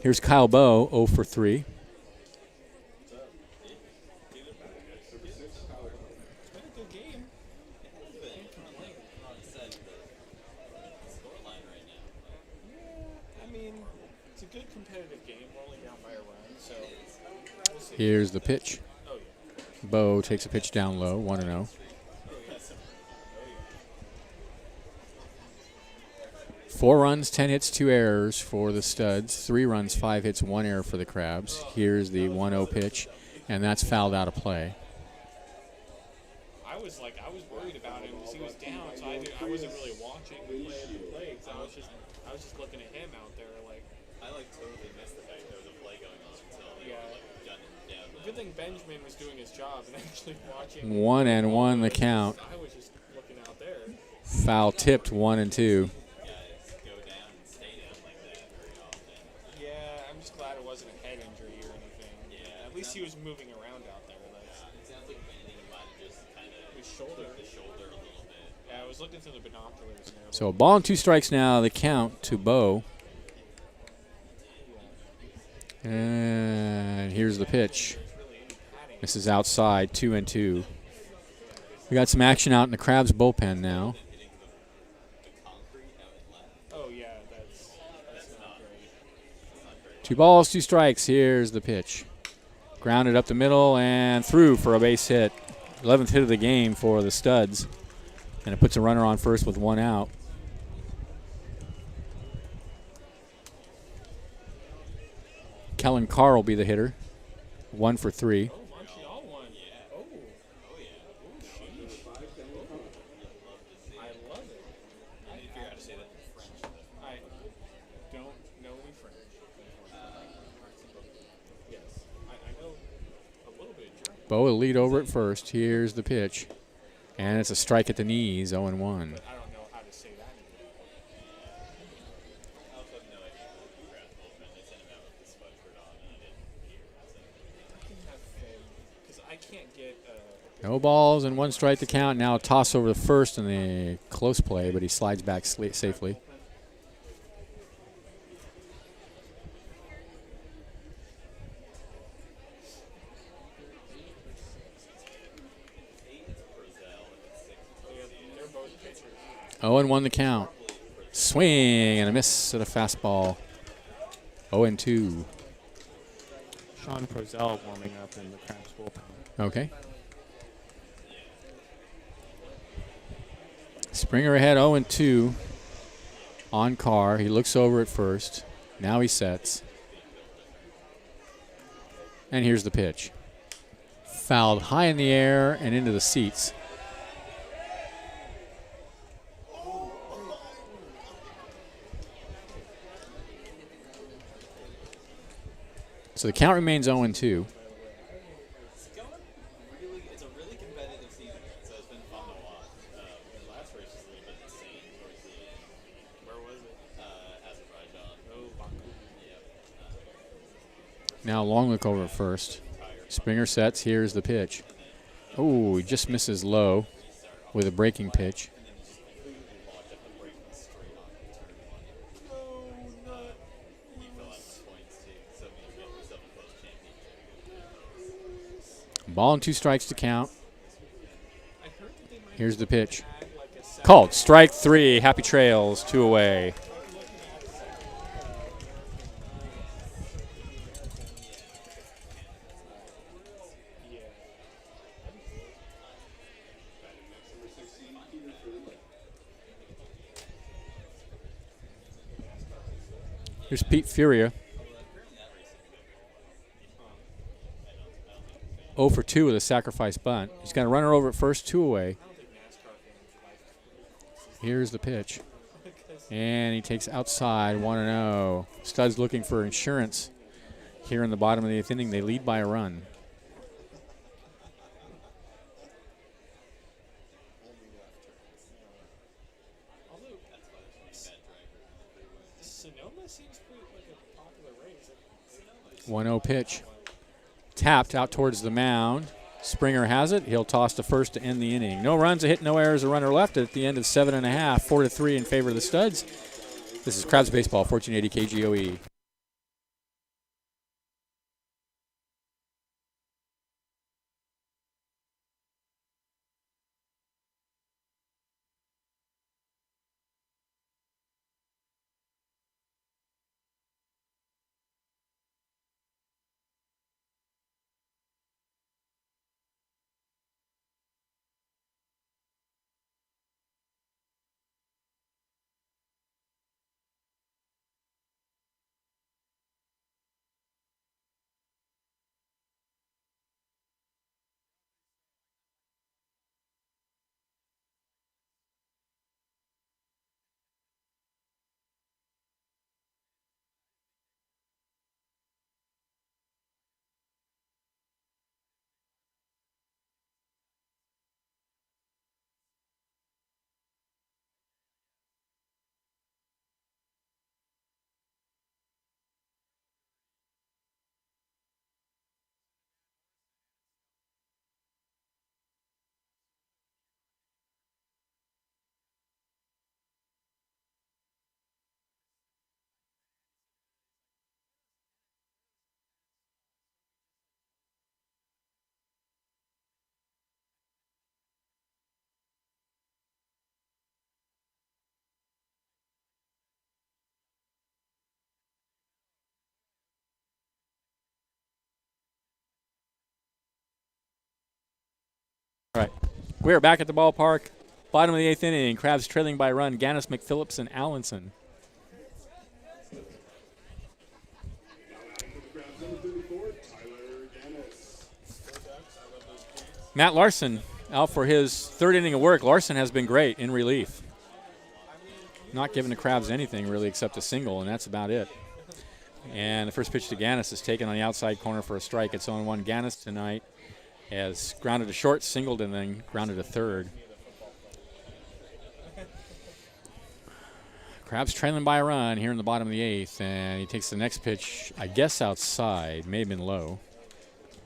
[SPEAKER 1] Here's Kyle Bowe, 0 for 3.
[SPEAKER 2] It's a good competitive game. We're only down by a run, so we'll see.
[SPEAKER 1] Here's the pitch. Bowe takes a pitch down low, 1-0. Four runs, 10 hits, 2 errors for the Studs. 3 runs, 5 hits, 1 error for the Crabs. Here's the 1-0 pitch, and that's fouled out of play.
[SPEAKER 2] I was worried about him because he was down, so I wasn't really watching the play at the play because I was just looking at him out there like.
[SPEAKER 4] I totally missed the fact there was a play going on until they down.
[SPEAKER 2] Good thing Benjamin was doing his job and actually watching.
[SPEAKER 1] 1-1 the count.
[SPEAKER 2] I was just looking out there.
[SPEAKER 1] Foul tipped, 1-2.
[SPEAKER 4] Go down and stay down like that very often.
[SPEAKER 2] Yeah, I'm just glad it wasn't a head injury or anything.
[SPEAKER 4] Yeah.
[SPEAKER 2] At least he was moving around out there.
[SPEAKER 4] It sounds like if anything, he might have just kind of
[SPEAKER 2] His shoulder.
[SPEAKER 4] the shoulder a little bit.
[SPEAKER 2] Yeah, I was looking through the binoculars. And
[SPEAKER 1] So a ball and 2 strikes now, the count to Bowe. And here's the pitch. This is outside, 2-2. We got some action out in the Crabs bullpen now.
[SPEAKER 2] oh yeah, that's not great.
[SPEAKER 1] 2 balls, 2 strikes. Here's the pitch. Grounded up the middle and through for a base hit. 11th hit of the game for the Studs. And it puts a runner on first with one out. Kellen Carr will be the hitter. 1 for 3.
[SPEAKER 2] Montreal won. Oh. I love it.
[SPEAKER 4] I need to figure out how to say that in French.
[SPEAKER 2] I don't know any French. Yes. I know a little bit of German.
[SPEAKER 1] Bo will lead over at first. Here's the pitch. And it's a strike at the knees, 0-1.
[SPEAKER 2] I don't know how to say that either.
[SPEAKER 4] I also have no idea who the Brad Bullpen. They sent him out with the spud shirt on, and I didn't hear.
[SPEAKER 2] Because I can't get
[SPEAKER 1] No balls and 1 strike to count. Now a toss over the first in the close play, but he slides back safely.
[SPEAKER 2] they're both pitchers.
[SPEAKER 1] 0-1 the count. Swing and a miss at a fastball. 0-2.
[SPEAKER 2] Sean Prozell warming up in the Crabs bullpen.
[SPEAKER 1] Okay. Springer ahead 0-2 on Carr. He looks over at first. Now he sets. And here's the pitch. Fouled high in the air and into the seats. So the count remains 0-2.
[SPEAKER 4] It's a really competitive season, so it's been fun to watch. The last race was a little bit insane towards the end.
[SPEAKER 2] Where was it?
[SPEAKER 4] Azerbaijan.
[SPEAKER 2] Oh, Baku.
[SPEAKER 1] Now long look over at first. Springer sets. Here's the pitch. Oh, he just misses low with a breaking pitch.
[SPEAKER 4] He fell out of points too, so he made himself a close championship.
[SPEAKER 1] Ball and 2 strikes to count.
[SPEAKER 2] I heard that they might
[SPEAKER 1] Here's the pitch.
[SPEAKER 2] add like a second.
[SPEAKER 1] Called. Strike 3. Happy trails. 2 away. Here's Pete Furia. 0 for 2 with a sacrifice bunt. He's got a runner over at first, 2 away. Here's the pitch. And he takes outside 1-0. Studs looking for insurance here in the bottom of the 8th inning. They lead by a run.
[SPEAKER 2] Sonoma seems pretty like a popular race.
[SPEAKER 1] 1-0 pitch. Tapped out towards the mound. Springer has it. He'll toss to first to end the inning. No runs, a hit, no errors, a runner left at the end of 7.5. 4-3 in favor of the Studs. This is Crabs Baseball, 1480 KGOE. We're back at the ballpark. Bottom of the 8th inning. Crabs trailing by a run. Gannis, McPhillips, and Allenson. Matt Larson out for his third inning of work. Larson has been great in relief. Not giving the Crabs anything really except a single, and that's about it. And the first pitch to Gannis is taken on the outside corner for a strike. It's 0-1. Gannis tonight has grounded to short, singled, and then grounded to third. Crabs trailing by a run here in the bottom of the 8th, and he takes the next pitch, I guess outside, may have been low.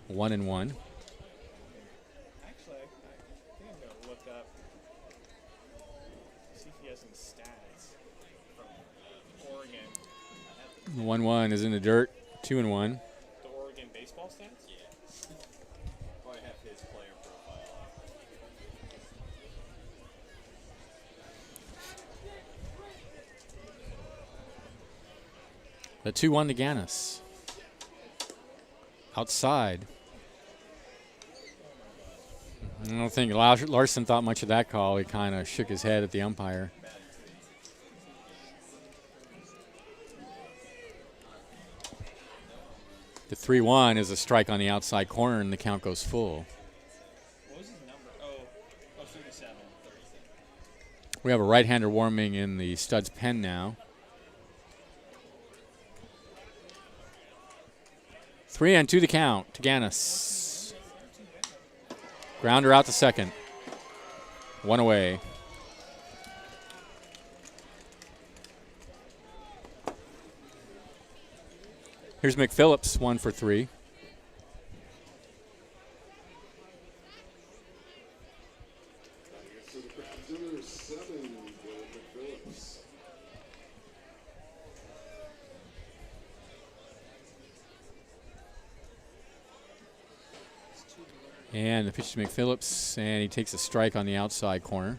[SPEAKER 1] 1-1.
[SPEAKER 2] Actually, I think I'm going to look up, see if he has any stats from Oregon.
[SPEAKER 1] 1-1 is in the dirt. 2-1.
[SPEAKER 2] The Oregon baseball stats?
[SPEAKER 4] Yeah. Probably have his player profile up.
[SPEAKER 1] The 2-1 to Gannis. Outside. I don't think Larson thought much of that call. He kind of shook his head at the umpire. The 3-1 is a strike on the outside corner, and the count goes full.
[SPEAKER 2] What was his number? Oh, 37.
[SPEAKER 1] We have a right-hander warming in the Studs pen now. 3-2 the count to Gannis. Grounder out to second. One away. Here's McPhillips, 1 for 3.
[SPEAKER 3] So the Crabs number 7, Phillips.
[SPEAKER 1] And the pitch to McPhillips, and he takes a strike on the outside corner.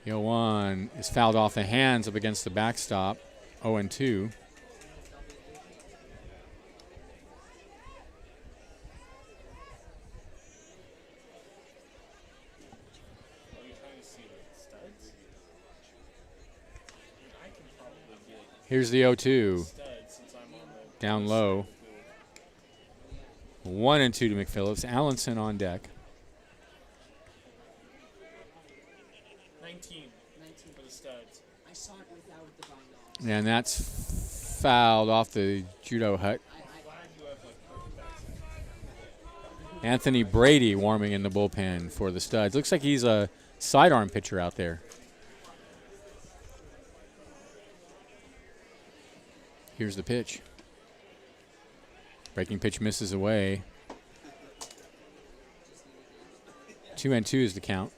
[SPEAKER 1] The 0-1 is fouled off the hands up against the backstop. 0-2. Here's the 0-2. Down low. 1-2 to McPhillips. Allenson on deck.
[SPEAKER 2] 19 for the Studs.
[SPEAKER 5] I saw it without the bind off.
[SPEAKER 1] And that's fouled off the judo hut. Anthony Brady warming in the bullpen for the Studs. Looks like he's a sidearm pitcher out there. Here's the pitch. Breaking pitch misses away. 2-2 is the count.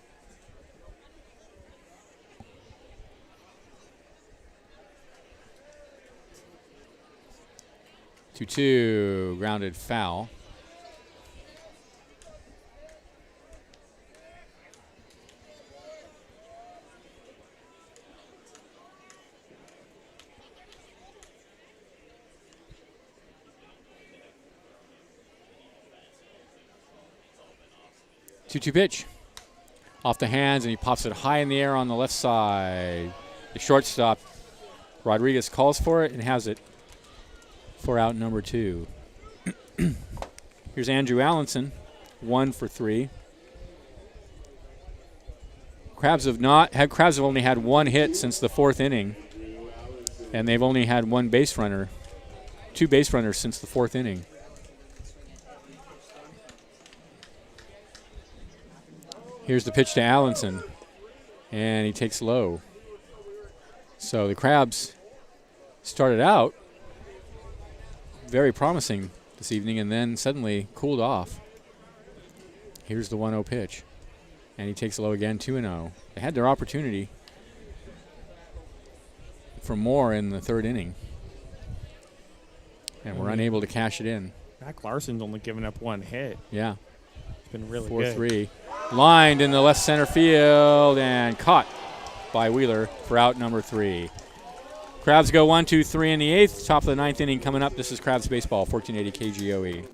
[SPEAKER 1] 2-2, grounded foul. Two-two pitch. Off the hands, and he pops it high in the air on the left side. The shortstop, Rodriguez, calls for it and has it for out number 2. Here's Andrew Allenson, 1 for 3. Crabs have only had one hit since the 4th inning, and they've only had two base runners since the 4th inning. Here's the pitch to Allenson, and he takes low. So the Crabs started out very promising this evening and then suddenly cooled off. Here's the 1-0 pitch, and he takes low again, 2-0. They had their opportunity for more in the 3rd inning and were unable to cash it in.
[SPEAKER 2] Mac Larson's only given up one hit.
[SPEAKER 1] Yeah.
[SPEAKER 2] It's been really
[SPEAKER 1] 4-3.
[SPEAKER 2] good.
[SPEAKER 1] Lined in the left center field and caught by Wheeler for out number 3. Crabs go 1, 2, 3 in the eighth. Top of the ninth inning coming up. This is Crabs Baseball, 1480 KGOE.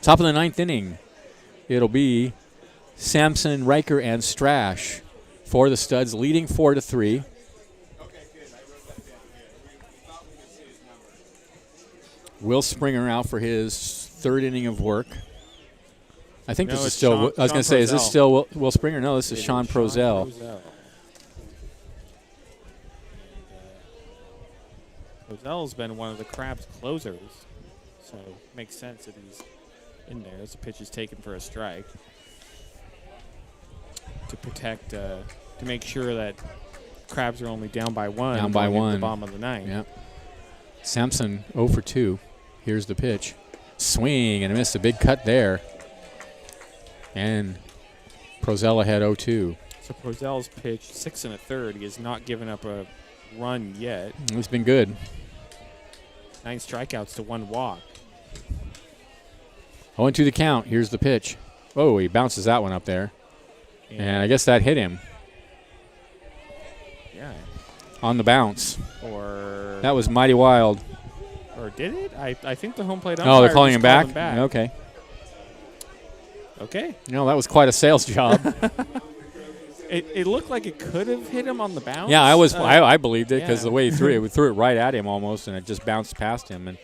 [SPEAKER 1] Top of the ninth inning. It'll be Sampson, Riker, and Strash for the Studs, leading 4-3. Will Springer out for his third inning of work. I think
[SPEAKER 2] No,
[SPEAKER 1] this is
[SPEAKER 2] it's
[SPEAKER 1] still.
[SPEAKER 2] Sean-
[SPEAKER 1] I was going to say, is this
[SPEAKER 2] Prozell.
[SPEAKER 1] still Will Springer? No, this is Sean Prozell.
[SPEAKER 2] Prozell's been one of the Crabs' closers, so it makes sense that he's in there as the pitch is taken for a strike to protect, to make sure that Crabs are only down by one.
[SPEAKER 1] Down by
[SPEAKER 2] going into
[SPEAKER 1] one.
[SPEAKER 2] The bottom of the ninth.
[SPEAKER 1] Yep. Sampson 0 for 2. Here's the pitch. Swing and a miss. A big cut there. And Prozell ahead 0-2.
[SPEAKER 2] So Prozell's pitched 6 1/3. He has not given up a run yet.
[SPEAKER 1] It's been good.
[SPEAKER 2] 9 strikeouts to 1 walk.
[SPEAKER 1] 0-2 the count. Here's the pitch. Oh, he bounces that one up there. And I guess that hit him
[SPEAKER 2] Yeah.
[SPEAKER 1] on the bounce.
[SPEAKER 2] Or
[SPEAKER 1] That was mighty wild.
[SPEAKER 2] or did it? I think the home plate umpire
[SPEAKER 1] Oh, they're calling
[SPEAKER 2] just
[SPEAKER 1] him back?
[SPEAKER 2] called back.
[SPEAKER 1] Okay.
[SPEAKER 2] Okay.
[SPEAKER 1] No, that was quite a sales job.
[SPEAKER 2] It looked like it could have hit him on the bounce.
[SPEAKER 1] Yeah, I believed it because
[SPEAKER 2] yeah.
[SPEAKER 1] the way he threw it, threw it right at him almost, and it just bounced past him, and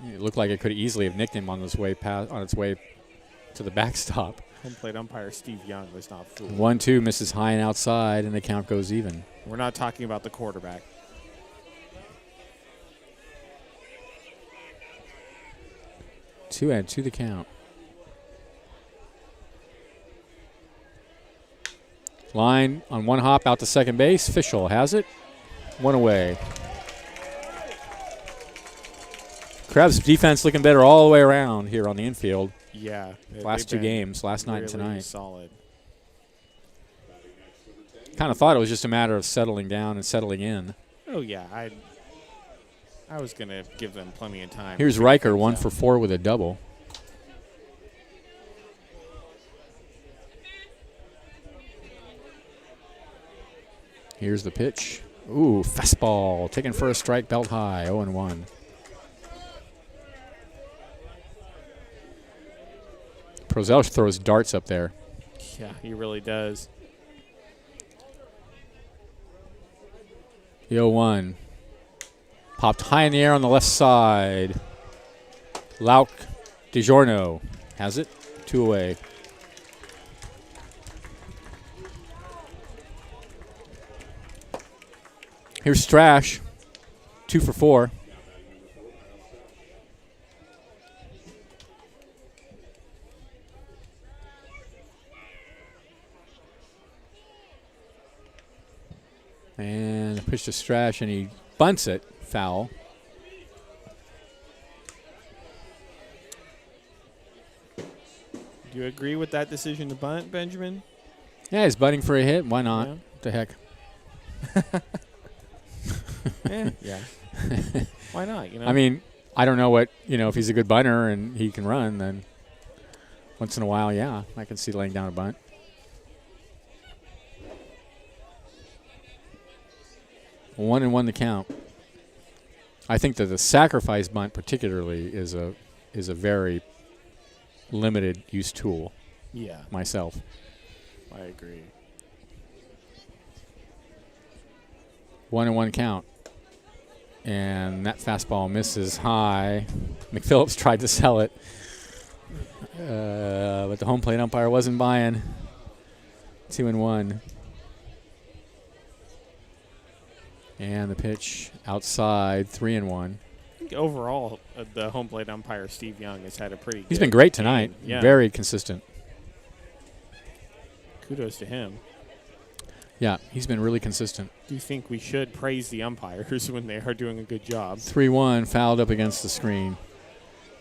[SPEAKER 1] it looked like it could easily have nicked him on its way to the backstop.
[SPEAKER 2] Home plate umpire Steve Young was not fooled.
[SPEAKER 1] 1-2 misses high and outside, and the count goes even.
[SPEAKER 2] We're not talking about the quarterback.
[SPEAKER 1] Two and two the count. Line on one hop out to second base. Fischel has it. One away. Crabs defense looking better all the way around here on the infield.
[SPEAKER 2] Yeah.
[SPEAKER 1] Last two games, last night and
[SPEAKER 2] really
[SPEAKER 1] tonight.
[SPEAKER 2] Solid.
[SPEAKER 1] Kind of thought it was just a matter of settling down and settling in.
[SPEAKER 2] Oh yeah, I was gonna give them plenty of time.
[SPEAKER 1] Here's Riker, 1 for 4 with a double. Here's the pitch. Ooh, fastball. Taken for a strike, belt high, 0-1. Prozell throws darts up there.
[SPEAKER 2] Yeah, he really does.
[SPEAKER 1] The 0-1. Popped high in the air on the left side. Lauk DiGiorno has it. 2 away. Here's Strash, 2 for 4. And a pitch to Strash, and he bunts it, foul.
[SPEAKER 2] Do you agree with that decision to bunt, Benjamin?
[SPEAKER 1] Yeah, he's bunting for a hit. Why not?
[SPEAKER 2] Yeah.
[SPEAKER 1] What the heck?
[SPEAKER 2] Yeah. Why not? You know.
[SPEAKER 1] I mean, I don't know what, if he's a good bunter and he can run, then once in a while, yeah, I can see laying down a bunt. One and one the count. I think that the sacrifice bunt particularly is a very limited use tool.
[SPEAKER 2] Yeah,
[SPEAKER 1] Myself.
[SPEAKER 2] I agree.
[SPEAKER 1] 1 and 1 count. And that fastball misses high. McPhillips tried to sell it. But the home plate umpire wasn't buying. 2 and 1. And the pitch outside, 3 and 1.
[SPEAKER 2] I think overall, the home plate umpire, Steve Young, has had a pretty
[SPEAKER 1] He's
[SPEAKER 2] good
[SPEAKER 1] been great tonight.
[SPEAKER 2] game. Yeah.
[SPEAKER 1] Very consistent.
[SPEAKER 2] Kudos to him.
[SPEAKER 1] Yeah, he's been really consistent.
[SPEAKER 2] Do you think we should praise the umpires when they are doing a good job?
[SPEAKER 1] 3-1, fouled up against the screen.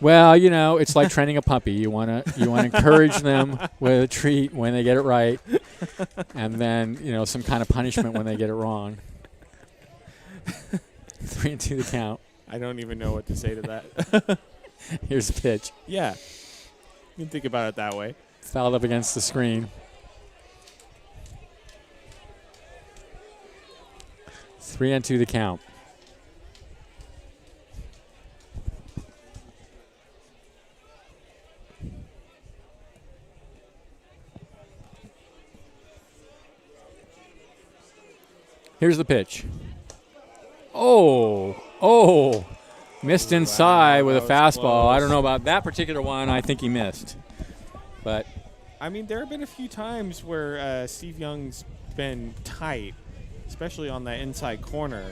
[SPEAKER 1] Well, it's like training a puppy. You want to encourage them with a treat when they get it right, and then some kind of punishment when they get it wrong. 3-2 the count.
[SPEAKER 2] I don't even know what to say to that.
[SPEAKER 1] Here's the pitch.
[SPEAKER 2] Yeah, you can think about it that way.
[SPEAKER 1] Fouled up against the screen. 3-2 the count. Here's the pitch. Oh, missed inside with a
[SPEAKER 2] that was
[SPEAKER 1] fastball.
[SPEAKER 2] close.
[SPEAKER 1] I don't know about that particular one. I think he missed. But
[SPEAKER 2] I mean, there have been a few times where Steve Young's been tight, especially on that inside corner.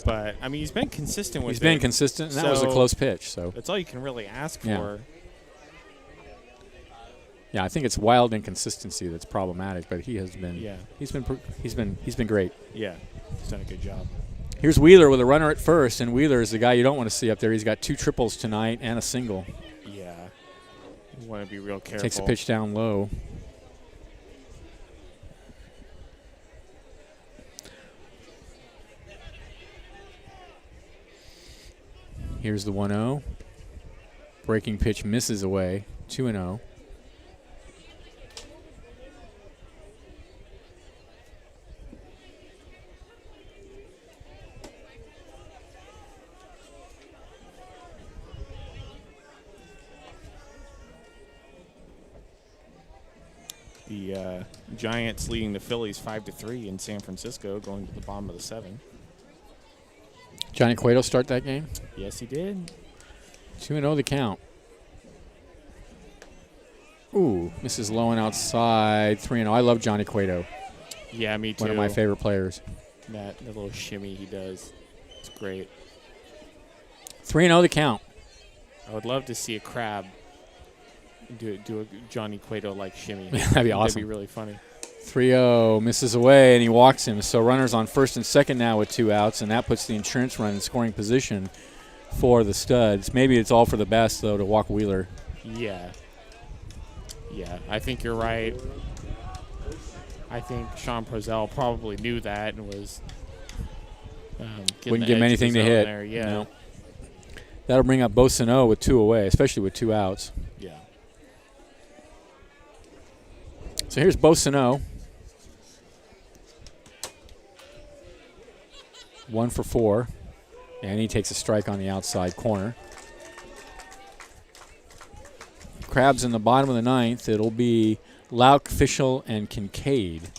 [SPEAKER 2] But, I mean, he's been consistent with
[SPEAKER 1] he's been
[SPEAKER 2] it.
[SPEAKER 1] consistent, and that was a
[SPEAKER 2] So-
[SPEAKER 1] close pitch. So,
[SPEAKER 2] That's all you can really ask
[SPEAKER 1] Yeah.
[SPEAKER 2] for.
[SPEAKER 1] yeah, I think it's wild inconsistency that's problematic. But he has been,
[SPEAKER 2] Yeah.
[SPEAKER 1] he's been great.
[SPEAKER 2] Yeah, he's done a good job.
[SPEAKER 1] Here's Wheeler with a runner at first, and Wheeler is the guy you don't want to see up there. He's got 2 triples tonight and a single.
[SPEAKER 2] Yeah, you want to be real careful.
[SPEAKER 1] Takes a pitch down low. Here's the 1-0. Breaking pitch misses away. 2-0.
[SPEAKER 2] The Giants leading the Phillies 5-3 in San Francisco, going to the bottom of the 7.
[SPEAKER 1] Johnny Cueto start that game.
[SPEAKER 2] Yes, he did.
[SPEAKER 1] 2-0 the count. Ooh, misses low and outside. 3-0. I love Johnny Cueto.
[SPEAKER 2] Yeah, me too.
[SPEAKER 1] One of my favorite players.
[SPEAKER 2] That little shimmy he does, it's great.
[SPEAKER 1] 3-0 the count.
[SPEAKER 2] I would love to see a crab do a Johnny Cueto-like shimmy.
[SPEAKER 1] That'd be awesome.
[SPEAKER 2] That'd be really funny.
[SPEAKER 1] 3-0, misses away, and he walks him. So runners on first and second now with 2 outs, and that puts the insurance run in scoring position for the Studs. Maybe it's all for the best, though, to walk Wheeler.
[SPEAKER 2] Yeah. Yeah, I think you're right. I think Sean Prozell probably knew that and was getting
[SPEAKER 1] Wouldn't
[SPEAKER 2] the
[SPEAKER 1] give him
[SPEAKER 2] edge of
[SPEAKER 1] anything
[SPEAKER 2] the
[SPEAKER 1] to
[SPEAKER 2] zone
[SPEAKER 1] hit.
[SPEAKER 2] There. Yeah.
[SPEAKER 1] No. That'll bring up Boissonneau with 2 away, especially with 2 outs.
[SPEAKER 2] Yeah.
[SPEAKER 1] So here's Boissonneau. 1 for 4. And he takes a strike on the outside corner. Crabs in the bottom of the 9th. It'll be Lauk, Fischel, and Kincaid.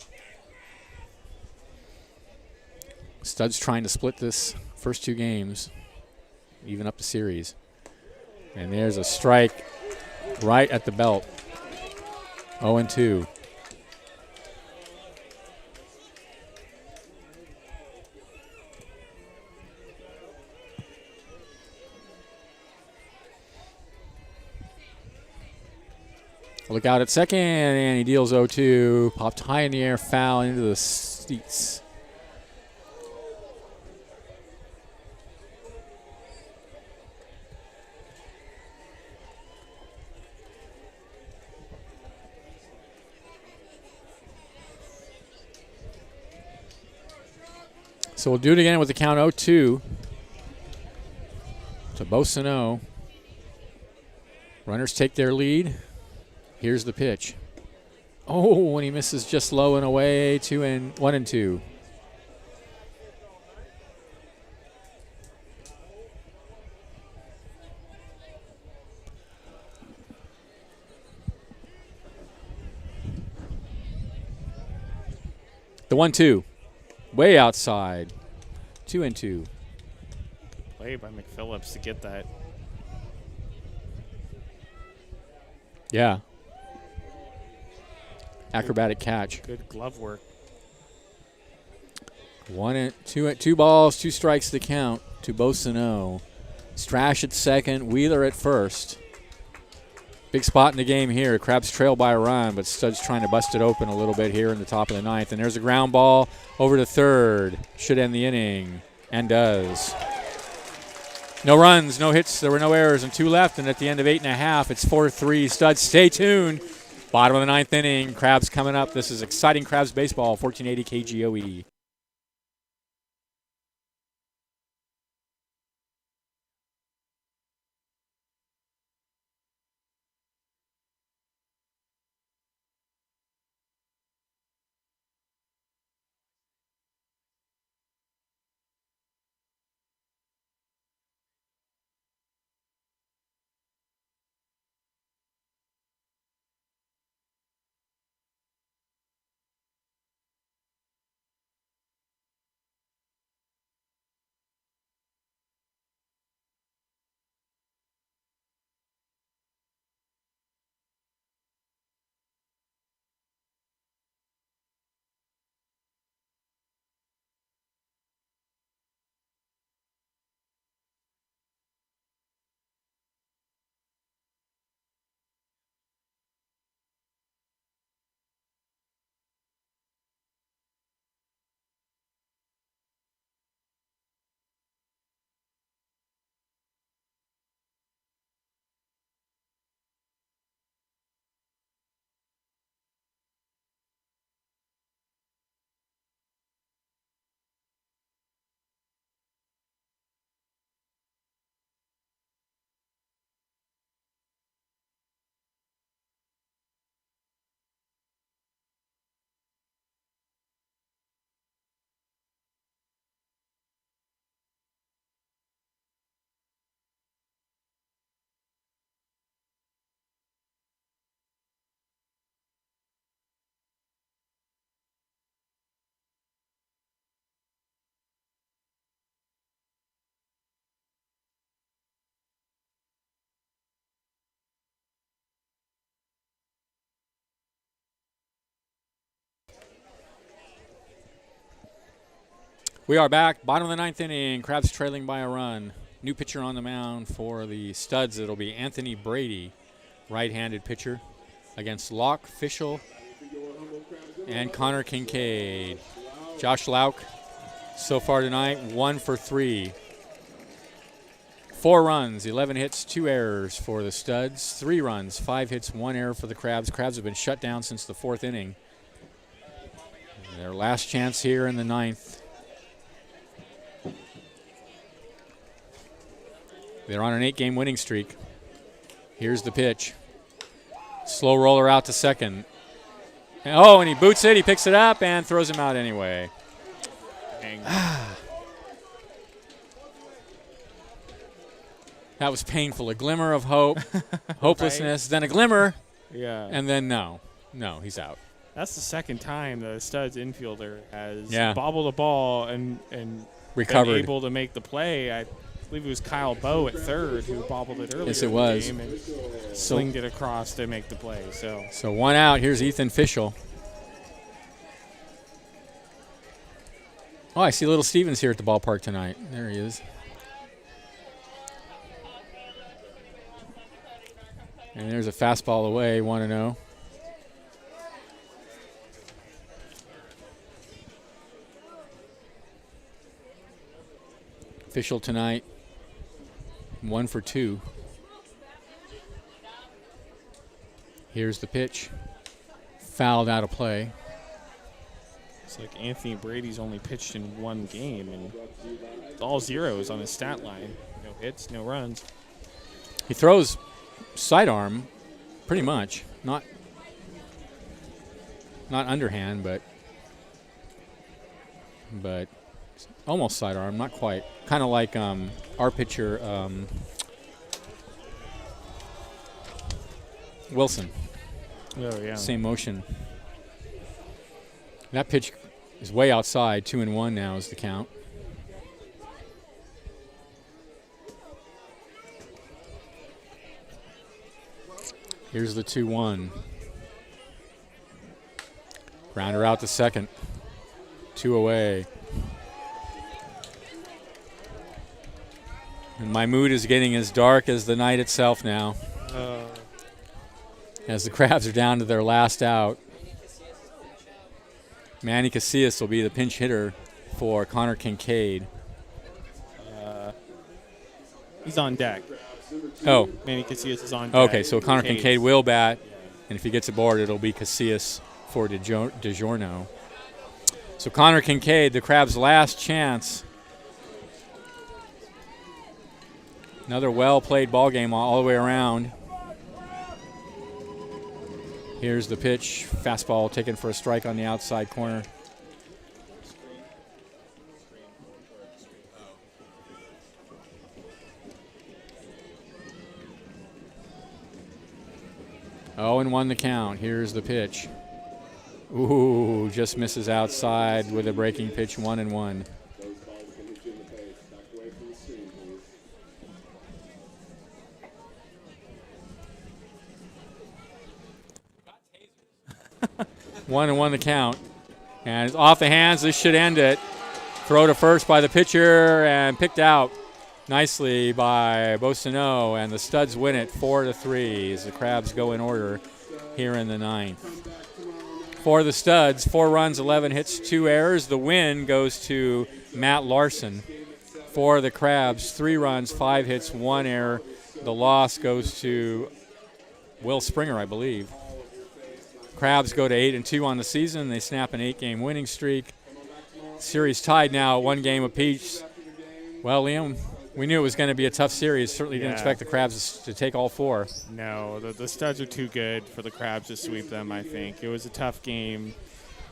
[SPEAKER 1] Studs trying to split this first 2 games, even up the series. And there's a strike right at the belt. 0-2. Look out at second, and he deals 0-2. Popped high in the air, foul into the seats. So we'll do it again with the count 0-2 to Boissonneau. Runners take their lead. Here's the pitch. Oh, when he misses just low and away, 1-2. The 1-2, way outside, 2-2.
[SPEAKER 2] Play by McPhillips to get that.
[SPEAKER 1] Yeah. Acrobatic catch.
[SPEAKER 2] Good glove work.
[SPEAKER 1] 2 balls, 2 strikes to count to Boissonneau. Strash at second, Wheeler at first. Big spot in the game here. Crabs trail by a run, but Stud's trying to bust it open a little bit here in the top of the ninth. And there's a ground ball over to third. Should end the inning, and does. No runs, no hits. There were no errors, and 2 left. And at the end of 8 1/2, it's 4-3. Studs, stay tuned. Bottom of the ninth inning. Crabs coming up. This is exciting Crabs baseball. 1480 KGOE. We are back. Bottom of the ninth inning. Crabs trailing by a run. New pitcher on the mound for the Studs. It'll be Anthony Brady, right-handed pitcher, against Locke Fischel and Connor Kincaid. Josh Lauk, so far tonight, 1 for 3. 4 runs, 11 hits, 2 errors for the Studs. 3 runs, 5 hits, 1 error for the Crabs. Crabs have been shut down since the 4th inning. Their last chance here in the 9th. They're on an 8-game winning streak. Here's the pitch. Slow roller out to second. Oh, and he boots it. He picks it up and throws him out anyway. That was painful. A glimmer of hope, hopelessness, then a glimmer, and then no. No, he's out.
[SPEAKER 2] That's the second time the Studs infielder has
[SPEAKER 1] Yeah.
[SPEAKER 2] bobbled a ball and
[SPEAKER 1] Recovered.
[SPEAKER 2] been able to make the play. I believe it was Kyle Bowe at third who bobbled it earlier
[SPEAKER 1] Yes, it
[SPEAKER 2] in
[SPEAKER 1] was.
[SPEAKER 2] the game and slinged it across to make the play.
[SPEAKER 1] So 1 out. Here's Ethan Fischel. Oh, I see Little Stevens here at the ballpark tonight. There he is. And there's a fastball away, 1-0. Official tonight, 1 for 2. Here's the pitch. Fouled out of play.
[SPEAKER 2] It's like Anthony Brady's only pitched in one game, and all zeros on his stat line. No hits, no runs.
[SPEAKER 1] He throws sidearm, pretty much. Not underhand, but almost sidearm, not quite. Kind of like our pitcher, Wilson.
[SPEAKER 2] Oh, yeah.
[SPEAKER 1] Same motion. That pitch is way outside. 2-1 now is the count. Here's the 2-1. Grounder out to second. 2 away. And my mood is getting as dark as the night itself now. As the Crabs are down to their last out. Manny Casillas will be the pinch hitter for Connor Kincaid.
[SPEAKER 2] He's on deck.
[SPEAKER 1] Oh.
[SPEAKER 2] Manny Casillas is on deck.
[SPEAKER 1] Okay, so Connor Kincaid will bat, and if he gets aboard, it'll be Casillas for DiGiorno. So Connor Kincaid, the Crabs' last chance. Another well-played ball game all the way around. Here's the pitch. Fastball taken for a strike on the outside corner. Oh, and 1 the count. Here's the pitch. Ooh, just misses outside with a breaking pitch. 1-1.
[SPEAKER 3] Those balls can hit you in the face. Back away from the screen, please.
[SPEAKER 1] 1-1 the count. And it's off the hands. This should end it. Throw to first by the pitcher and picked out nicely by Boissonneau. And the Studs win it 4-3 as the Crabs go in order here in the ninth. For the Studs, 4 runs, 11 hits, 2 errors. The win goes to Matt Larson. For the Crabs, 3 runs, 5 hits, 1 error. The loss goes to Will Springer, I believe. Crabs go to 8-2 on the season. They snap an 8-game winning streak. Series tied now, 1 game apiece. Well, Liam, we knew it was going to be a tough series. Certainly didn't expect the Crabs to take all 4.
[SPEAKER 2] No, the Studs are too good for the Crabs to sweep them, I think. It was a tough game.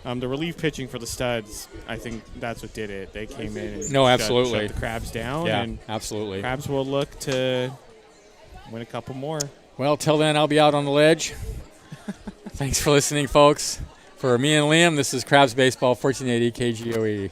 [SPEAKER 2] The relief pitching for the Studs, I think that's what did it. They came in and
[SPEAKER 1] absolutely.
[SPEAKER 2] shut the Crabs down.
[SPEAKER 1] Yeah,
[SPEAKER 2] and
[SPEAKER 1] absolutely.
[SPEAKER 2] Crabs will look to win a couple more.
[SPEAKER 1] Well, till then, I'll be out on the ledge. Thanks for listening, folks. For me and Liam, this is Crabs Baseball, 1480 KGOE.